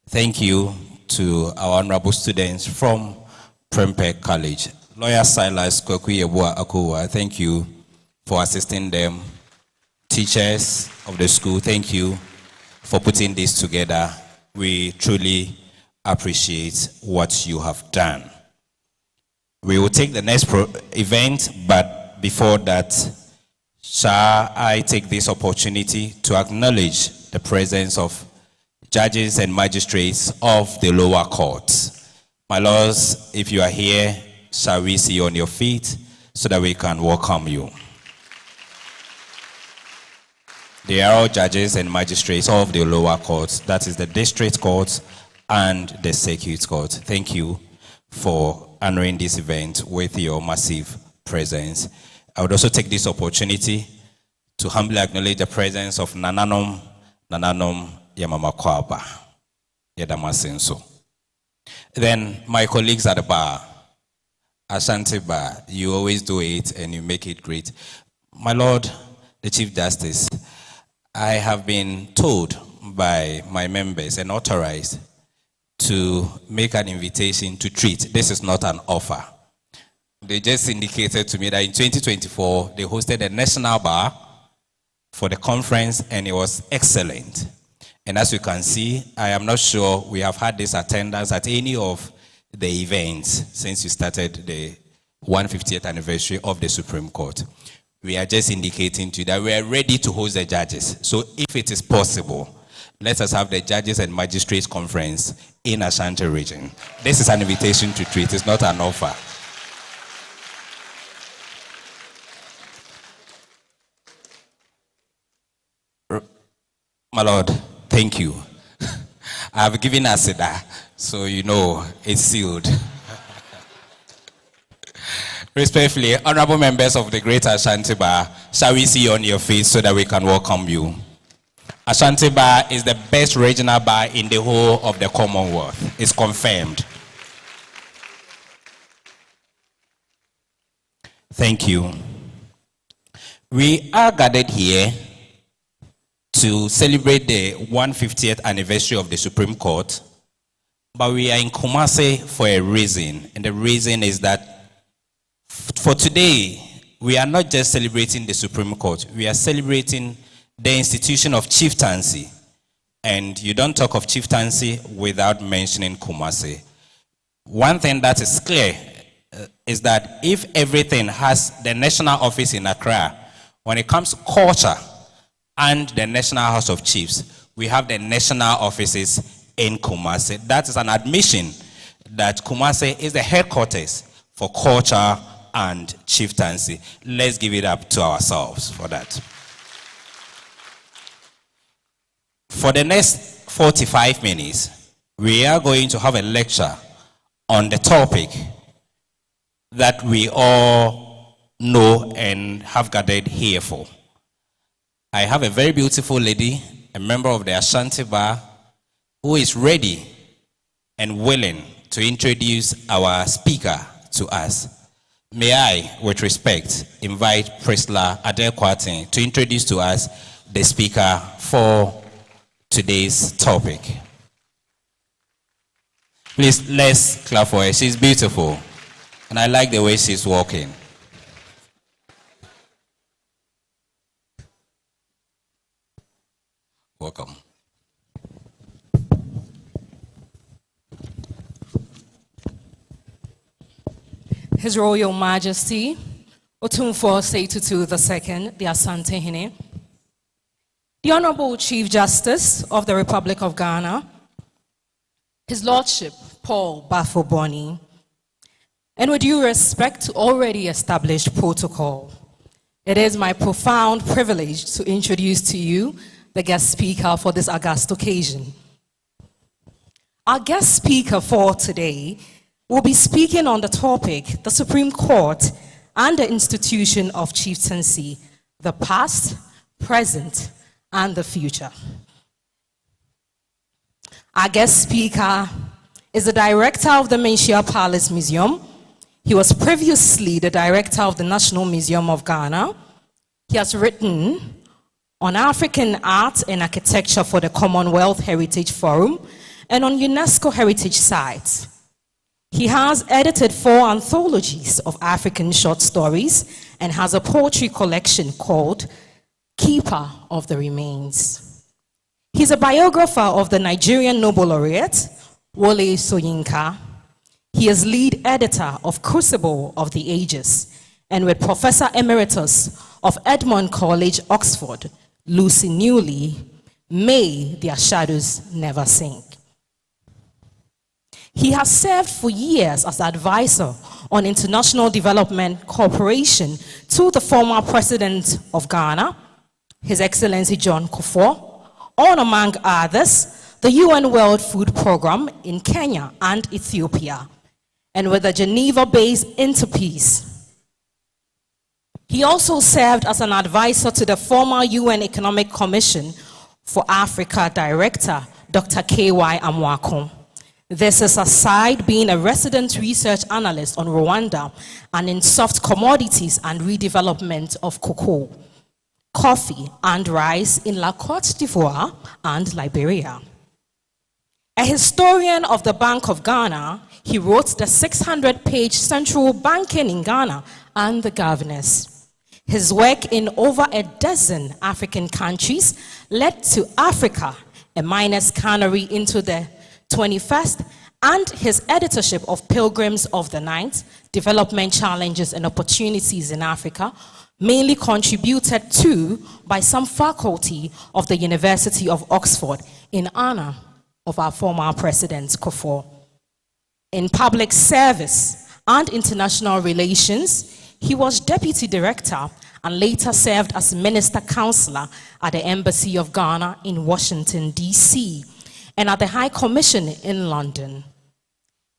Thank you to our honorable students from Prempeh College. Lawyer Silas Kwekuyebua Akuwa, thank you for assisting them. Teachers of the school, thank you for putting this together. We truly appreciate what you have done. We will take the next event, but before that, shall I take this opportunity to acknowledge the presence of judges and magistrates of the lower courts. My lords, if you are here, shall we see you on your feet so that we can welcome you. They are all judges and magistrates of the lower courts, that is the district courts and the circuit court. Thank you for honoring this event with your massive presence. I would also take this opportunity to humbly acknowledge the presence of Nananom Yamamakwaba, Yadamasenso. Then my colleagues at the bar, Ashanti bar, you always do it and you make it great. My Lord, the Chief Justice, I have been told by my members and authorized to make an invitation to treat. This is not an offer. They just indicated to me that in 2024, they hosted a national bar for the conference and it was excellent. And as you can see, I am not sure we have had this attendance at any of the events since we started the 150th anniversary of the Supreme Court. We are just indicating to you that we are ready to host the judges. So if it is possible, let us have the Judges and Magistrates Conference in Ashanti region. This is an invitation to treat, it's not an offer. My Lord, thank you. I have given Asida, so you know it's sealed. Respectfully, honorable members of the Greater Ashanti Bar, shall we see you on your feet so that we can welcome you? Ashanti Bar is the best regional bar in the whole of the Commonwealth. It's confirmed. Thank you. We are gathered here to celebrate the 150th anniversary of the Supreme Court, but we are in Kumasi for a reason, and the reason is that for today, we are not just celebrating the Supreme Court, we are celebrating the institution of chieftaincy. And you don't talk of chieftaincy without mentioning Kumasi. One thing that is clear is that if everything has the national office in Accra, when it comes to culture and the National House of Chiefs, we have the national offices in Kumasi. That is an admission that Kumasi is the headquarters for culture and chieftaincy. Let's give it up to ourselves for that. For the next 45 minutes, we are going to have a lecture on the topic that we all know and have gathered here for. I have a very beautiful lady, a member of the Ashanti Bar, who is ready and willing to introduce our speaker to us. May I, with respect, invite Priscilla Adequatin to introduce to us the speaker for today's topic. Please, let's clap for her. She's beautiful. And I like the way she's walking. Welcome. His Royal Majesty, Otumfuo Seitutu II, the Asantehemaa, the Honorable Chief Justice of the Republic of Ghana, His Lordship Paul Bafo-Boni, and with due respect to already established protocol, it is my profound privilege to introduce to you the guest speaker for this august occasion. Our guest speaker for today will be speaking on the topic, the Supreme Court and the institution of chieftaincy, the past, present, and the future. Our guest speaker is the director of the Manhyia Palace Museum. He was previously the director of the National Museum of Ghana. He has written on African art and architecture for the Commonwealth Heritage Forum and on UNESCO heritage sites. He has edited 4 anthologies of African short stories and has a poetry collection called Keeper of the Remains. He's a biographer of the Nigerian Nobel laureate, Wole Soyinka. He is lead editor of Crucible of the Ages, and with Professor Emeritus of Edmond College, Oxford, Lucy Newley, May Their Shadows Never Sink. He has served for years as advisor on international development cooperation to the former president of Ghana, His Excellency John Kufuor, on, among others, the UN World Food Programme in Kenya and Ethiopia, and with the Geneva-based Interpeace. He also served as an advisor to the former UN Economic Commission for Africa Director, Dr. K.Y. Amwako. This is aside being a resident research analyst on Rwanda and in soft commodities and redevelopment of cocoa, coffee, and rice in La Côte d'Ivoire and Liberia. A historian of the Bank of Ghana, he wrote the 600-page Central Banking in Ghana and the Governors. His work in over a dozen African countries led to Africa, a miner's cannery into the 21st, and his editorship of Pilgrims of the Night, Development Challenges and Opportunities in Africa, mainly contributed to by some faculty of the University of Oxford in honor of our former President Kufuor. In public service and international relations, he was deputy director and later served as minister counselor at the Embassy of Ghana in Washington, D.C., and at the High Commission in London.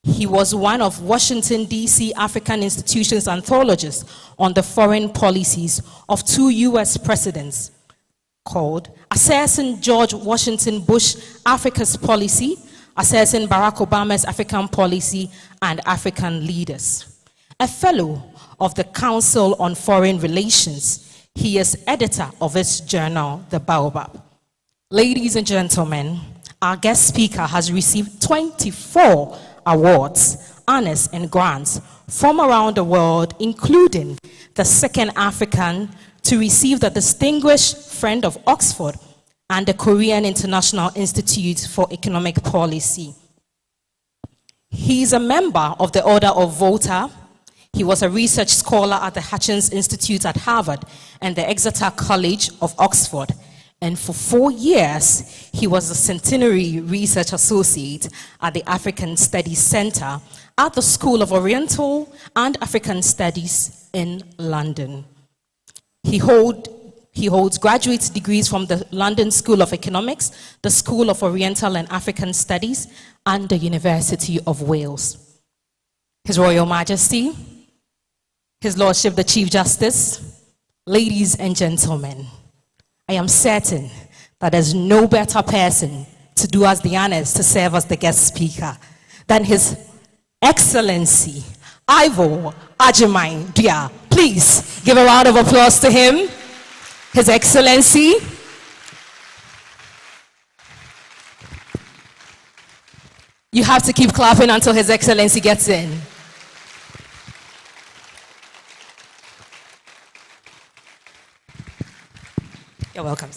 He was one of Washington, D.C. African Institutions anthologists on the foreign policies of 2 U.S. presidents called Assessing George Washington Bush Africa's Policy, Assessing Barack Obama's African Policy, and African Leaders. A fellow of the Council on Foreign Relations, he is editor of its journal, The Baobab. Ladies and gentlemen, our guest speaker has received 24 awards, honors, and grants from around the world, including the second African to receive the Distinguished Friend of Oxford and the Korean International Institute for Economic Policy. He is a member of the Order of Volta. He was a research scholar at the Hutchins Institute at Harvard and the Exeter College of Oxford. And for 4 years, he was a Centenary Research Associate at the African Studies Center at the School of Oriental and African Studies in London. He holds graduate degrees from the London School of Economics, the School of Oriental and African Studies, and the University of Wales. His Royal Majesty, His Lordship the Chief Justice, ladies and gentlemen, I am certain that there's no better person to do us the honors to serve as the guest speaker than His Excellency Ivo Ajimai Dia. Please give a round of applause to him. His You have to keep clapping until His Excellency gets in. You're welcome.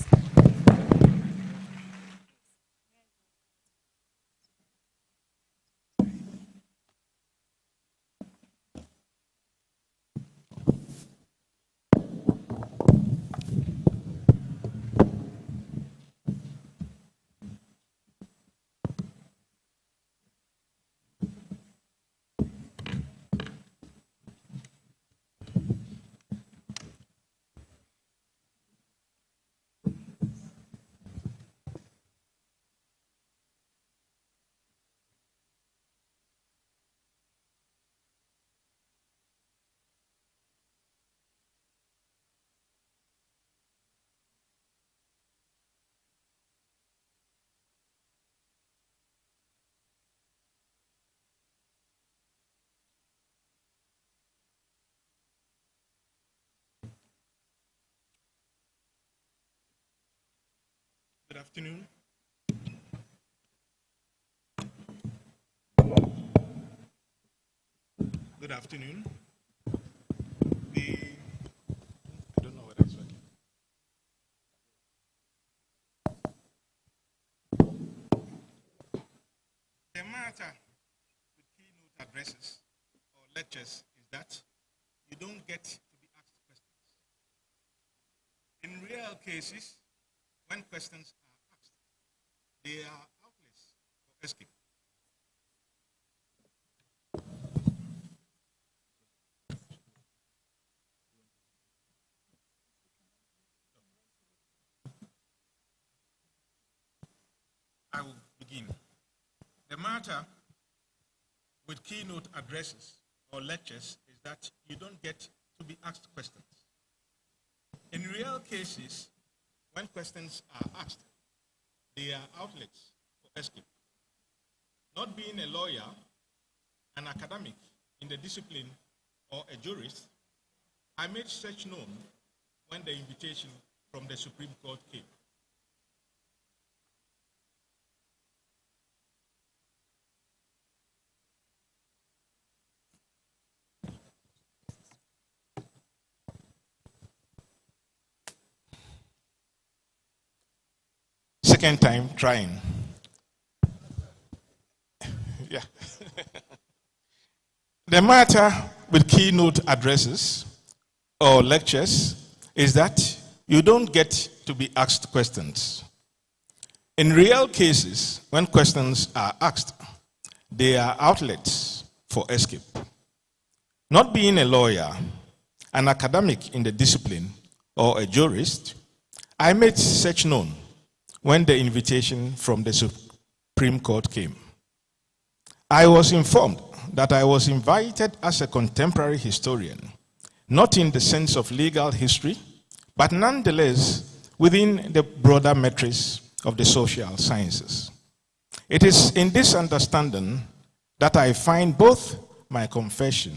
Good afternoon. Good afternoon. I don't know what that's working. The matter with keynote addresses or lectures is that you don't get to be asked questions. In real cases, when questions are asked, they are outlets for escape. I will begin. The matter with keynote addresses or lectures is that you don't get to be asked questions. In real cases, when questions are asked, they are outlets for escape. Not being a lawyer, an academic in the discipline, or a jurist, I made such known when the invitation from the Supreme Court came. Second time trying. Yeah. The matter with keynote addresses or lectures is that you don't get to be asked questions. In real cases, when questions are asked, they are outlets for escape. Not being a lawyer, an academic in the discipline, or a jurist, I made such known when the invitation from the Supreme Court came. I was informed that I was invited as a contemporary historian, not in the sense of legal history, but nonetheless within the broader metrics of the social sciences. It is in this understanding that I find both my confession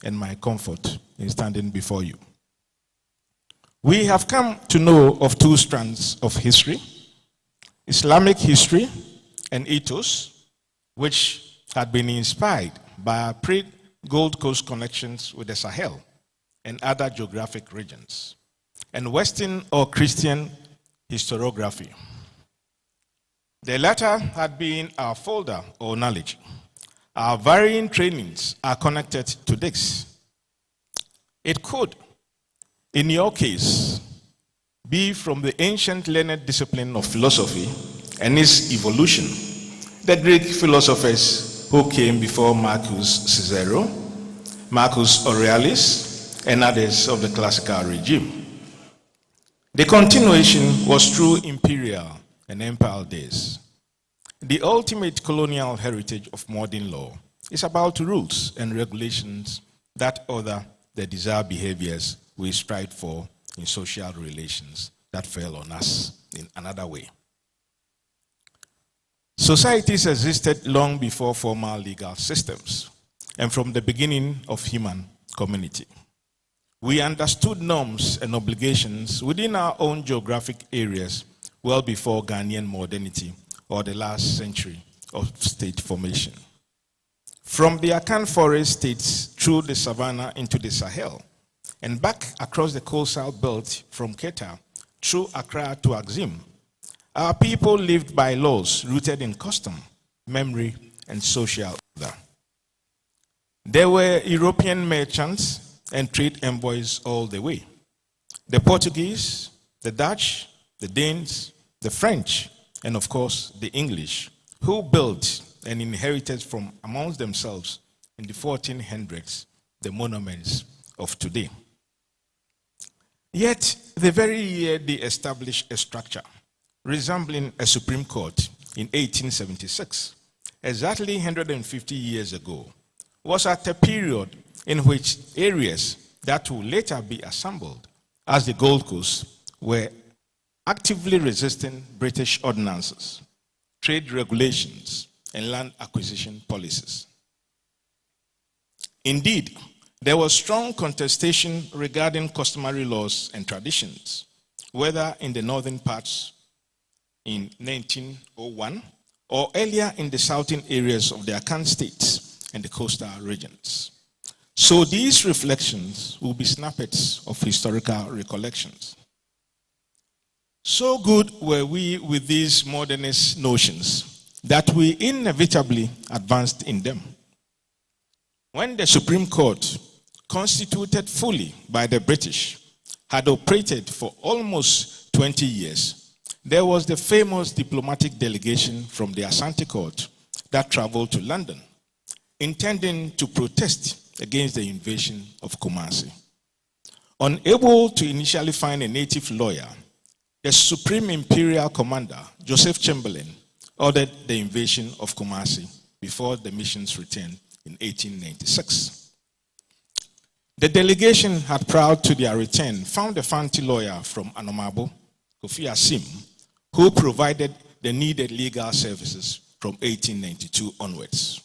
and my comfort in standing before you. We have come to know of two strands of history: Islamic history and ethos, which had been inspired by our pre-Gold Coast connections with the Sahel and other geographic regions, and Western or Christian historiography. The latter had been our folder or knowledge. Our varying trainings are connected to this. It could, in your case, be from the ancient learned discipline of philosophy and its evolution, the Greek philosophers who came before Marcus Cicero, Marcus Aurelius, and others of the classical regime. The continuation was through imperial and empire days. The ultimate colonial heritage of modern law is about rules and regulations that order the desired behaviors we strive for in social relations that fell on us in another way. Societies existed long before formal legal systems and from the beginning of human community. We understood norms and obligations within our own geographic areas well before Ghanaian modernity or the last century of state formation. From the Akan forest states through the savannah into the Sahel, and back across the coastal belt from Keta through Accra to Axim, our people lived by laws rooted in custom, memory, and social order. There were European merchants and trade envoys all the way. The Portuguese, the Dutch, the Danes, the French, and of course the English, who built and inherited from amongst themselves in the 1400s the monuments of today. Yet, the very year they established a structure resembling a Supreme Court in 1876, exactly 150 years ago, was at a period in which areas that would later be assembled as the Gold Coast were actively resisting British ordinances, trade regulations, and land acquisition policies. Indeed, there was strong contestation regarding customary laws and traditions, whether in the northern parts in 1901 or earlier in the southern areas of the Akan states and the coastal regions. So these reflections will be snippets of historical recollections. So good were we with these modernist notions that we inevitably advanced in them. When the Supreme Court, constituted fully by the British, had operated for almost 20 years, there was the famous diplomatic delegation from the Asante court that traveled to London, intending to protest against the invasion of Kumasi. Unable to initially find a native lawyer, the Supreme Imperial Commander, Joseph Chamberlain, ordered the invasion of Kumasi before the mission's return in 1896. The delegation had, prior to their return, found a Fanti lawyer from Anomabo, Kofi Asim, who provided the needed legal services from 1892 onwards.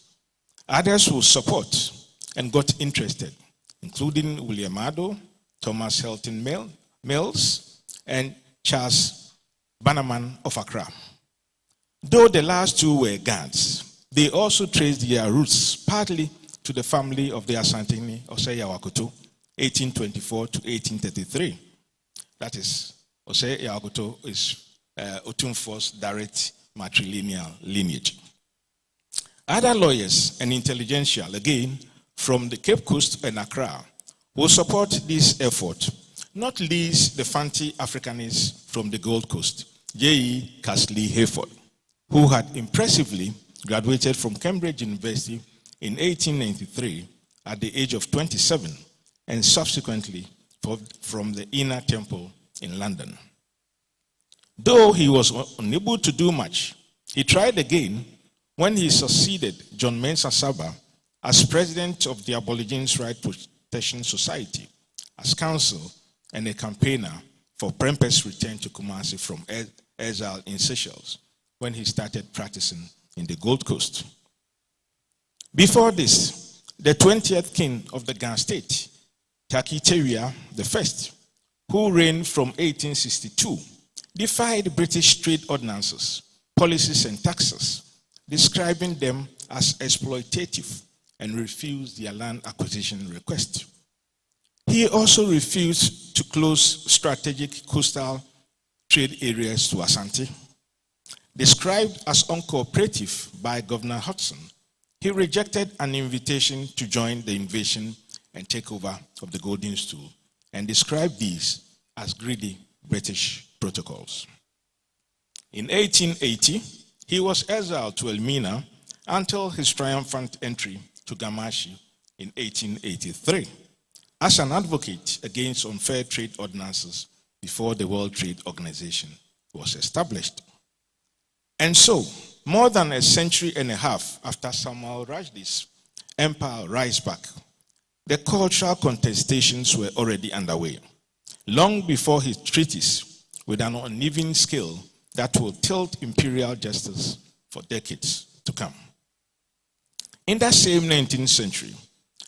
Others who support and got interested, including William Ado, Thomas Helton Mills, and Charles Bannerman of Accra. Though the last two were guards, they also traced their roots partly to the family of the Asantehemaa Osei Yawakoto, 1824 to 1833. That is, Osei Yawakoto is Otumfo's direct matrilineal lineage. Other lawyers and intelligentsia, again, from the Cape Coast and Accra, will support this effort, not least the Fanti Africanists from the Gold Coast, J.E. Casley Hayford, who had impressively graduated from Cambridge University in 1893 at the age of 27, and subsequently from the Inner Temple in London. Though he was unable to do much, he tried again when he succeeded John Mensah Saba as president of the Aborigines Rights Protection Society, as counsel and a campaigner for Prempeh's return to Kumasi from exile in Seychelles when he started practicing in the Gold Coast. Before this, the 20th king of the Gan state, Taki Teria I, who reigned from 1862, defied British trade ordinances, policies, and taxes, describing them as exploitative, and refused their land acquisition request. He also refused to close strategic coastal trade areas to Asante. Described as uncooperative by Governor Hudson, he rejected an invitation to join the invasion and takeover of the Golden Stool, and described these as greedy British protocols. In 1880, he was exiled to Elmina until his triumphant entry to Gamashi in 1883 as an advocate against unfair trade ordinances before the World Trade Organization was established. And so, more than a century and a half after Samuel Rushdie's empire rise back, the cultural contestations were already underway, long before his treatise with an uneven scale that will tilt imperial justice for decades to come. In that same 19th century,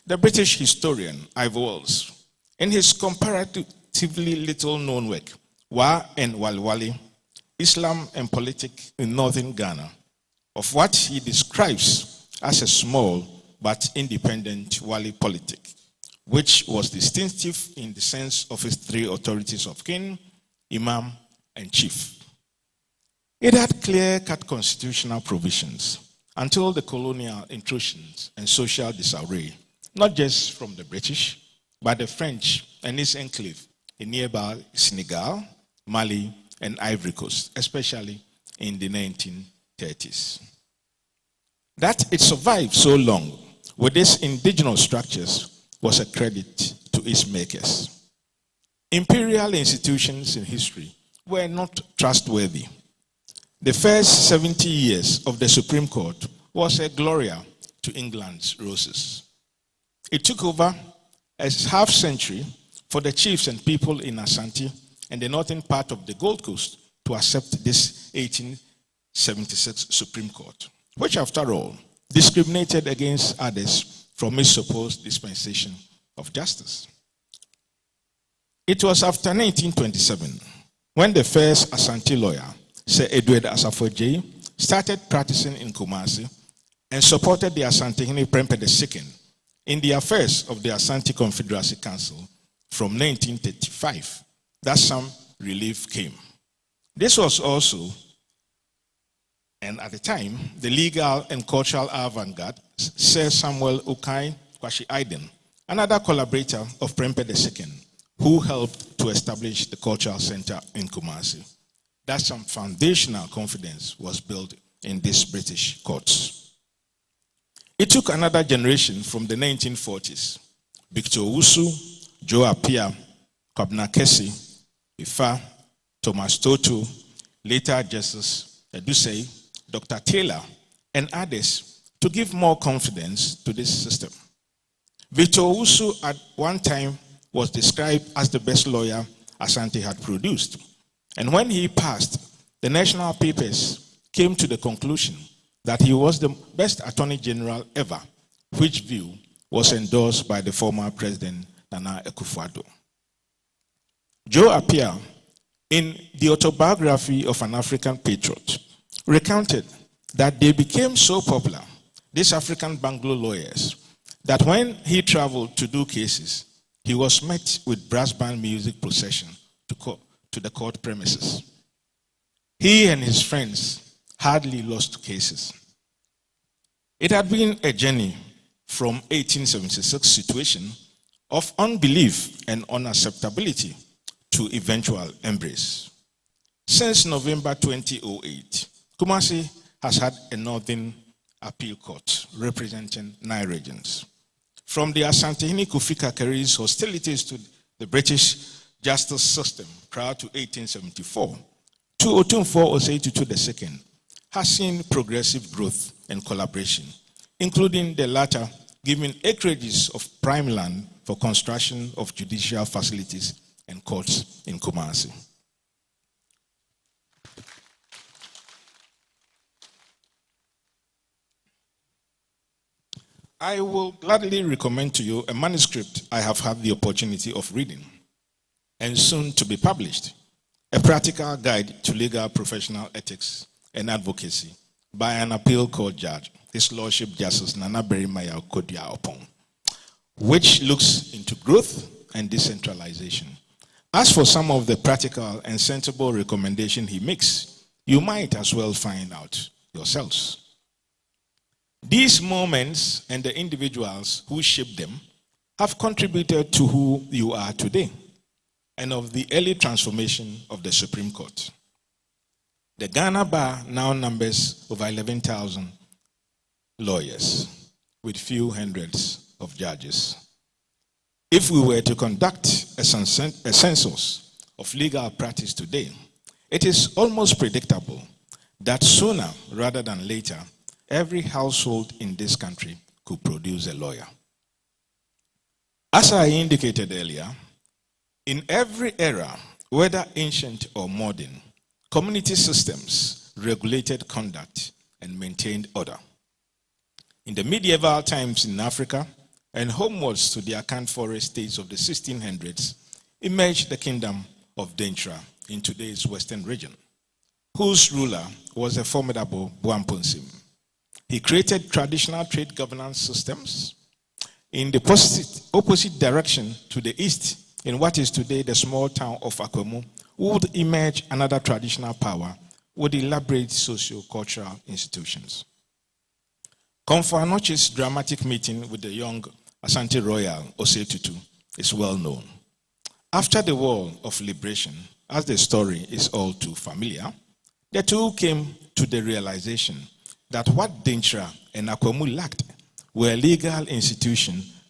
the British historian Ivor Wells, in his comparatively little-known work, Wa and Walwali, Islam and Politics in Northern Ghana, of what he describes as a small but independent wali politic, which was distinctive in the sense of his three authorities of king, imam, and chief. It had clear-cut constitutional provisions until the colonial intrusions and social disarray, not just from the British, but the French and its enclave in nearby Senegal, Mali, and Ivory Coast, especially in the 1930s. That it survived so long with these indigenous structures was a credit to its makers. Imperial institutions in history were not trustworthy. The first 70 years of the Supreme Court was a gloria to England's roses. It took over a half century for the chiefs and people in Asante and the northern part of the Gold Coast to accept this 1876 Supreme Court, which after all discriminated against others from its supposed dispensation of justice. It was after 1927 when the first Asante lawyer, Sir Edward Asafo, started practicing in Kumasi and supported the Asantehemaa Prempeh II in the affairs of the Asante Confederacy Council from 1935, that some relief came. This was also, and at the time, the legal and cultural avant-garde, Sir Samuel Okai Kwashi Aiden, another collaborator of Prempeh II, who helped to establish the cultural center in Kumasi. That some foundational confidence was built in these British courts. It took another generation from the 1940s. Victor Owusu, Joe Appiah, Kwabena Kesi, Ifa, Thomas Toto, later Justice Edusei, Dr. Taylor, and others to give more confidence to this system. Victor Owusu at one time was described as the best lawyer Asante had produced. And when he passed, the national papers came to the conclusion that he was the best attorney general ever, which view was endorsed by the former president Nana Akufo-Addo. Joe Appiah, in the autobiography of an African patriot, recounted that they became so popular, these African Banglo lawyers, that when he traveled to do cases, he was met with brass band music procession to the court premises. He and his friends hardly lost cases. It had been a journey from 1876 situation of unbelief and unacceptability to eventual embrace. Since November 2008, Kumasi has had a Northern Appeal Court representing 9 regions. From the Asantehemaa Kofi Kakeri's hostilities to the British justice system prior to 1874 to Otumfuo Osei Tutu II has seen progressive growth and collaboration, including the latter giving acreages of prime land for construction of judicial facilities and courts in Kumasi. I will gladly recommend to you a manuscript I have had the opportunity of reading and soon to be published, a practical guide to legal professional ethics and advocacy by an appeal court judge, His Lordship Justice Nana Berimaya Kodia Opon, which looks into growth and decentralization. As for some of the practical and sensible recommendations he makes, you might as well find out yourselves. These moments and the individuals who shaped them have contributed to who you are today and of the early transformation of the Supreme Court. The Ghana Bar now numbers over 11,000 lawyers with few hundreds of judges. If we were to conduct a census of legal practice today, it is almost predictable that sooner rather than later, every household in this country could produce a lawyer. As I indicated earlier, in every era, whether ancient or modern, community systems regulated conduct and maintained order. In the medieval times in Africa and homewards to the Akan forest states of the 1600s, emerged the kingdom of Dentra in today's western region, whose ruler was a formidable Buamponsim. He created traditional trade governance systems. In the opposite direction to the east, in what is today the small town of Akwemu, would emerge another traditional power with elaborate socio-cultural institutions. Komfo-Anokye's dramatic meeting with the young Asante royal Osei Tutu is well known. After the War of Liberation, as the story is all too familiar, the two came to the realization that what Dintra and Akwemu lacked were legal institutions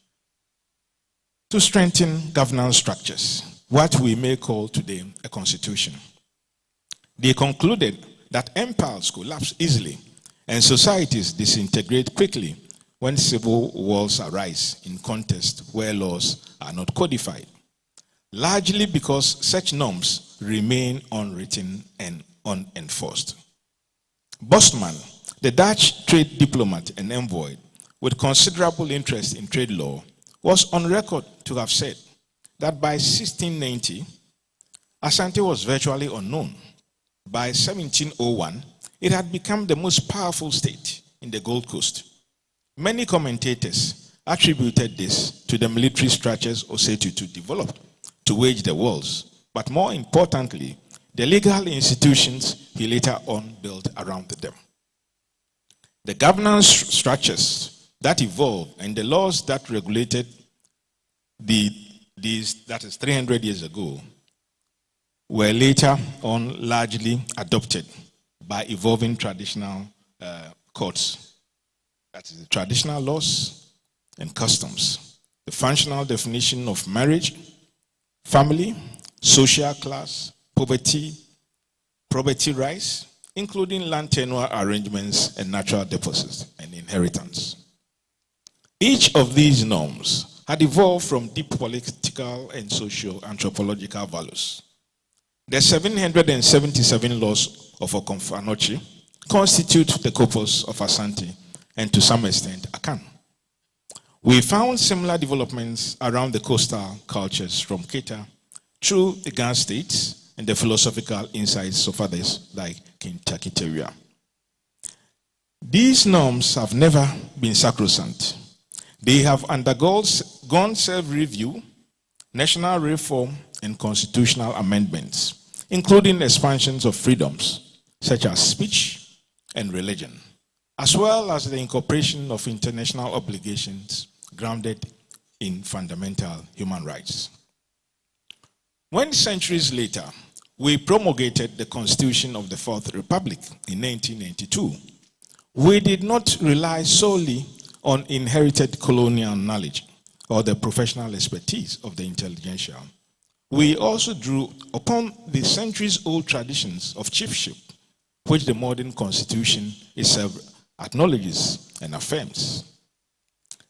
to strengthen governance structures, what we may call today a constitution. They concluded that empires collapse easily and societies disintegrate quickly when civil wars arise in contests where laws are not codified, largely because such norms remain unwritten and unenforced. Bosman, the Dutch trade diplomat and envoy with considerable interest in trade law, was on record to have said that by 1690, Asante was virtually unknown. By 1701, it had become the most powerful state in the Gold Coast. Many commentators attributed this to the military structures Osei Tutu developed to wage the wars, but more importantly, the legal institutions he later on built around them. The governance structures that evolved and the laws that regulated these, that is 300 years ago, were later on largely adopted by evolving traditional courts. That is the traditional laws and customs, the functional definition of marriage, family, social class, poverty, property rights, including land tenure arrangements and natural deposits and inheritance. Each of these norms had evolved from deep political and social anthropological values. The 777 laws of Komfo-Anokye constitute the corpus of Asante and to some extent Akan. We found similar developments around the coastal cultures from Keta through the Ghana states and the philosophical insights of others like King Takiteria. These norms have never been sacrosanct. They have undergone self-review, national reform, and constitutional amendments, including expansions of freedoms such as speech and religion, as well as the incorporation of international obligations grounded in fundamental human rights. When centuries later, we promulgated the Constitution of the Fourth Republic in 1992, we did not rely solely on inherited colonial knowledge or the professional expertise of the intelligentsia. We also drew upon the centuries-old traditions of chiefship, which the modern Constitution itself acknowledges and affirms.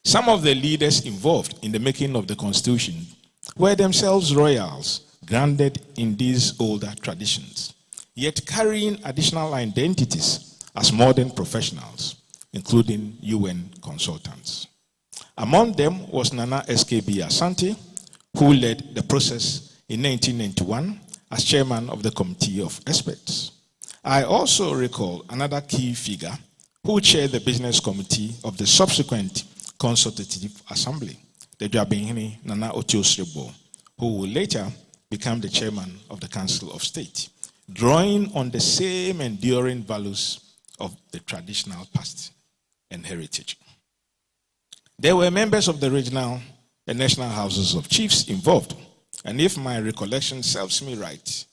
Some of the leaders involved in the making of the Constitution were themselves royals, grounded in these older traditions, yet carrying additional identities as modern professionals, including UN consultants. Among them was Nana SKB Asante, who led the process in 1991 as chairman of the Committee of Experts. I also recall another key figure who chaired the business committee of the subsequent Consultative Assembly, the Dwabenhene Nana Otiosrebo, who will later become the chairman of the Council of State, drawing on the same enduring values of the traditional past and heritage. There were members of the regional and national houses of chiefs involved, and if my recollection serves me right,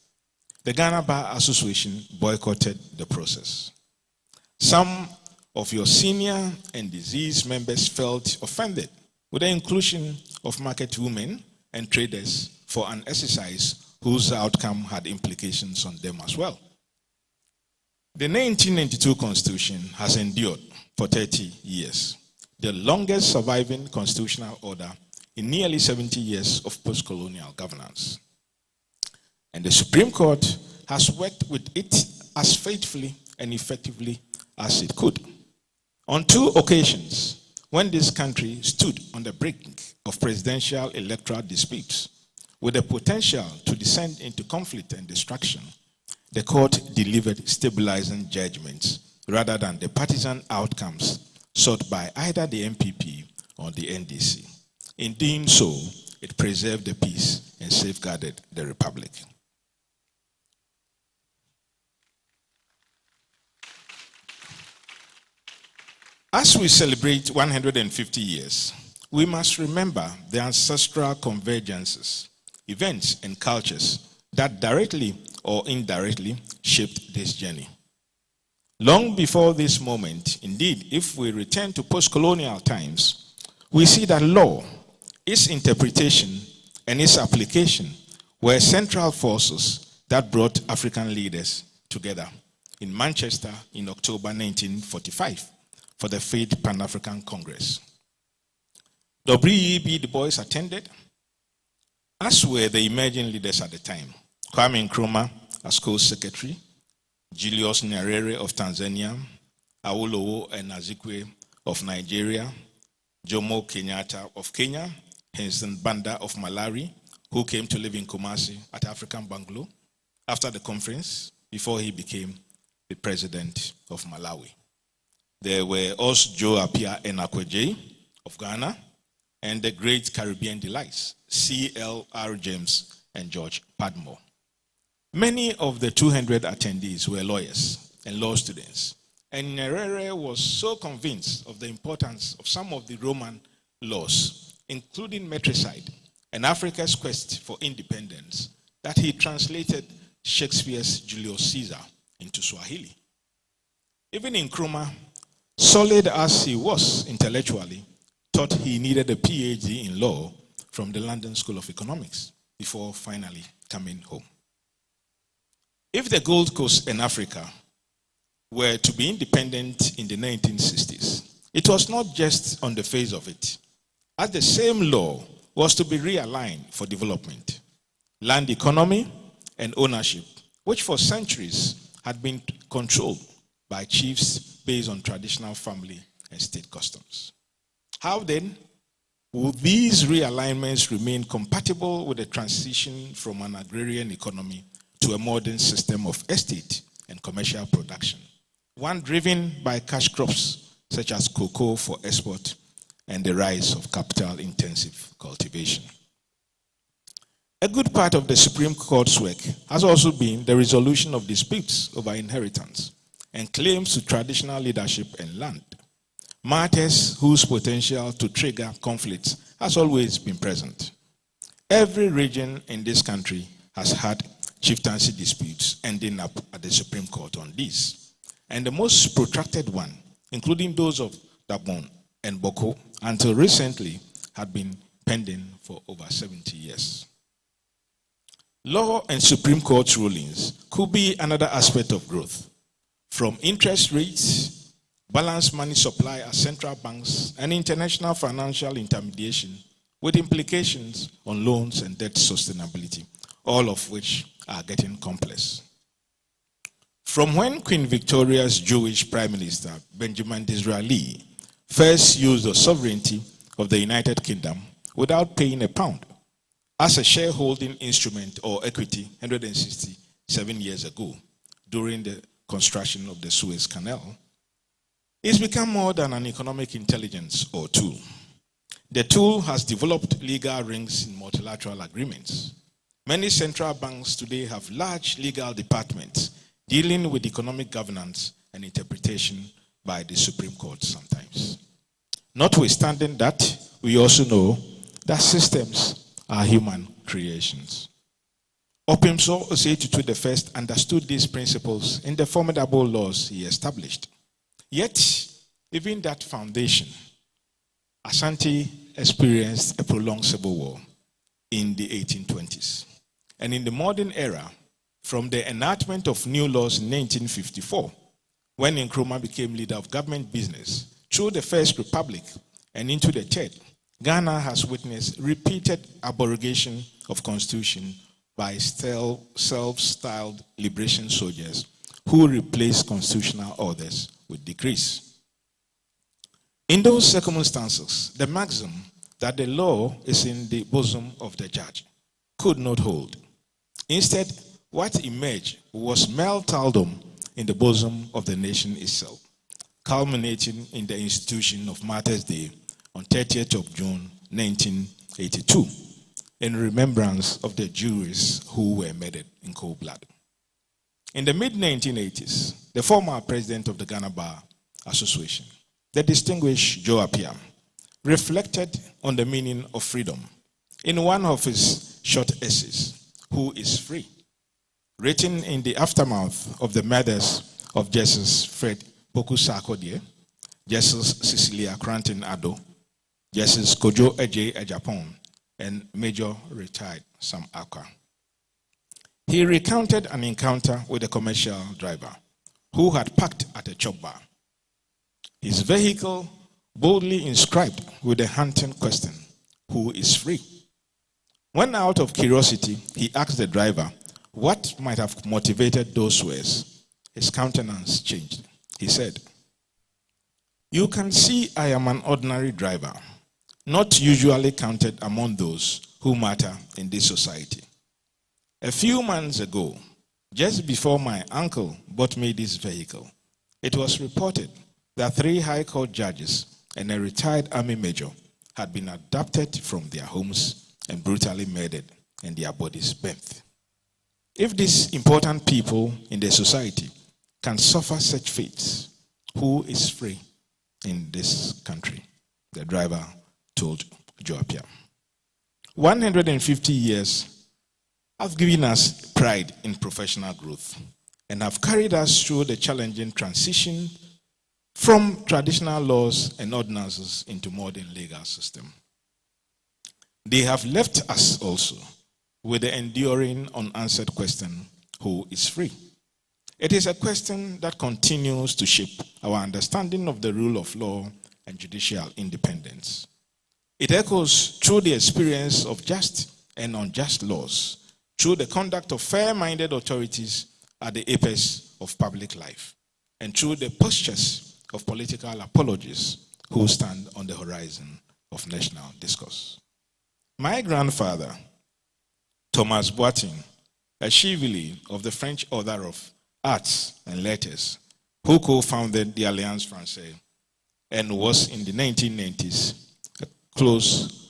the Ghana Bar Association boycotted the process. Some of your senior and diseased members felt offended with the inclusion of market women and traders for an exercise whose outcome had implications on them as well. The 1992 Constitution has endured for 30 years, the longest surviving constitutional order in nearly 70 years of post-colonial governance. And the Supreme Court has worked with it as faithfully and effectively as it could. On 2 occasions, when this country stood on the brink of presidential electoral disputes with the potential to descend into conflict and destruction, the court delivered stabilizing judgments rather than the partisan outcomes sought by either the MPP or the NDC. In doing so, it preserved the peace and safeguarded the republic. As we celebrate 150 years, we must remember the ancestral convergences, events, and cultures that directly or indirectly shaped this journey. Long before this moment, indeed, if we return to post-colonial times, we see that law, its interpretation, and its application were central forces that brought African leaders together in Manchester in October 1945 for the 5th Pan-African Congress. W.E.B. Du Bois attended, as were the emerging leaders at the time. Kwame Nkrumah as co-secretary, Julius Nyerere of Tanzania, Awolowo and Azikwe of Nigeria, Jomo Kenyatta of Kenya, Henson Banda of Malawi, who came to live in Kumasi at African Bungalow after the conference before he became the president of Malawi. There were also Joe Appiah Enakweje of Ghana and the great Caribbean delights, C.L.R. James and George Padmore. Many of the 200 attendees were lawyers and law students, and Nyerere was so convinced of the importance of some of the Roman laws, including matricide and Africa's quest for independence, that he translated Shakespeare's Julius Caesar into Swahili. Even Nkrumah, solid as he was intellectually, thought he needed a PhD in law from the London School of Economics before finally coming home. If the Gold Coast and Africa were to be independent in the 1960s, it was not just on the face of it, as the same law was to be realigned for development. Land economy and ownership, which for centuries had been controlled by chiefs based on traditional family and state customs. How then would these realignments remain compatible with the transition from an agrarian economy to a modern system of estate and commercial production, one driven by cash crops such as cocoa for export and the rise of capital-intensive cultivation? A good part of the Supreme Court's work has also been the resolution of disputes over inheritance and claims to traditional leadership and land, matters whose potential to trigger conflicts has always been present. Every region in this country has had chieftaincy disputes ending up at the Supreme Court on these. And the most protracted one, including those of Gabon and Boko, until recently had been pending for over 70 years. Law and Supreme Court rulings could be another aspect of growth, from interest rates, balanced money supply at central banks, and international financial intermediation, with implications on loans and debt sustainability, all of which are getting complex. From when Queen Victoria's Jewish Prime Minister, Benjamin Disraeli, first used the sovereignty of the United Kingdom without paying a pound as a shareholding instrument or equity 167 years ago during the construction of the Suez Canal, it's become more than an economic intelligence or tool. The tool has developed legal rings in multilateral agreements. Many central banks today have large legal departments dealing with economic governance and interpretation by the Supreme Court sometimes. Notwithstanding that, we also know that systems are human creations. Opimso Osei the First understood these principles in the formidable laws he established. Yet, even that foundation, Asante experienced a prolonged civil war in the 1820s. And in the modern era, from the enactment of new laws in 1954, when Nkrumah became leader of government business, through the First Republic and into the Third, Ghana has witnessed repeated abrogation of constitution by self-styled liberation soldiers who replaced constitutional orders with decrees. In those circumstances, the maxim that the law is in the bosom of the judge could not hold. Instead, what emerged was mere thraldom in the bosom of the nation itself, culminating in the institution of Martyrs' Day on 30th of June 1982, in remembrance of the Jews who were murdered in cold blood. In the mid-1980s, the former president of the Ghana Bar Association, the distinguished Joe Appiah, reflected on the meaning of freedom in one of his short essays, Who is Free?, written in the aftermath of the murders of Justice Fred Poku Sarkodie, Justice Cecilia Cranton Addo, Justice Kojo Eje Ejapon, and Major retired Sam Akwa. He recounted an encounter with a commercial driver who had parked at a chop bar. His vehicle boldly inscribed with the haunting question, who is free? When out of curiosity, he asked the driver what might have motivated those words. His countenance changed. He said, "You can see I am an ordinary driver, not usually counted among those who matter in this society. A few months ago, just before my uncle bought me this vehicle, it was reported that 3 high court judges and a retired army major had been abducted from their homes and brutally murdered and their bodies burnt. If these important people in the society can suffer such fates, who is free in this country?" The driver told Joe Appiah. 150 years have given us pride in professional growth and have carried us through the challenging transition from traditional laws and ordinances into modern legal system. They have left us also with the enduring unanswered question, who is free? It is a question that continues to shape our understanding of the rule of law and judicial independence. It echoes through the experience of just and unjust laws, through the conduct of fair-minded authorities at the apex of public life, and through the postures of political apologists who stand on the horizon of national discourse. My grandfather, Thomas Boiting, a Chivili of the French Order of Arts and Letters, who co-founded the Alliance Française and was in the 1990s a close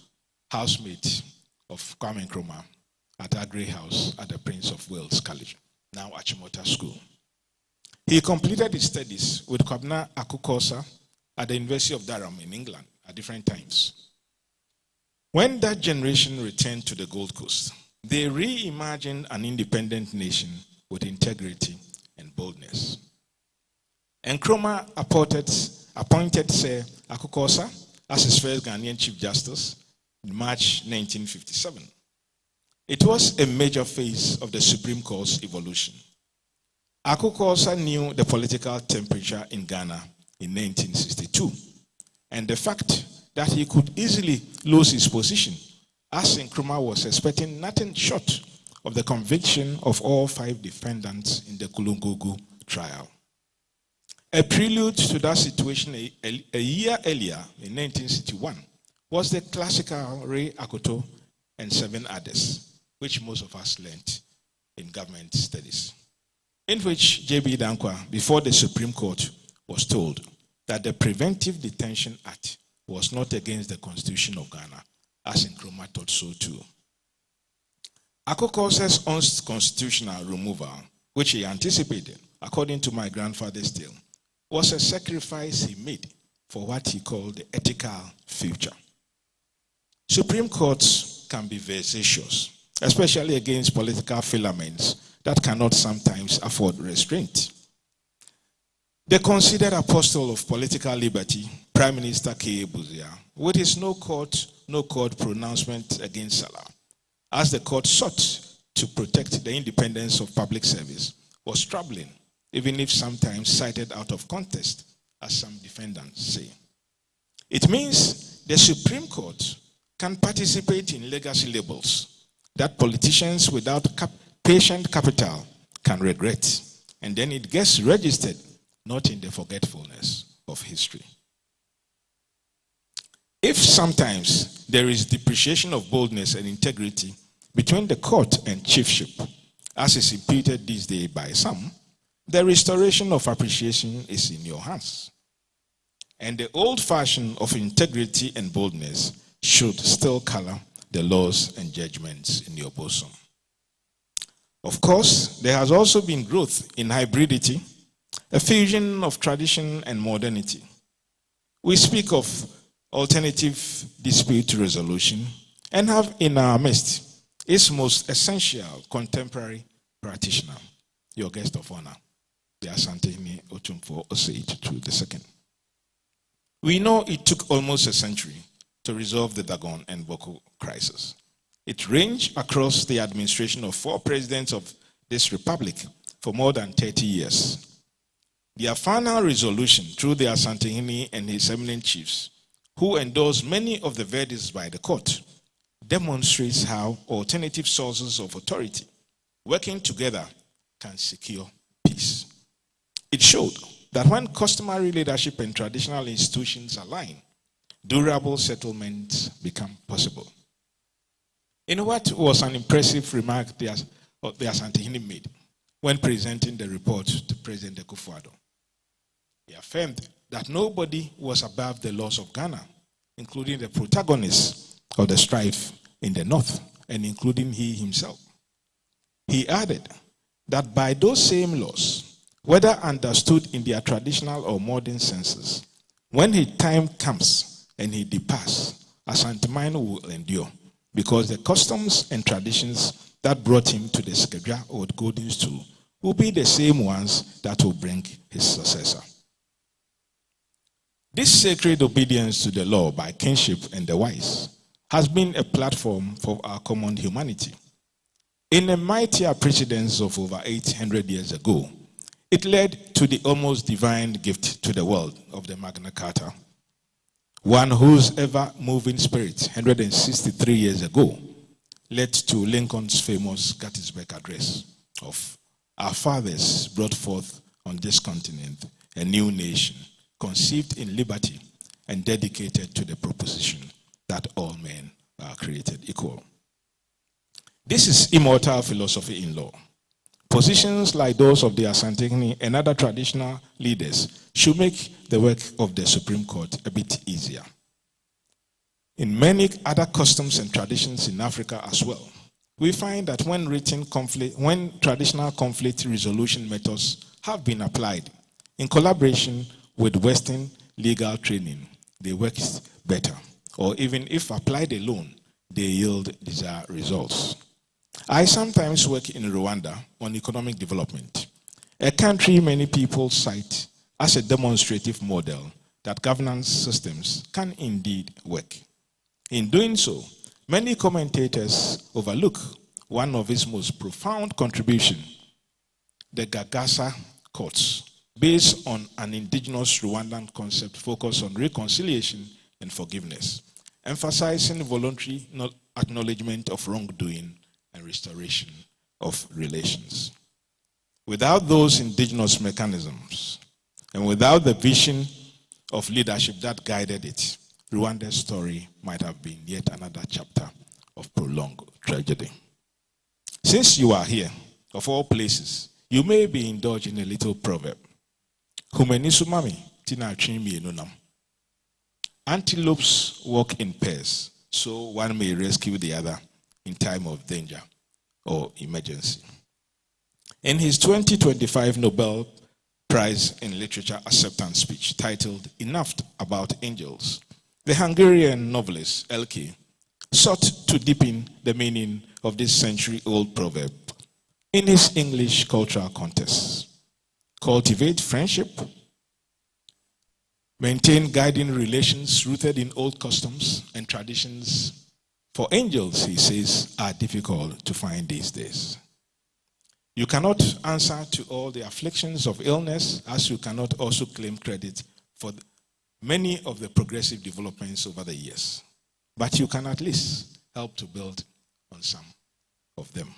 housemate of Kwame Nkrumah at Agri House at the Prince of Wales College, now Achimota School. He completed his studies with Kwabena Akukosa at the University of Durham in England at different times. When that generation returned to the Gold Coast, they reimagined an independent nation with integrity and boldness. Nkrumah appointed Sir Akukosa as his first Ghanaian Chief Justice in March 1957. It was a major phase of the Supreme Court's evolution. Akukosa knew the political temperature in Ghana in 1962, and the fact that he could easily lose his position, as Nkrumah was expecting nothing short of the conviction of all 5 defendants in the Kulungugu trial. A prelude to that situation a year earlier, in 1961, was the classical Ray Akoto and 7 others, which most of us learned in government studies, in which J.B. Dankwa, before the Supreme Court, was told that the Preventive Detention Act was not against the Constitution of Ghana, as Nkrumah thought so too. Akokosa's unconstitutional removal, which he anticipated, according to my grandfather's tale, was a sacrifice he made for what he called the ethical future. Supreme Courts can be vexatious, especially against political filaments that cannot sometimes afford restraint. The considered apostle of political liberty, Prime Minister K.A. Buzia, with his no court pronouncement against Salah, as the court sought to protect the independence of public service, was troubling, even if sometimes cited out of context, as some defendants say. It means the Supreme Court can participate in legacy labels that politicians without patient capital can regret, and then it gets registered, not in the forgetfulness of history. If sometimes there is depreciation of boldness and integrity between the court and chiefship, as is imputed this day by some, the restoration of appreciation is in your hands. And the old fashion of integrity and boldness should still color the laws and judgments in your bosom. Of course, there has also been growth in hybridity, a fusion of tradition and modernity. We speak of alternative dispute resolution and have in our midst its most essential contemporary practitioner, your guest of honor, the Asantehemaa Otumfuo Osei II. We know it took almost a century to resolve the Dagon and Boko crisis. It ranged across the administration of 4 presidents of this republic for more than 30 years. Their final resolution through the Asantehemaa and his eminent chiefs, who endorsed many of the verdicts by the court, demonstrates how alternative sources of authority working together can secure peace. It showed that when customary leadership and traditional institutions align, durable settlements become possible. In what was an impressive remark the Asantehemaa made when presenting the report to President Akufo-Addo, he affirmed that nobody was above the laws of Ghana, including the protagonists of the strife in the north, and including he himself. He added that by those same laws, whether understood in their traditional or modern senses, when his time comes and he departs, Asantehemaa will endure, because the customs and traditions that brought him to the Skadra or the golden stool will be the same ones that will bring his successor. This sacred obedience to the law by kinship and the wise has been a platform for our common humanity. In a mightier precedence of over 800 years ago, it led to the almost divine gift to the world of the Magna Carta, one whose ever-moving spirit 163 years ago led to Lincoln's famous Gettysburg Address of "Our fathers brought forth on this continent a new nation, conceived in liberty and dedicated to the proposition that all men are created equal." This is immortal philosophy in law. Positions like those of the Asantehemaa and other traditional leaders should make the work of the Supreme Court a bit easier. In many other customs and traditions in Africa as well, we find that when traditional conflict resolution methods have been applied in collaboration with Western legal training, they work better. Or even if applied alone, they yield desired results. I sometimes work in Rwanda on economic development, a country many people cite as a demonstrative model that governance systems can indeed work. In doing so, many commentators overlook one of its most profound contributions, the Gagasa courts, based on an indigenous Rwandan concept focused on reconciliation and forgiveness, emphasizing voluntary acknowledgement of wrongdoing and restoration of relations. Without those indigenous mechanisms, and without the vision of leadership that guided it, Rwanda's story might have been yet another chapter of prolonged tragedy. Since you are here, of all places, you may be indulging a little proverb. Humenisumami tina chimi enunam. Antelopes walk in pairs, so one may rescue the other in time of danger or emergency. In his 2025 Nobel Prize in Literature acceptance speech titled "Enough About Angels," the Hungarian novelist Elke sought to deepen the meaning of this century-old proverb in his English cultural context. Cultivate friendship, maintain guiding relations rooted in old customs and traditions. For angels, he says, are difficult to find these days. You cannot answer to all the afflictions of illness, as you cannot also claim credit for many of the progressive developments over the years. But you can at least help to build on some of them.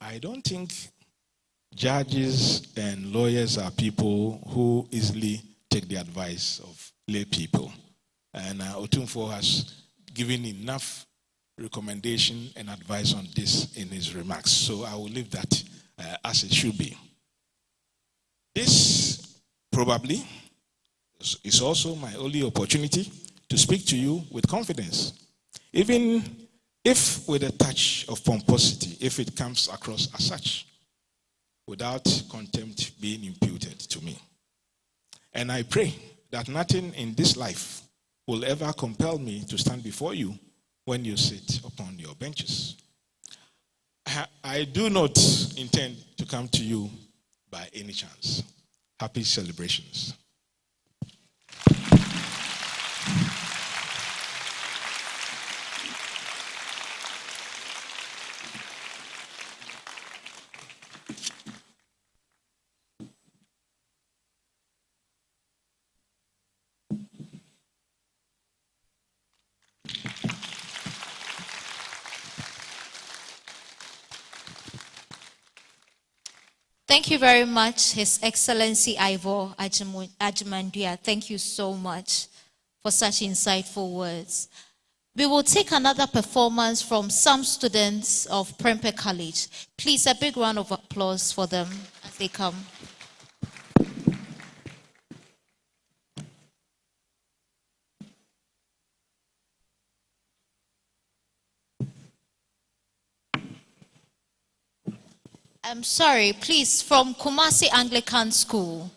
I don't think judges and lawyers are people who easily take the advice of lay people. And Otumfuo has given enough recommendation and advice on this in his remarks. So I will leave that as it should be. probably is also my only opportunity to speak to you with confidence, even if with a touch of pomposity, if it comes across as such, without contempt being imputed to me. And I pray that nothing in this life will ever compel me to stand before you when you sit upon your benches. I do not intend to come to you by any chance. Happy celebrations. Thank you very much, His Excellency Ivor Manhyia. Thank you so much for such insightful words. We will take another performance from some students of Prempeh College. Please, a big round of applause for them as they come. I'm sorry, please, from Kumasi Anglican School.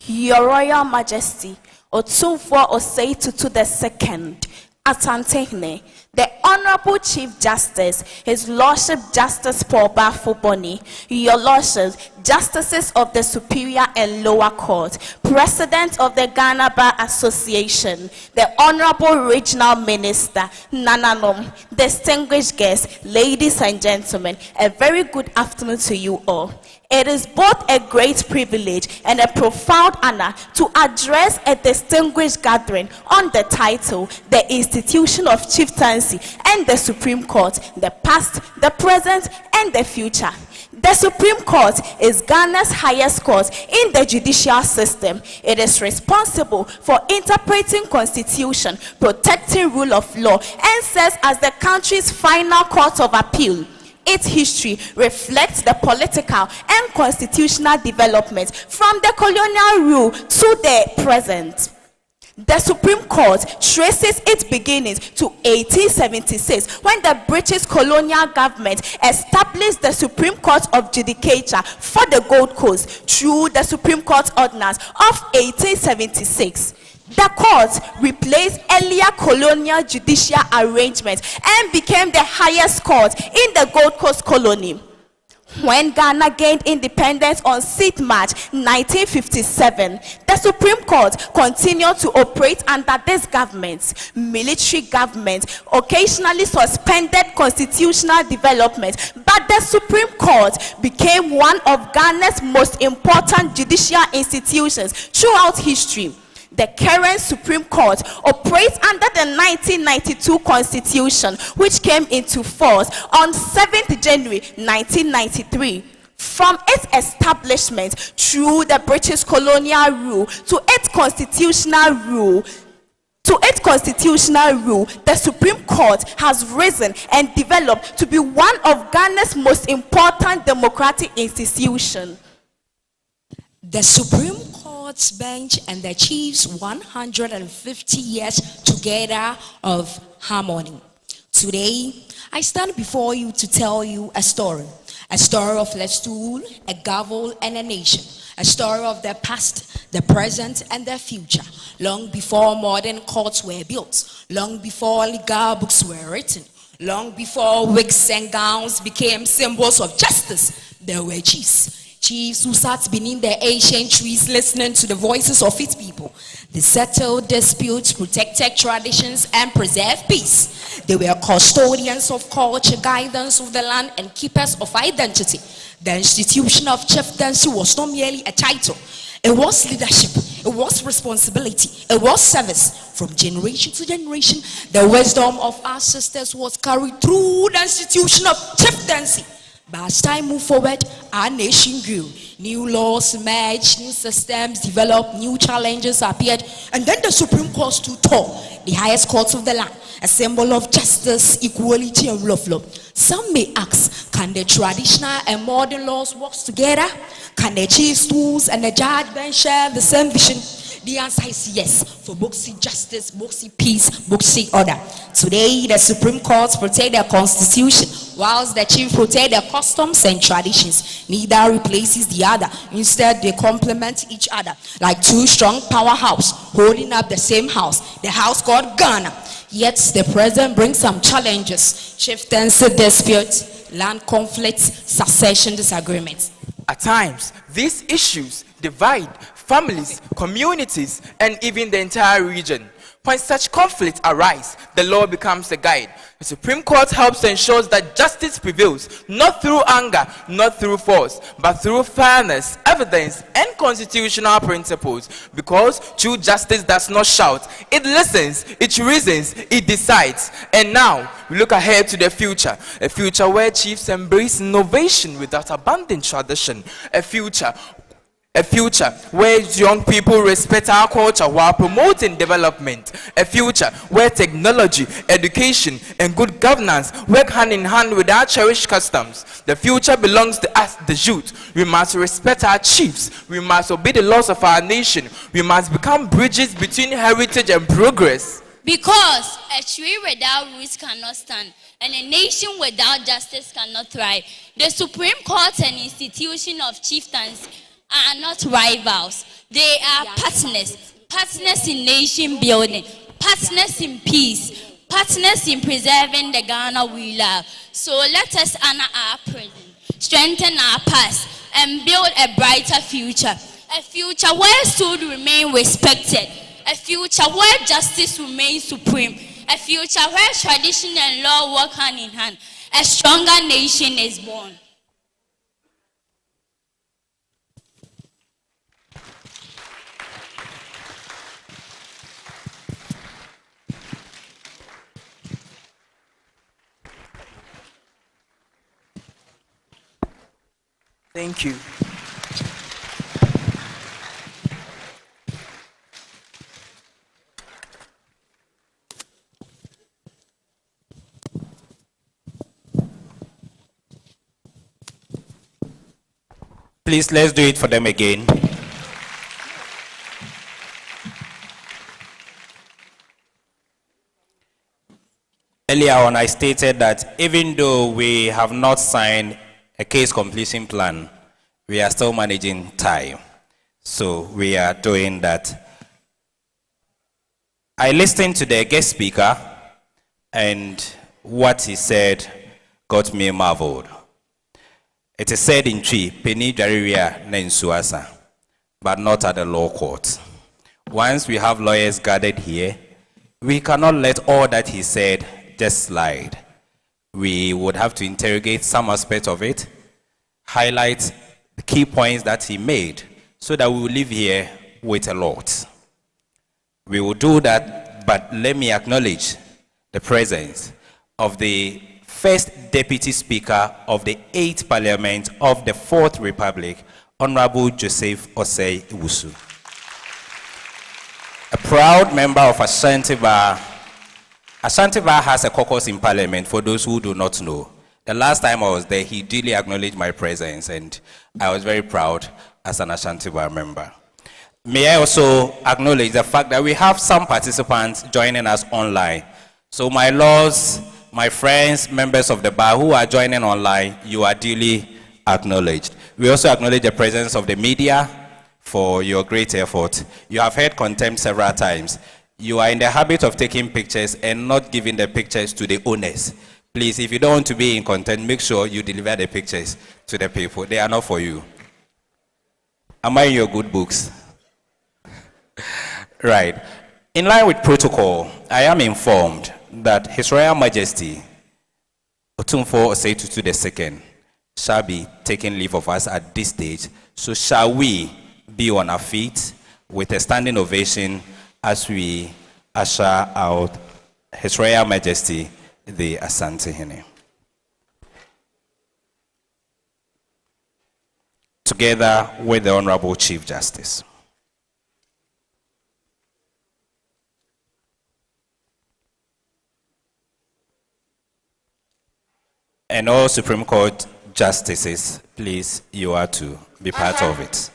Your Royal Majesty, Otumfuo Osei Tutu II, Asantehemaa, the Honorable Chief Justice, His Lordship Justice Paul Bafuboni, Your Lordship, Justices of the Superior and Lower Court, President of the Ghana Bar Association, the Honorable Regional Minister, Nananom, distinguished guests, ladies and gentlemen, a very good afternoon to you all. It is both a great privilege and a profound honor to address a distinguished gathering on the title, The Institution of Chieftaincy and the Supreme Court, the past, the present, and the future. The Supreme Court is Ghana's highest court in the judicial system. It is responsible for interpreting constitution, protecting rule of law, and serves as the country's final court of appeal. Its history reflects the political and constitutional developments from the colonial rule to the present. The Supreme Court traces its beginnings to 1876 when the British colonial government established the Supreme Court of Judicature for the Gold Coast through the Supreme Court Ordinance of 1876. The court replaced earlier colonial judicial arrangements and became the highest court in the Gold Coast colony. When Ghana gained independence on 6th March 1957, the Supreme Court continued to operate under this government. Military government occasionally suspended constitutional development, but the Supreme Court became one of Ghana's most important judicial institutions throughout history. The current Supreme Court operates under the 1992 Constitution, which came into force on 7th January 1993. From its establishment through the British colonial rule to its constitutional rule, the Supreme Court has risen and developed to be one of Ghana's most important democratic institutions. The Supreme Court's bench and the chiefs 150 years together of harmony. Today, I stand before you to tell you a story of a stool, a gavel, and a nation. A story of the past, the present, and the future. Long before modern courts were built, long before legal books were written, long before wigs and gowns became symbols of justice, there were chiefs. Chiefs who sat beneath the ancient trees listening to the voices of its people. They settled disputes, protected traditions, and preserved peace. They were custodians of culture, guidance of the land, and keepers of identity. The institution of chieftaincy was not merely a title. It was leadership. It was responsibility. It was service. From generation to generation, the wisdom of our sisters was carried through the institution of chieftaincy. But as time moved forward, our nation grew. New laws emerged, new systems developed, new challenges appeared, and then the Supreme Court stood tall, the highest court of the land, a symbol of justice, equality, and rule of law. Some may ask, can the traditional and modern laws work together? Can the chief stools and the judge bench share the same vision? The answer is yes, for both seek justice, both seek peace, both seek order. Today, the Supreme Court protect the Constitution, whilst the chief protect their customs and traditions. Neither replaces the other. Instead, they complement each other, like two strong powerhouses holding up the same house, the house called Ghana. Yet, the present brings some challenges: chieftaincy disputes, land conflicts, succession disagreements. At times, these issues divide families, communities, and even the entire region. When such conflicts arise, the law becomes a guide. The Supreme Court helps ensure that justice prevails, not through anger, not through force, but through fairness, evidence, and constitutional principles. Because true justice does not shout, it listens, it reasons, it decides. And now, we look ahead to the future, a future where chiefs embrace innovation without abandoning tradition, a future where young people respect our culture while promoting development. A future where technology, education, and good governance work hand in hand with our cherished customs. The future belongs to us, the youth. We must respect our chiefs. We must obey the laws of our nation. We must become bridges between heritage and progress. Because a tree without roots cannot stand, and a nation without justice cannot thrive. The Supreme Court and institution of chieftains are not rivals. They are partners. Partners in nation building, partners in peace, partners in preserving the Ghana we love. So let us honor our present, strengthen our past, and build a brighter future. A future where souls remain respected. A future where justice remains supreme. A future where tradition and law work hand in hand. A stronger nation is born. Thank you. Please, let's do it for them again. Earlier on, I stated that even though we have not signed a case completion plan, we are still managing time. So we are doing that. I listened to the guest speaker, and what he said got me marveled. It is said in Tree, Penny Jariria Nensuasa, but not at the law court. Once we have lawyers gathered here, we cannot let all that he said just slide. We would have to interrogate some aspect of it, highlight the key points that he made, so that we will leave here with a lot. We will do that, but let me acknowledge the presence of the first Deputy Speaker of the 8th Parliament of the 4th Republic, Honorable Joseph Osei Iwusu. A proud member of Asantehemaa. Asantehemaa has a caucus in Parliament, for those who do not know. The last time I was there, he duly acknowledged my presence, and I was very proud as an Asantehemaa member. May I also acknowledge the fact that we have some participants joining us online. So my lords, my friends, members of the bar who are joining online, you are duly acknowledged. We also acknowledge the presence of the media for your great effort. You have heard contempt several times. You are in the habit of taking pictures and not giving the pictures to the owners. Please, if you don't want to be in content, make sure you deliver the pictures to the people. They are not for you. Am I in your good books? Right. In line with protocol, I am informed that His Royal Majesty Otumfuo Osei Tutu II shall be taking leave of us at this stage. So shall we be on our feet with a standing ovation as we usher out His Royal Majesty the Asantehemaa. Together with the Honorable Chief Justice. And all Supreme Court justices, please, you are to be part of it.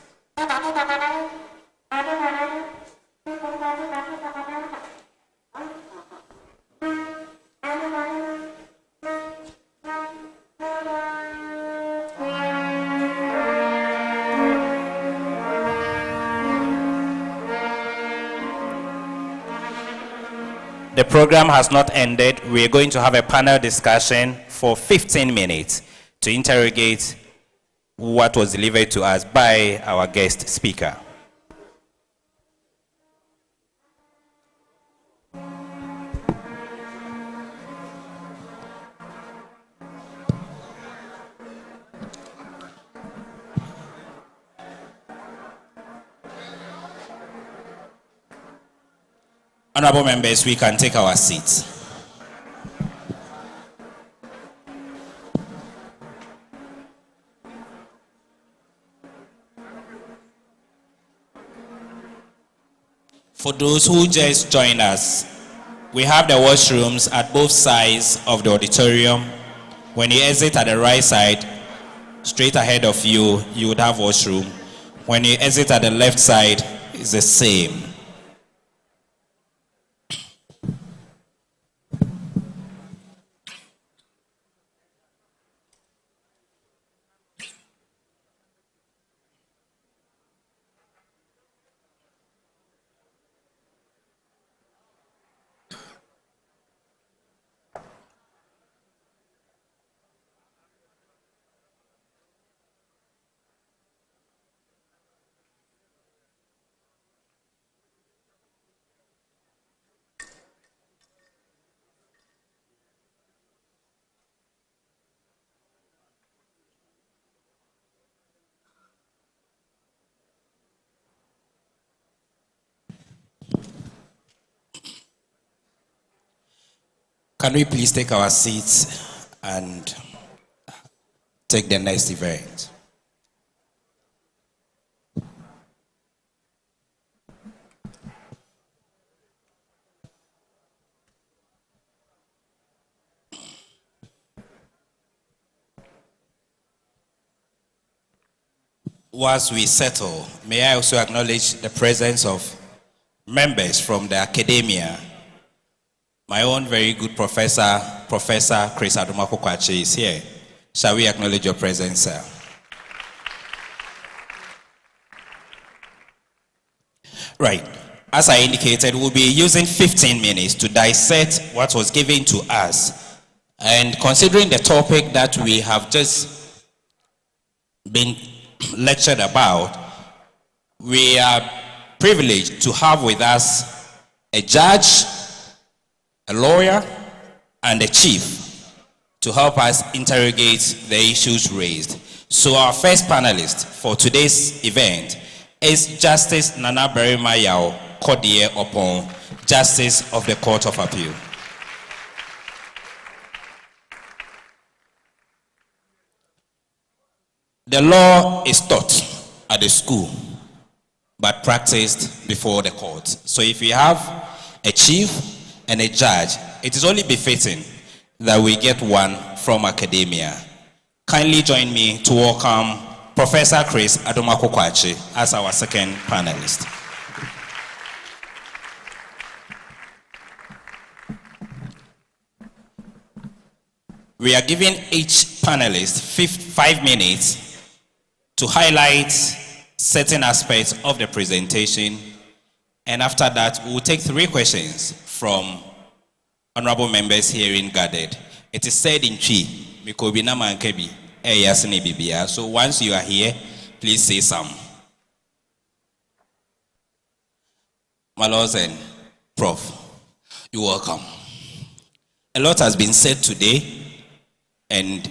The program has not ended. We're going to have a panel discussion for 15 minutes to interrogate what was delivered to us by our guest speaker. Honorable members, we can take our seats. For those who just joined us, we have the washrooms at both sides of the auditorium. When you exit at the right side, straight ahead of you, you would have washroom. When you exit at the left side, it's the same. Can we please take our seats and take the next event? Whilst we settle, may I also acknowledge the presence of members from the academia. My own very good Professor Chris Adumakokwache is here. Shall we acknowledge your presence, sir? Right. As I indicated, we'll be using 15 minutes to dissect what was given to us. And considering the topic that we have just been lectured about, we are privileged to have with us a judge, a lawyer, and a chief to help us interrogate the issues raised. So our first panelist for today's event is Justice Nana Berima Yao Kodie upon Justice of the Court of Appeal. The law is taught at the school, but practiced before the court. So if we have a chief and a judge, it is only befitting that we get one from academia. Kindly join me to welcome Professor Chris Adomakokwachi as our second panelist. We are giving each panelist 5 minutes to highlight certain aspects of the presentation, and after that we will take 3 questions from honorable members herein gathered. It is said in Chi, Mikobi na mankebi, yasini bibia. So once you are here, please say some. My lords and Prof, you're welcome. A lot has been said today, and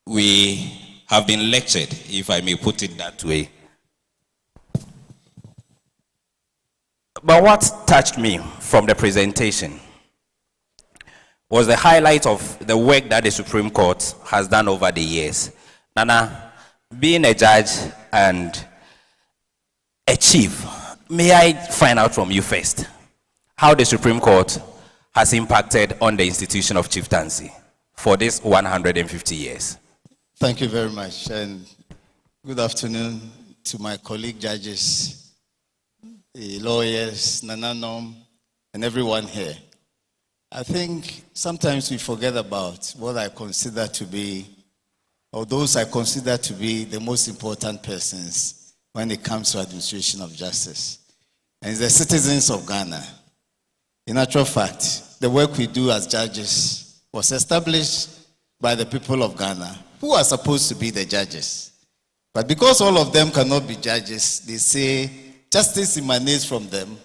we have been lectured, if I may put it that way. But what touched me from the presentation was the highlight of the work that the Supreme Court has done over the years. Nana, being a judge and a chief, may I find out from you first how the Supreme Court has impacted on the institution of chieftaincy for this 150 years? Thank you very much, and good afternoon to my colleague judges, the lawyers, Nananom, and everyone here. I think sometimes we forget about what I consider to be, or those I consider to be the most important persons when it comes to administration of justice, and it's the citizens of Ghana. In actual fact, the work we do as judges was established by the people of Ghana, who are supposed to be the judges. But because all of them cannot be judges, they say justice emanates from them,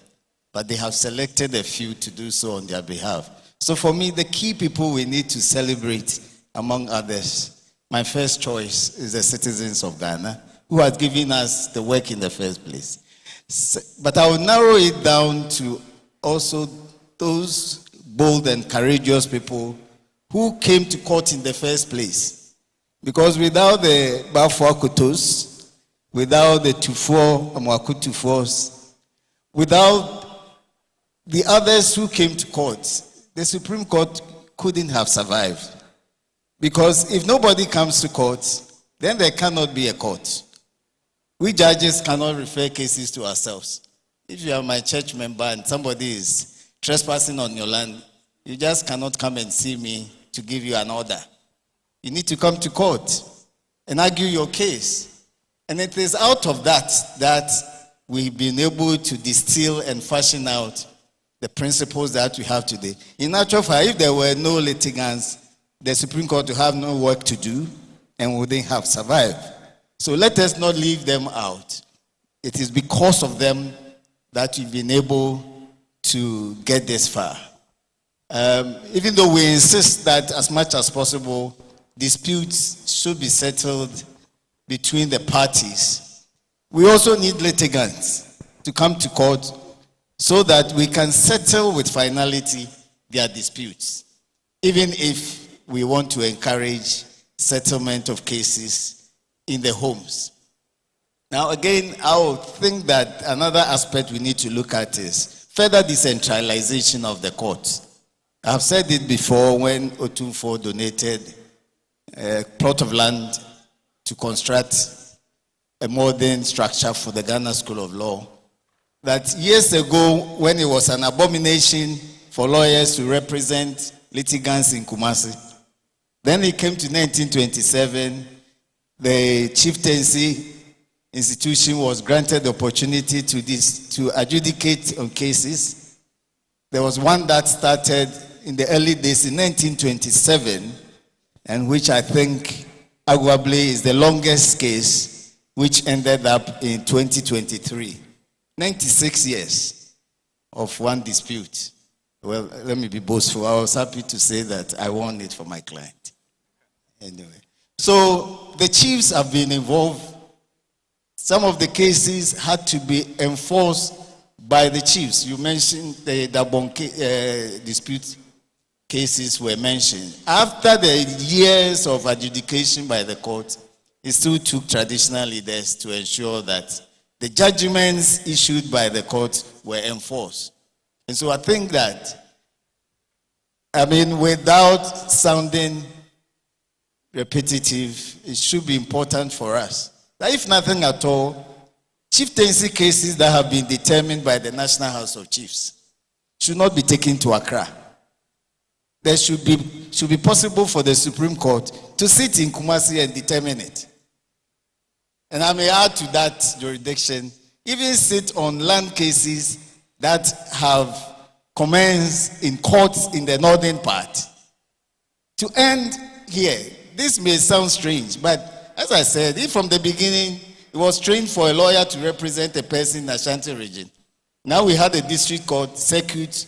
but they have selected a few to do so on their behalf. So for me, the key people we need to celebrate, among others, my first choice is the citizens of Ghana, who have given us the work in the first place. But I will narrow it down to also those bold and courageous people who came to court in the first place. Because without the Bafo Akutos, without the Tufo, Amwaku Tufos, without the others who came to court, the Supreme Court couldn't have survived. Because if nobody comes to court, then there cannot be a court. We judges cannot refer cases to ourselves. If you are my church member and somebody is trespassing on your land, you just cannot come and see me to give you an order. You need to come to court and argue your case. And it is out of that we've been able to distill and fashion out the principles that we have today. In actual fact, if there were no litigants, the Supreme Court would have no work to do and wouldn't have survived. So let us not leave them out. It is because of them that we've been able to get this far. Even though we insist that as much as possible, disputes should be settled between the parties, we also need litigants to come to court so that we can settle with finality their disputes, even if we want to encourage settlement of cases in the homes. Now again, I would think that another aspect we need to look at is further decentralization of the courts. I've said it before when Otunfo donated a plot of land to construct a modern structure for the Ghana School of Law, that years ago, when it was an abomination for lawyers to represent litigants in Kumasi, then it came to 1927, the chieftaincy institution was granted the opportunity to adjudicate on cases. There was one that started in the early days in 1927, and which I think arguably is the longest case, which ended up in 2023. 96 years of one dispute. Well, let me be boastful. I was happy to say that I won it for my client. Anyway, so the chiefs have been involved. Some of the cases had to be enforced by the chiefs. You mentioned the dispute cases were mentioned. After the years of adjudication by the court, it still took traditional leaders to ensure that the judgments issued by the court were enforced. And so I think that, without sounding repetitive, it should be important for us that if nothing at all, chieftaincy cases that have been determined by the National House of Chiefs should not be taken to Accra. There should be possible for the Supreme Court to sit in Kumasi and determine it. And I may add to that jurisdiction, even sit on land cases that have commenced in courts in the northern part. To end here, this may sound strange, but as I said, if from the beginning it was trained for a lawyer to represent a person in the Ashanti region, now we had a district court, circuit.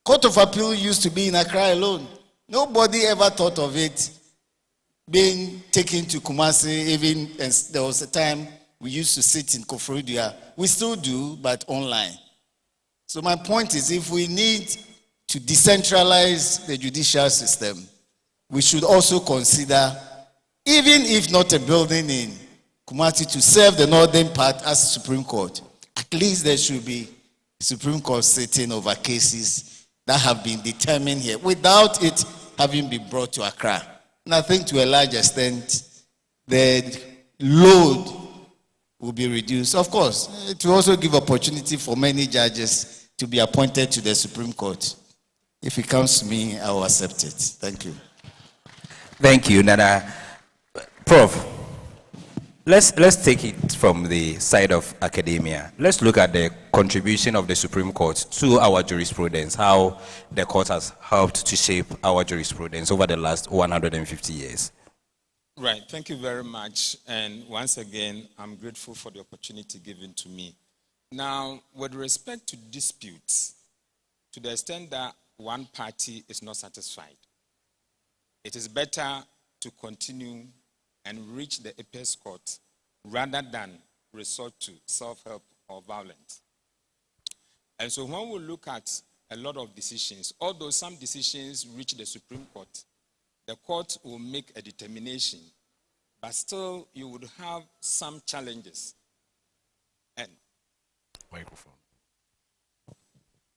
Court of Appeal used to be in Accra alone. Nobody ever thought of it being taken to Kumasi, even as there was a time we used to sit in Kofrodia. We still do, but online. So my point is, if we need to decentralize the judicial system, we should also consider, even if not a building in Kumasi to serve the northern part as Supreme Court, at least there should be Supreme Court sitting over cases that have been determined here without it having been brought to Accra. And I think to a large extent, the load will be reduced. Of course, it will also give opportunity for many judges to be appointed to the Supreme Court. If it comes to me, I will accept it. Thank you. Thank you, Nana. Prof, let's take it from the side of academia. Let's look at the contribution of the Supreme Court to our jurisprudence, how the court has helped to shape our jurisprudence over the last 150 years. Right, thank you very much. And once again, I'm grateful for the opportunity given to me. Now, with respect to disputes, to the extent that one party is not satisfied, it is better to continue and reach the apex court rather than resort to self-help or violence. And so when we look at a lot of decisions, although some decisions reach the Supreme Court, the court will make a determination, but still you would have some challenges. And microphone.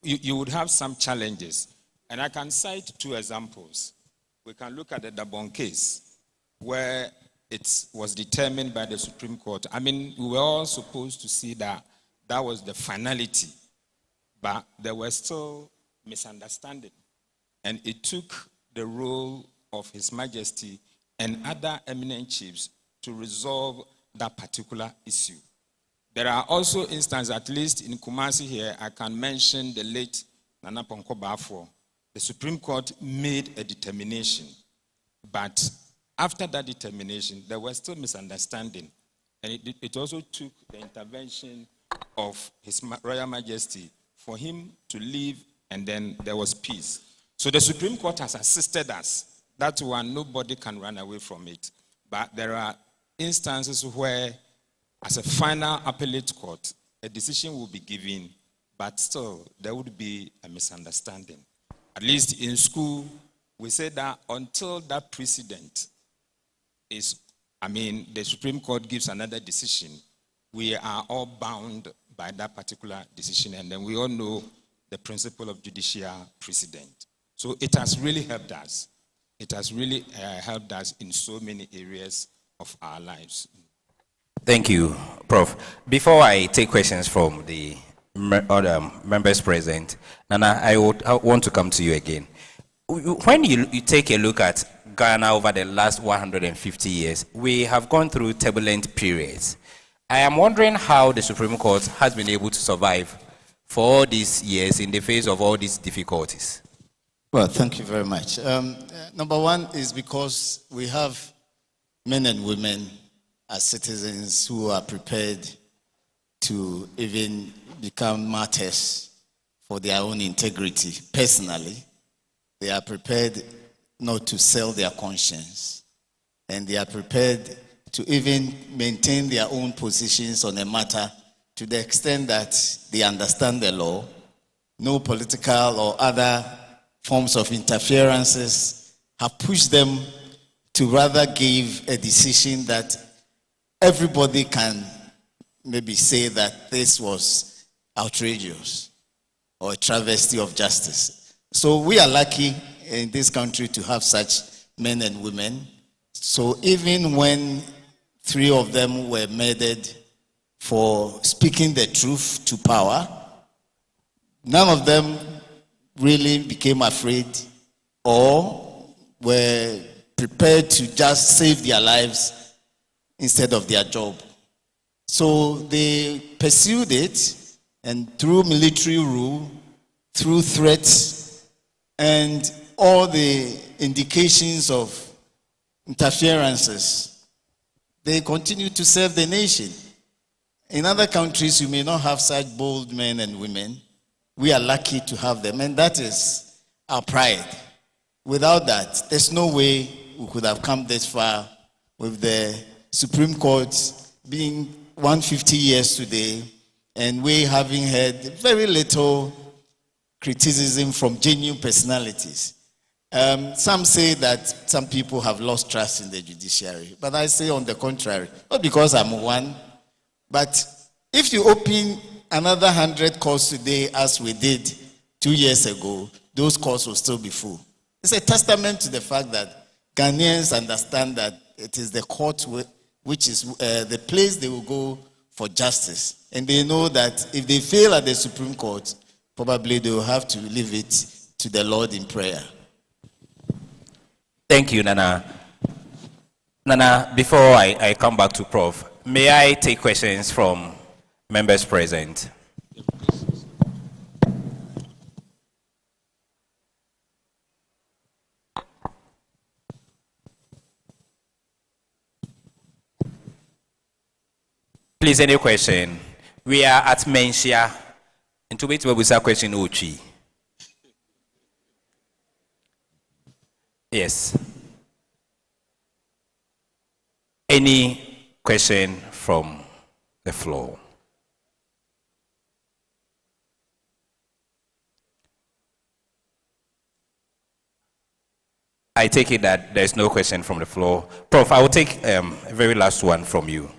You would have some challenges. And I can cite two examples. We can look at the Dabon case, where it was determined by the Supreme Court. We were all supposed to see that that was the finality, but there were still misunderstandings. And it took the role of His Majesty and other eminent chiefs to resolve that particular issue. There are also instances, at least in Kumasi here, I can mention the late Nana Ponko Bafo. The Supreme Court made a determination, but after that determination, there was still misunderstanding. And it also took the intervention of His Royal Majesty for him to leave, and then there was peace. So the Supreme Court has assisted us. That's why nobody can run away from it. But there are instances where, as a final appellate court, a decision will be given, but still there would be a misunderstanding. At least in school, we say that until that precedent is, the Supreme Court gives another decision, we are all bound by that particular decision, and then we all know the principle of judicial precedent. So it has really helped us. It has really helped us in so many areas of our lives. Thank you, Prof. Before I take questions from the other members present, Nana, I want to come to you again. When you take a look at Ghana over the last 150 years, we have gone through turbulent periods. I am wondering how the Supreme Court has been able to survive for all these years in the face of all these difficulties. Well, thank you very much. Number one is because we have men and women as citizens who are prepared to even become martyrs for their own integrity. Personally, they are prepared not to sell their conscience, and they are prepared to even maintain their own positions on a matter to the extent that they understand the law. No political or other forms of interferences have pushed them to rather give a decision that everybody can maybe say that this was outrageous or a travesty of justice. So we are lucky in this country to have such men and women. So even when 3 of them were murdered for speaking the truth to power, none of them really became afraid or were prepared to just save their lives instead of their job. So they pursued it, and through military rule, through threats, and all the indications of interferences, they continue to serve the nation. In other countries, you may not have such bold men and women. We are lucky to have them, and that is our pride. Without that, there's no way we could have come this far with the Supreme Court being 150 years today, and we having heard very little criticism from genuine personalities. Some say that some people have lost trust in the judiciary, but I say on the contrary, not because I'm one, but if you open another 100 courts today as we did 2 years ago, those courts will still be full. It's a testament to the fact that Ghanaians understand that it is the court which is the place they will go for justice. And they know that if they fail at the Supreme Court, probably they will have to leave it to the Lord in prayer. Thank you, Nana. Nana, before I come back to Prof, may I take questions from members present? Please, any question? We are at Manhyia. And to wait, we will question Uchi. Yes. Any question from the floor? I take it that there's no question from the floor. Prof, I will take a very last one from you.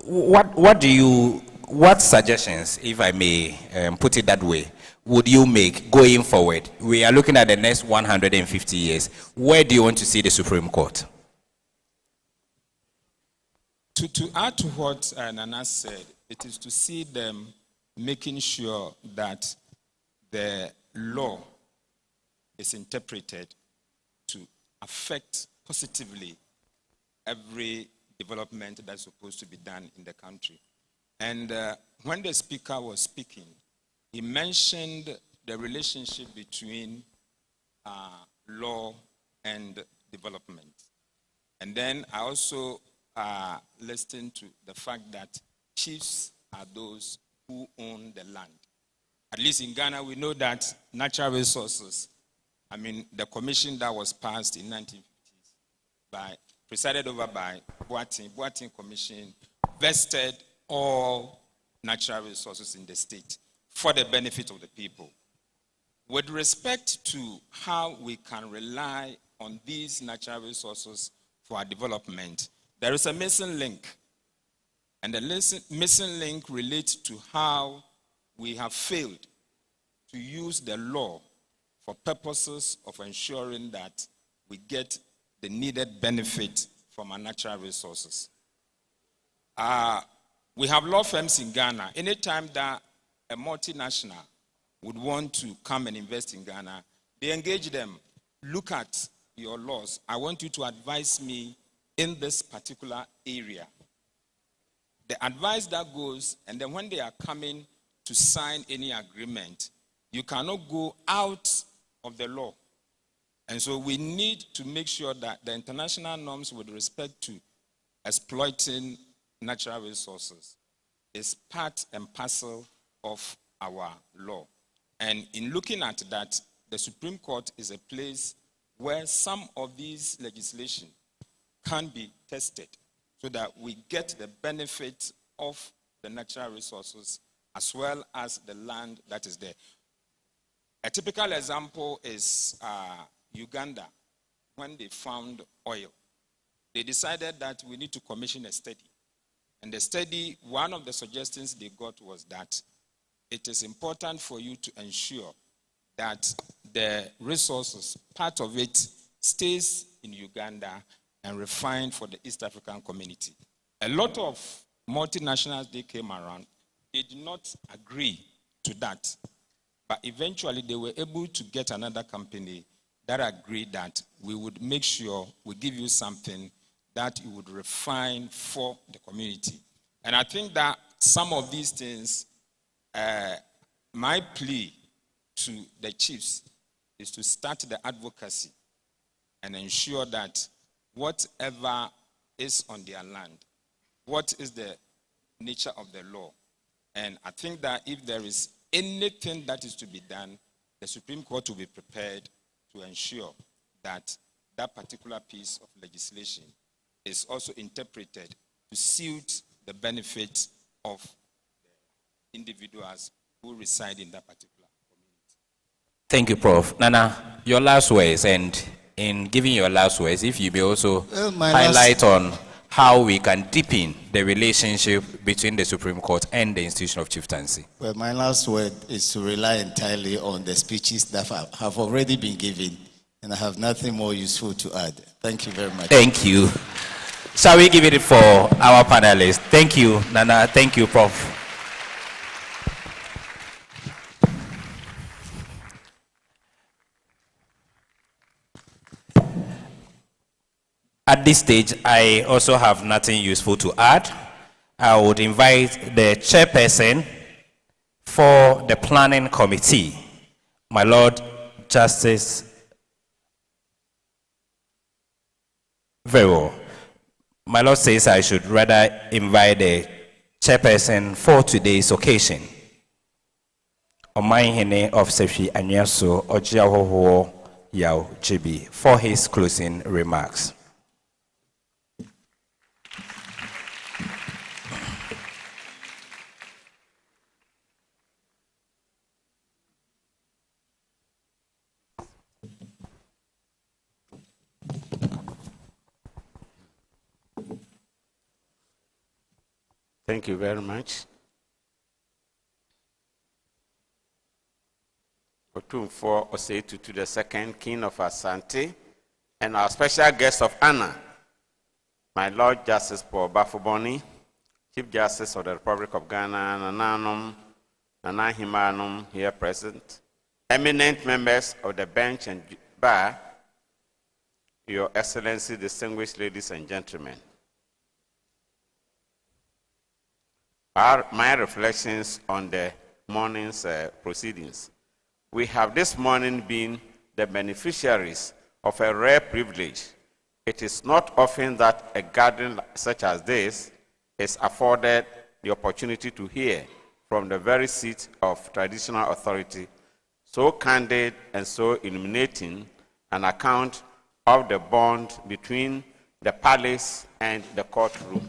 What suggestions, if I may put it that way, would you make going forward? We are looking at the next 150 years. Where do you want to see the Supreme Court? To add to what Nana said, it is to see them making sure that the law is interpreted to affect positively every development that's supposed to be done in the country. And when the speaker was speaking, he mentioned the relationship between law and development. And then I also listened to the fact that chiefs are those who own the land. At least in Ghana, we know that natural resources, the commission that was passed in 1950s, presided over by Boating Commission, vested all natural resources in the state for the benefit of the people. With respect to how we can rely on these natural resources for our development, there is a missing link. And the missing link relates to how we have failed to use the law for purposes of ensuring that we get the needed benefit from our natural resources. We have law firms in Ghana. Anytime that a multinational would want to come and invest in Ghana, they engage them. Look at your laws. I want you to advise me in this particular area. The advice that goes, and then when they are coming to sign any agreement, you cannot go out of the law. And so we need to make sure that the international norms with respect to exploiting natural resources is part and parcel of our law. And in looking at that, the Supreme Court is a place where some of these legislation can be tested so that we get the benefit of the natural resources as well as the land that is there. A typical example is Uganda. When they found oil, they decided that we need to commission a study. And the study, one of the suggestions they got was that it is important for you to ensure that the resources, part of it, stays in Uganda and refined for the East African community. A lot of multinationals, they came around. They did not agree to that. But eventually, they were able to get another company that agreed that we would make sure we give you something that you would refine for the community. And I think that some of these things, my plea to the chiefs is to start the advocacy and ensure that whatever is on their land, what is the nature of the law. And I think that if there is anything that is to be done, the Supreme Court will be prepared to ensure that that particular piece of legislation is also interpreted to suit the benefit of the individuals who reside in that particular community. Thank you, Prof. Nana, your last words, and in giving your last words, if you may also highlight on how we can deepen the relationship between the Supreme Court and the institution of chieftaincy. Well, my last word is to rely entirely on the speeches that have already been given, and I have nothing more useful to add. Thank you very much. Thank you. Shall we give it for our panelists? Thank you, Nana. Thank you, Prof. At this stage, I also have nothing useful to add. I would invite the chairperson for the planning committee, my Lord Justice. Very well. My Lord says I should rather invite the chairperson for today's occasion, MAanhyia of Sefi Anyaso Ojiahoho Yao Chibi, for his closing remarks. Thank you very much. Otumfo Oseitu to the second King of Asante, and our special guest of honor, my Lord Justice Paul Bafuboni, Chief Justice of the Republic of Ghana, MAanhyia here present, eminent members of the bench and bar, Your Excellency, distinguished ladies and gentlemen. My reflections on the morning's proceedings. We have this morning been the beneficiaries of a rare privilege. It is not often that a gathering such as this is afforded the opportunity to hear from the very seat of traditional authority, so candid and so illuminating an account of the bond between the palace and the courtroom.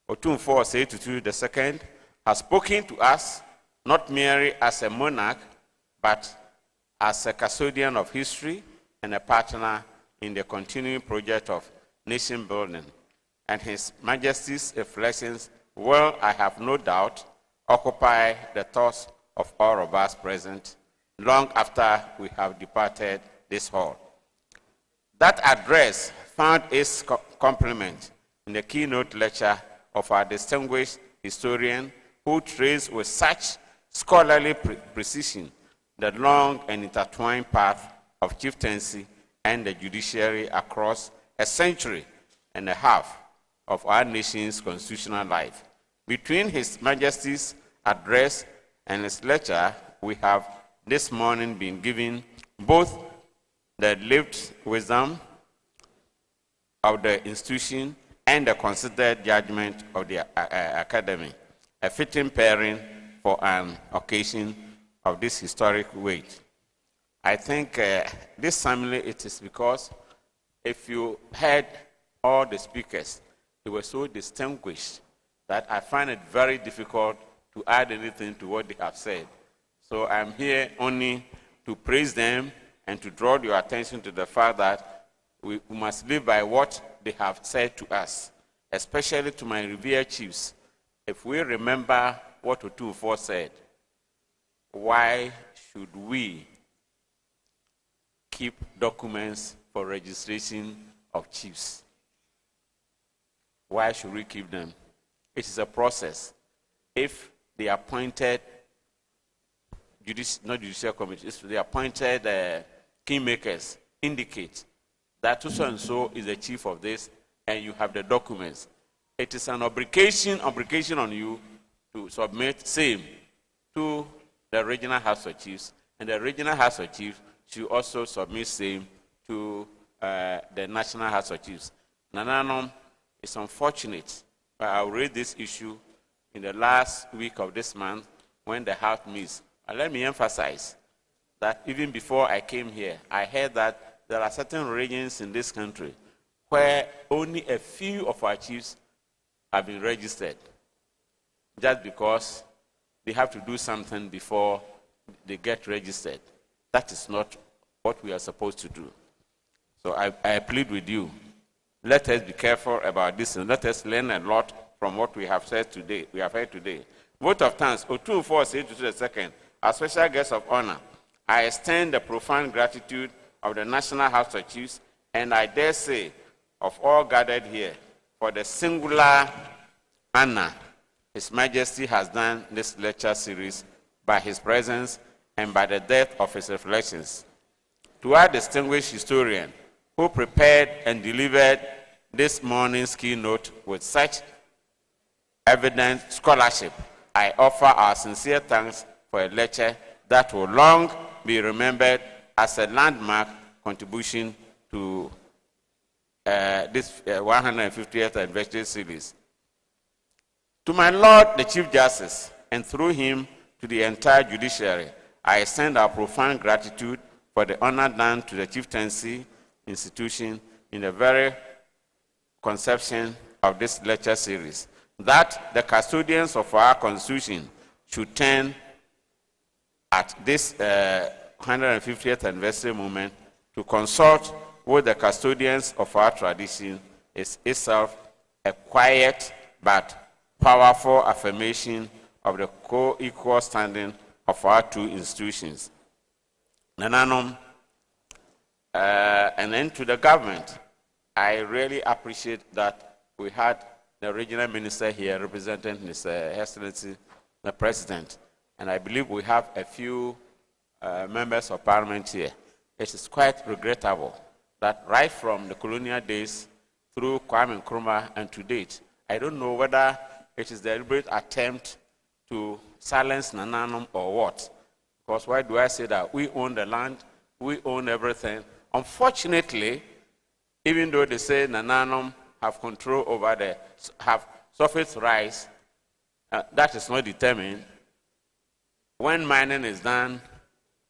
Otumfo Oseitu II has spoken to us not merely as a monarch, but as a custodian of history and a partner in the continuing project of nation building. And His Majesty's reflections will, I have no doubt, occupy the thoughts of all of us present long after we have departed this hall. That address found its complement in the keynote lecture of our distinguished historian, who traced with such scholarly precision the long and intertwined path of chieftaincy and the judiciary across a century and a half of our nation's constitutional life. Between His Majesty's address and his lecture, we have this morning been given both the lived wisdom of the institution and the considered judgment of the academy, a fitting pairing for an occasion of this historic weight. I think this family, it is because if you heard all the speakers, they were so distinguished that I find it very difficult to add anything to what they have said. So I'm here only to praise them and to draw your attention to the fact that we must live by what they have said to us, especially to my revered chiefs. If we remember what Otuofo said, why should we keep documents for registration of chiefs? Why should we keep them? It is a process. If the appointed, not judicial committees, the appointed kingmakers indicate that so and so is the chief of this, and you have the documents, it is an obligation on you to submit same to the regional house of chiefs, and the regional house of chiefs should also submit same to the national house of chiefs. Nananom, it's unfortunate, but I'll raise this issue in the last week of this month when the house meets. And let me emphasize that even before I came here, I heard that there are certain regions in this country where only a few of our chiefs have been registered, just because they have to do something before they get registered. That is not what we are supposed to do. So I plead with you, let us be careful about this and let us learn a lot from what we have said today. We have heard today. Vote of thanks. Otuofo said to the second, as special guest of honor, I extend the profound gratitude of the National House of Chiefs, and I dare say of all gathered here, for the singular honor His Majesty has done this lecture series by his presence and by the depth of his reflections. To our distinguished historian who prepared and delivered this morning's keynote with such evident scholarship, I offer our sincere thanks for a lecture that will long be remembered as a landmark contribution to this 150th anniversary series. To my Lord, the Chief Justice, and through him to the entire judiciary, I extend our profound gratitude for the honor done to the chieftaincy institution in the very conception of this lecture series, that the custodians of our Constitution should turn at this 150th anniversary moment to consult with the custodians of our tradition is itself a quiet but powerful affirmation of the co-equal standing of our two institutions. Nananom, and then to the government, I really appreciate that we had the regional minister here representing His Excellency, the President, and I believe we have a few members of parliament here. It is quite regrettable that right from the colonial days through Kwame Nkrumah and to date, I don't know whether it is a deliberate attempt to silence Nananom or what. Because why do I say that? We own the land, we own everything. Unfortunately, even though they say Nananom have control over have surface rights, that is not determined. When mining is done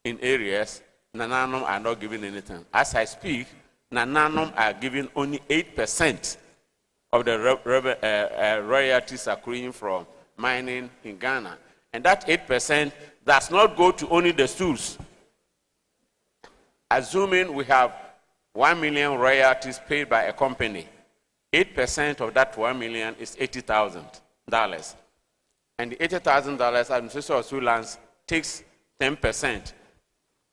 in areas, Nananom are not giving anything. As I speak, Nananom are giving only 8% of the royalties accruing from mining in Ghana. And that 8% does not go to only the stools. Assuming we have 1 million royalties paid by a company, 8% of that 1 million is $80,000. And the $80,000 administration of stool lands takes 10%,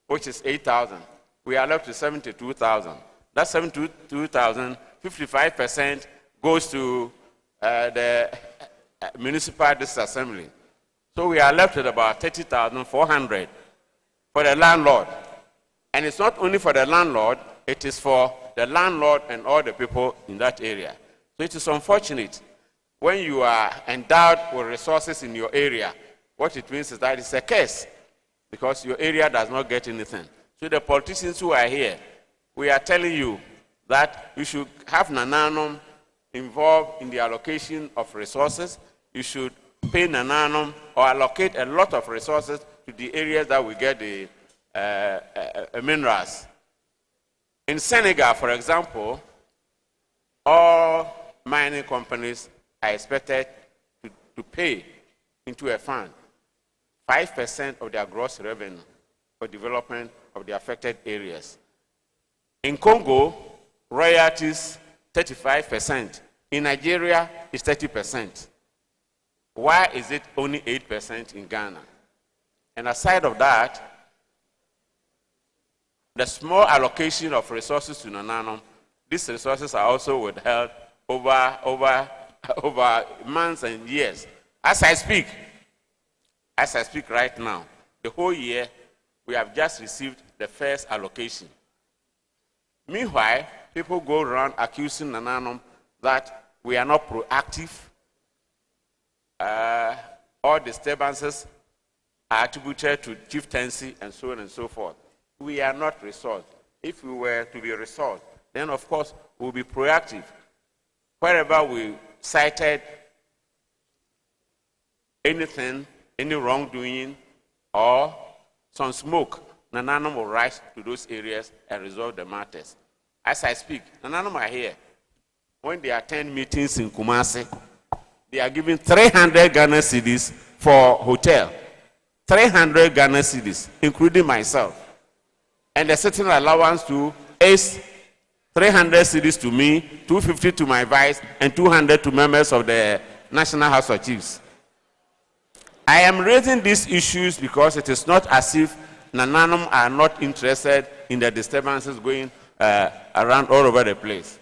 which is 8,000. We are left to 72,000. That 72,000, 55% goes to the municipal district assembly. So we are left with about 30,400 for the landlord. And it's not only for the landlord, it is for the landlord and all the people in that area. So it is unfortunate when you are endowed with resources in your area, what it means is that it's a curse because your area does not get anything. So the politicians who are here, we are telling you that you should have Nananom involved in the allocation of resources. You should pay Nananom or allocate a lot of resources to the areas that we get the minerals. In Senegal, for example, all mining companies are expected to pay into a fund 5% of their gross revenue for development of the affected areas. In Congo, royalties 35%. In Nigeria, it's 30%. Why is it only 8% in Ghana? And aside of that, the small allocation of resources to Nananum, these resources are also withheld over months and years. As I speak right now, the whole year, we have just received the first allocation. Meanwhile, people go around accusing Nananum that we are not proactive. All disturbances are attributed to chieftaincy and so on and so forth. We are not resolved. If we were to be resolved, then of course we'll be proactive. Wherever we cited anything, any wrongdoing or some smoke, Nananum will rise to those areas and resolve the matters. As I speak, Nananum are here. When they attend meetings in Kumasi, they are giving 300 Ghana cedis for hotel. 300 Ghana cedis, including myself. And the certain allowance to is 300 cedis to me, 250 to my vice, and 200 to members of the National House of Chiefs. I am raising these issues because it is not as if Nananum are not interested in the disturbances going around all over the place.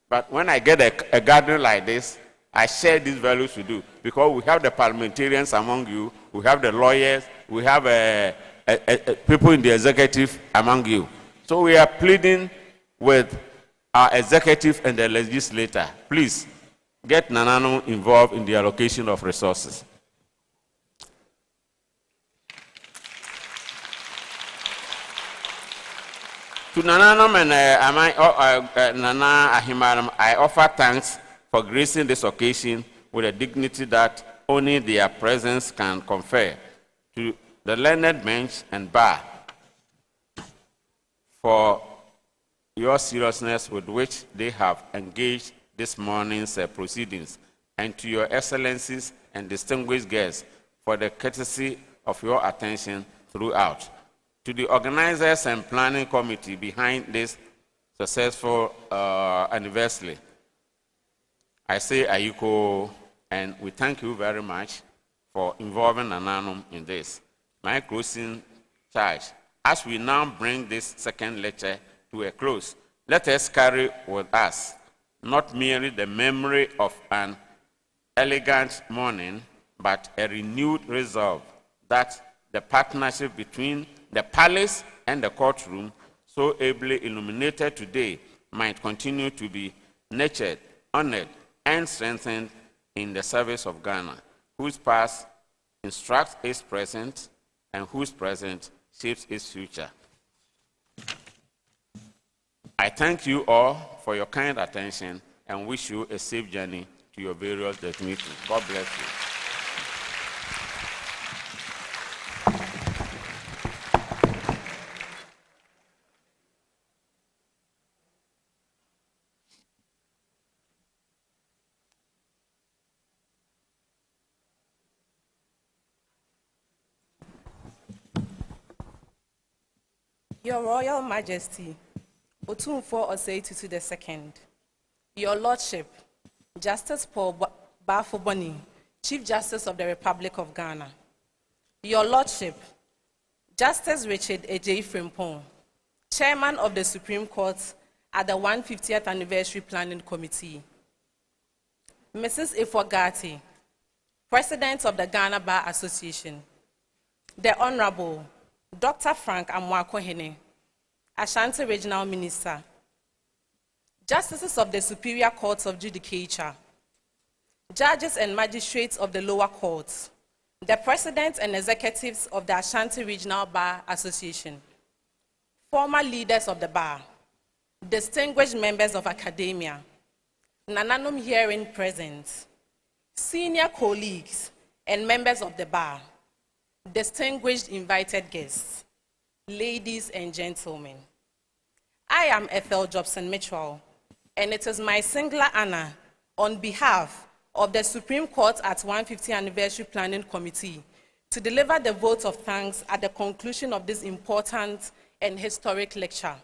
But when I get a gathering like this, I share these values with you because we have the parliamentarians among you, we have the lawyers, we have people in the executive among you. So we are pleading with our executive and the legislator. Please get Nananum involved in the allocation of resources. To Nananum and Nana, I offer thanks for gracing this occasion with a dignity that only their presence can confer. To the learned bench and bar for your seriousness with which they have engaged this morning's proceedings, and to your excellencies and distinguished guests for the courtesy of your attention throughout. To the organizers and planning committee behind this successful anniversary, I say Ayuko, and we thank you very much for involving Nananum in this. My closing charge, as we now bring this second lecture to a close, let us carry with us not merely the memory of an elegant morning, but a renewed resolve that the partnership between the palace and the courtroom, so ably illuminated today, might continue to be nurtured, honored, and strengthened in the service of Ghana, whose past instructs its present and whose present shapes its future. I thank you all for your kind attention and wish you a safe journey to your various destinations. God bless you. Your Royal Majesty, Otumfuo Osei Tutu II, Your Lordship, Justice Paul Bafoboni, Chief Justice of the Republic of Ghana, Your Lordship, Justice Richard Ejei Frimpong, Chairman of the Supreme Court at the 150th Anniversary Planning Committee, Mrs. Ifwagati, President of the Ghana Bar Association, the Honorable Dr. Frank Amwakohene, Ashanti Regional Minister, Justices of the Superior Courts of Judicature, Judges and Magistrates of the Lower Courts, the President and Executives of the Ashanti Regional Bar Association, former leaders of the bar, distinguished members of academia, Nananum hearing present, senior colleagues and members of the bar, distinguished invited guests, ladies and gentlemen. I am Ethel Jobson Mitchell, and it is my singular honor on behalf of the Supreme Court at 150th Anniversary Planning Committee to deliver the vote of thanks at the conclusion of this important and historic lecture.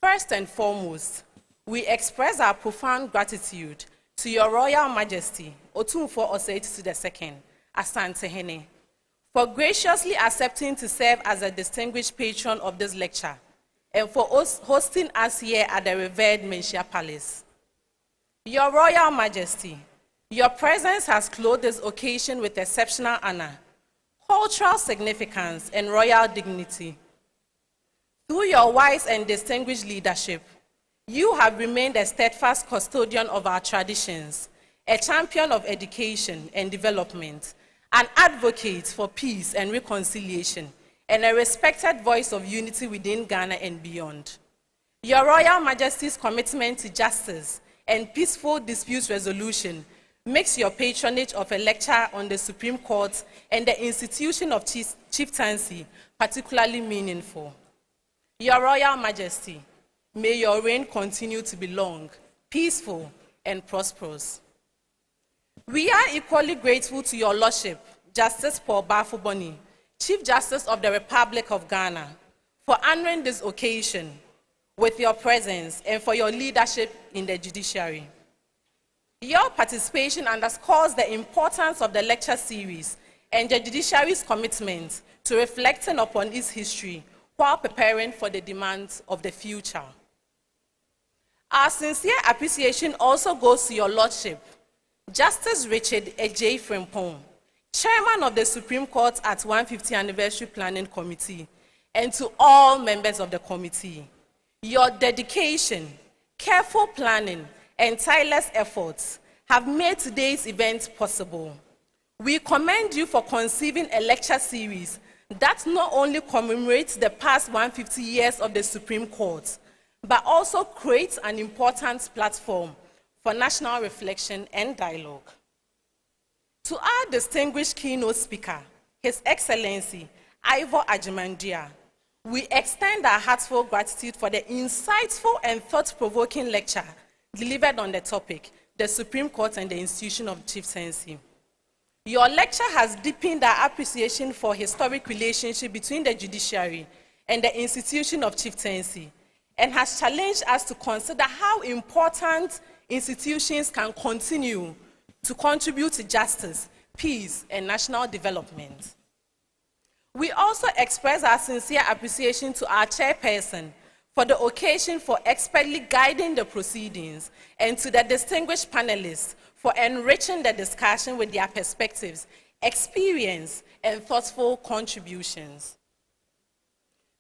First and foremost, we express our profound gratitude to Your Royal Majesty, Otumfuo Osei II, Asantehemaa, for graciously accepting to serve as a distinguished patron of this lecture and for hosting us here at the revered Manhyia Palace. Your Royal Majesty, your presence has clothed this occasion with exceptional honor, cultural significance, and royal dignity. Through your wise and distinguished leadership, you have remained a steadfast custodian of our traditions, a champion of education and development, an advocate for peace and reconciliation, and a respected voice of unity within Ghana and beyond. Your Royal Majesty's commitment to justice and peaceful dispute resolution makes your patronage of a lecture on the Supreme Court and the institution of chieftaincy particularly meaningful. Your Royal Majesty, may your reign continue to be long, peaceful, and prosperous. We are equally grateful to your Lordship, Justice Paul Bafuboni, Chief Justice of the Republic of Ghana, for honoring this occasion with your presence and for your leadership in the judiciary. Your participation underscores the importance of the lecture series and the judiciary's commitment to reflecting upon its history while preparing for the demands of the future. Our sincere appreciation also goes to your Lordship, Justice Richard J. Frimpong, Chairman of the Supreme Court at 150th Anniversary Planning Committee, and to all members of the committee. Your dedication, careful planning, and tireless efforts have made today's event possible. We commend you for conceiving a lecture series that not only commemorates the past 150 years of the Supreme Court, but also creates an important platform for national reflection and dialogue. To our distinguished keynote speaker, His Excellency Ivor Agyemangya, we extend our heartfelt gratitude for the insightful and thought-provoking lecture delivered on the topic, the Supreme Court and the institution of chieftaincy. Your lecture has deepened our appreciation for historic relationship between the judiciary and the institution of chieftaincy, and has challenged us to consider how important institutions can continue to contribute to justice, peace, and national development. We also express our sincere appreciation to our chairperson for the occasion for expertly guiding the proceedings, and to the distinguished panelists for enriching the discussion with their perspectives, experience, and thoughtful contributions.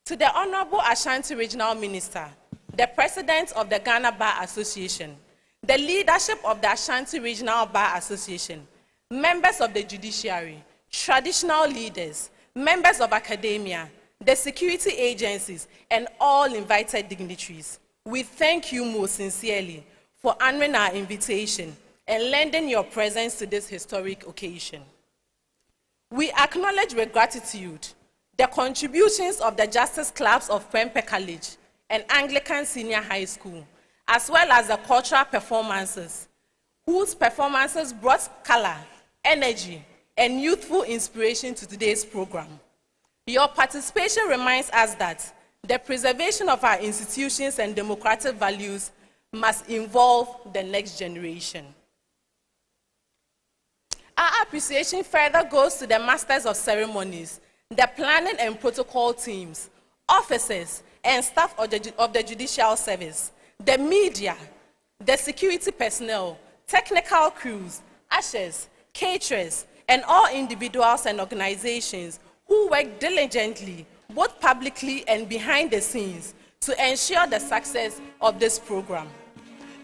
To the Honorable Ashanti Regional Minister, the President of the Ghana Bar Association, the leadership of the Ashanti Regional Bar Association, members of the judiciary, traditional leaders, members of academia, the security agencies, and all invited dignitaries, we thank you most sincerely for honoring our invitation and lending your presence to this historic occasion. We acknowledge with gratitude the contributions of the Justice Clubs of Prempeh College and Anglican Senior High School, as well as the cultural performances, whose performances brought color, energy, and youthful inspiration to today's program. Your participation reminds us that the preservation of our institutions and democratic values must involve the next generation. Our appreciation further goes to the Masters of Ceremonies, the planning and protocol teams, officers, and staff of the Judicial Service, the media, the security personnel, technical crews, ushers, caterers, and all individuals and organizations who work diligently, both publicly and behind the scenes, to ensure the success of this program.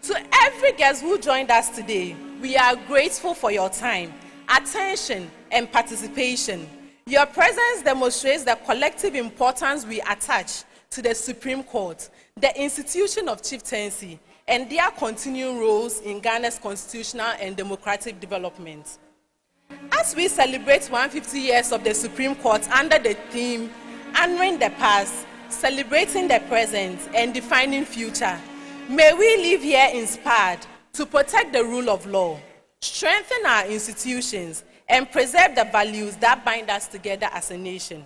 To every guest who joined us today, we are grateful for your time, attention, and participation. Your presence demonstrates the collective importance we attach to the Supreme Court, the institution of chieftaincy, and their continuing roles in Ghana's constitutional and democratic development. As we celebrate 150 years of the Supreme Court under the theme, Honoring the Past, Celebrating the Present, and Defining Future, may we live here inspired to protect the rule of law, strengthen our institutions, and preserve the values that bind us together as a nation.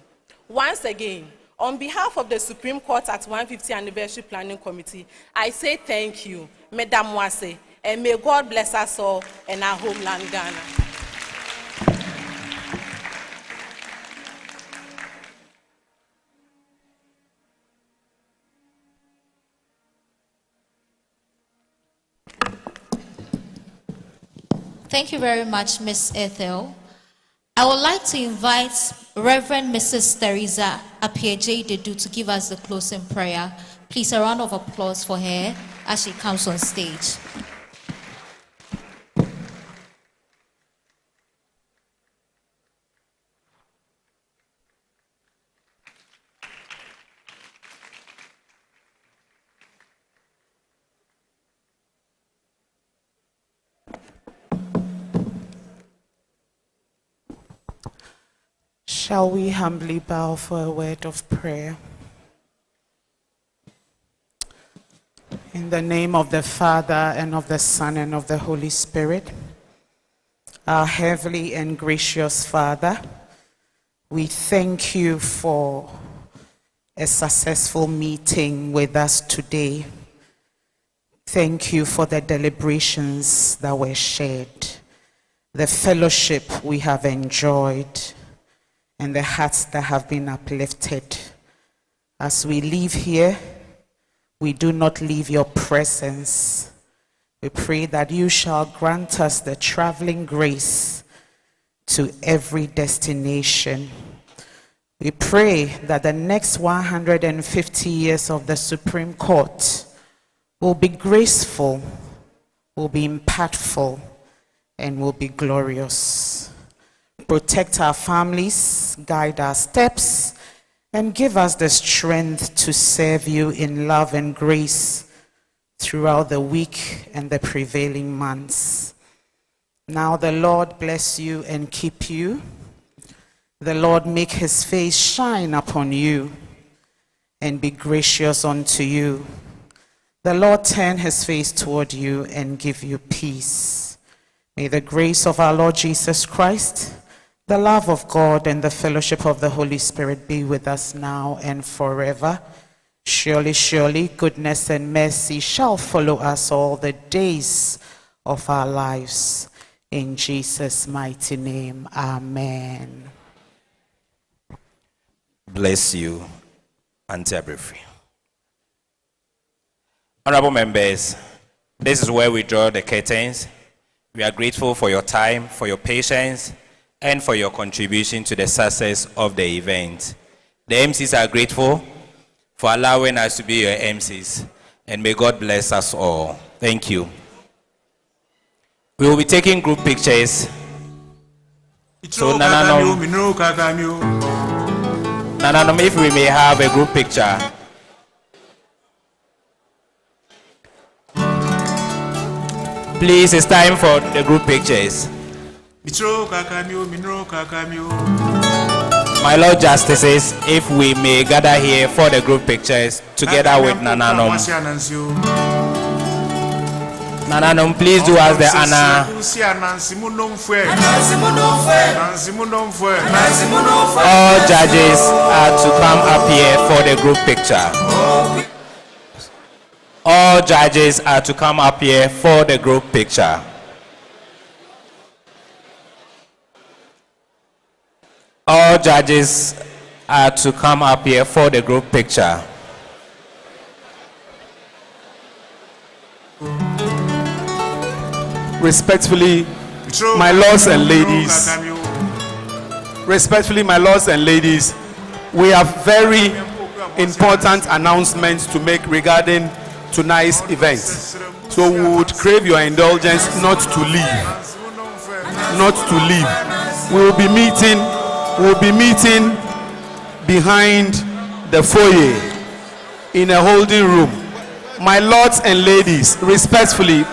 Once again, on behalf of the Supreme Court at 150th Anniversary Planning Committee, I say thank you, Madam Wase, and may God bless us all and our homeland, Ghana. Thank you very much, Ms. Ethel. I would like to invite Reverend Mrs. Teresa Appiaje-Dedu to give us the closing prayer. Please, a round of applause for her as she comes on stage. Shall we humbly bow for a word of prayer? In the name of the Father, and of the Son, and of the Holy Spirit, our heavenly and gracious Father, we thank you for a successful meeting with us today. Thank you for the deliberations that were shared, the fellowship we have enjoyed, and the hearts that have been uplifted. As we leave here, we do not leave your presence. We pray that you shall grant us the traveling grace to every destination. We pray that the next 150 years of the Supreme Court will be graceful, will be impactful, and will be glorious. Protect our families, guide our steps, and give us the strength to serve you in love and grace throughout the week and the prevailing months. Now the Lord bless you and keep you. The Lord make his face shine upon you and be gracious unto you. The Lord turn his face toward you and give you peace. May the grace of our Lord Jesus Christ, the love of God, and the fellowship of the Holy Spirit be with us now and forever. Surely, surely, goodness and mercy shall follow us all the days of our lives. In Jesus' mighty name, amen. Bless you, Auntie Abrifri. Honorable members, this is where we draw the curtains. We are grateful for your time, for your patience, and for your contribution to the success of the event. The MCs are grateful for allowing us to be your MCs, and may God bless us all. Thank you. We will be taking group pictures. So Nananom, if we may have a group picture. Please, it's time for the group pictures. My Lord Justices, if we may gather here for the group pictures together with Nananom. Nananom, please do us the honor. All judges are to come up here for the group picture. All judges are to come up here for the group picture. All judges are to come up here for the group picture. Respectfully, my lords and ladies, we have very important announcements to make regarding tonight's event. So we would crave your indulgence not to leave. We'll be meeting behind the foyer in a holding room. My lords and ladies, respectfully,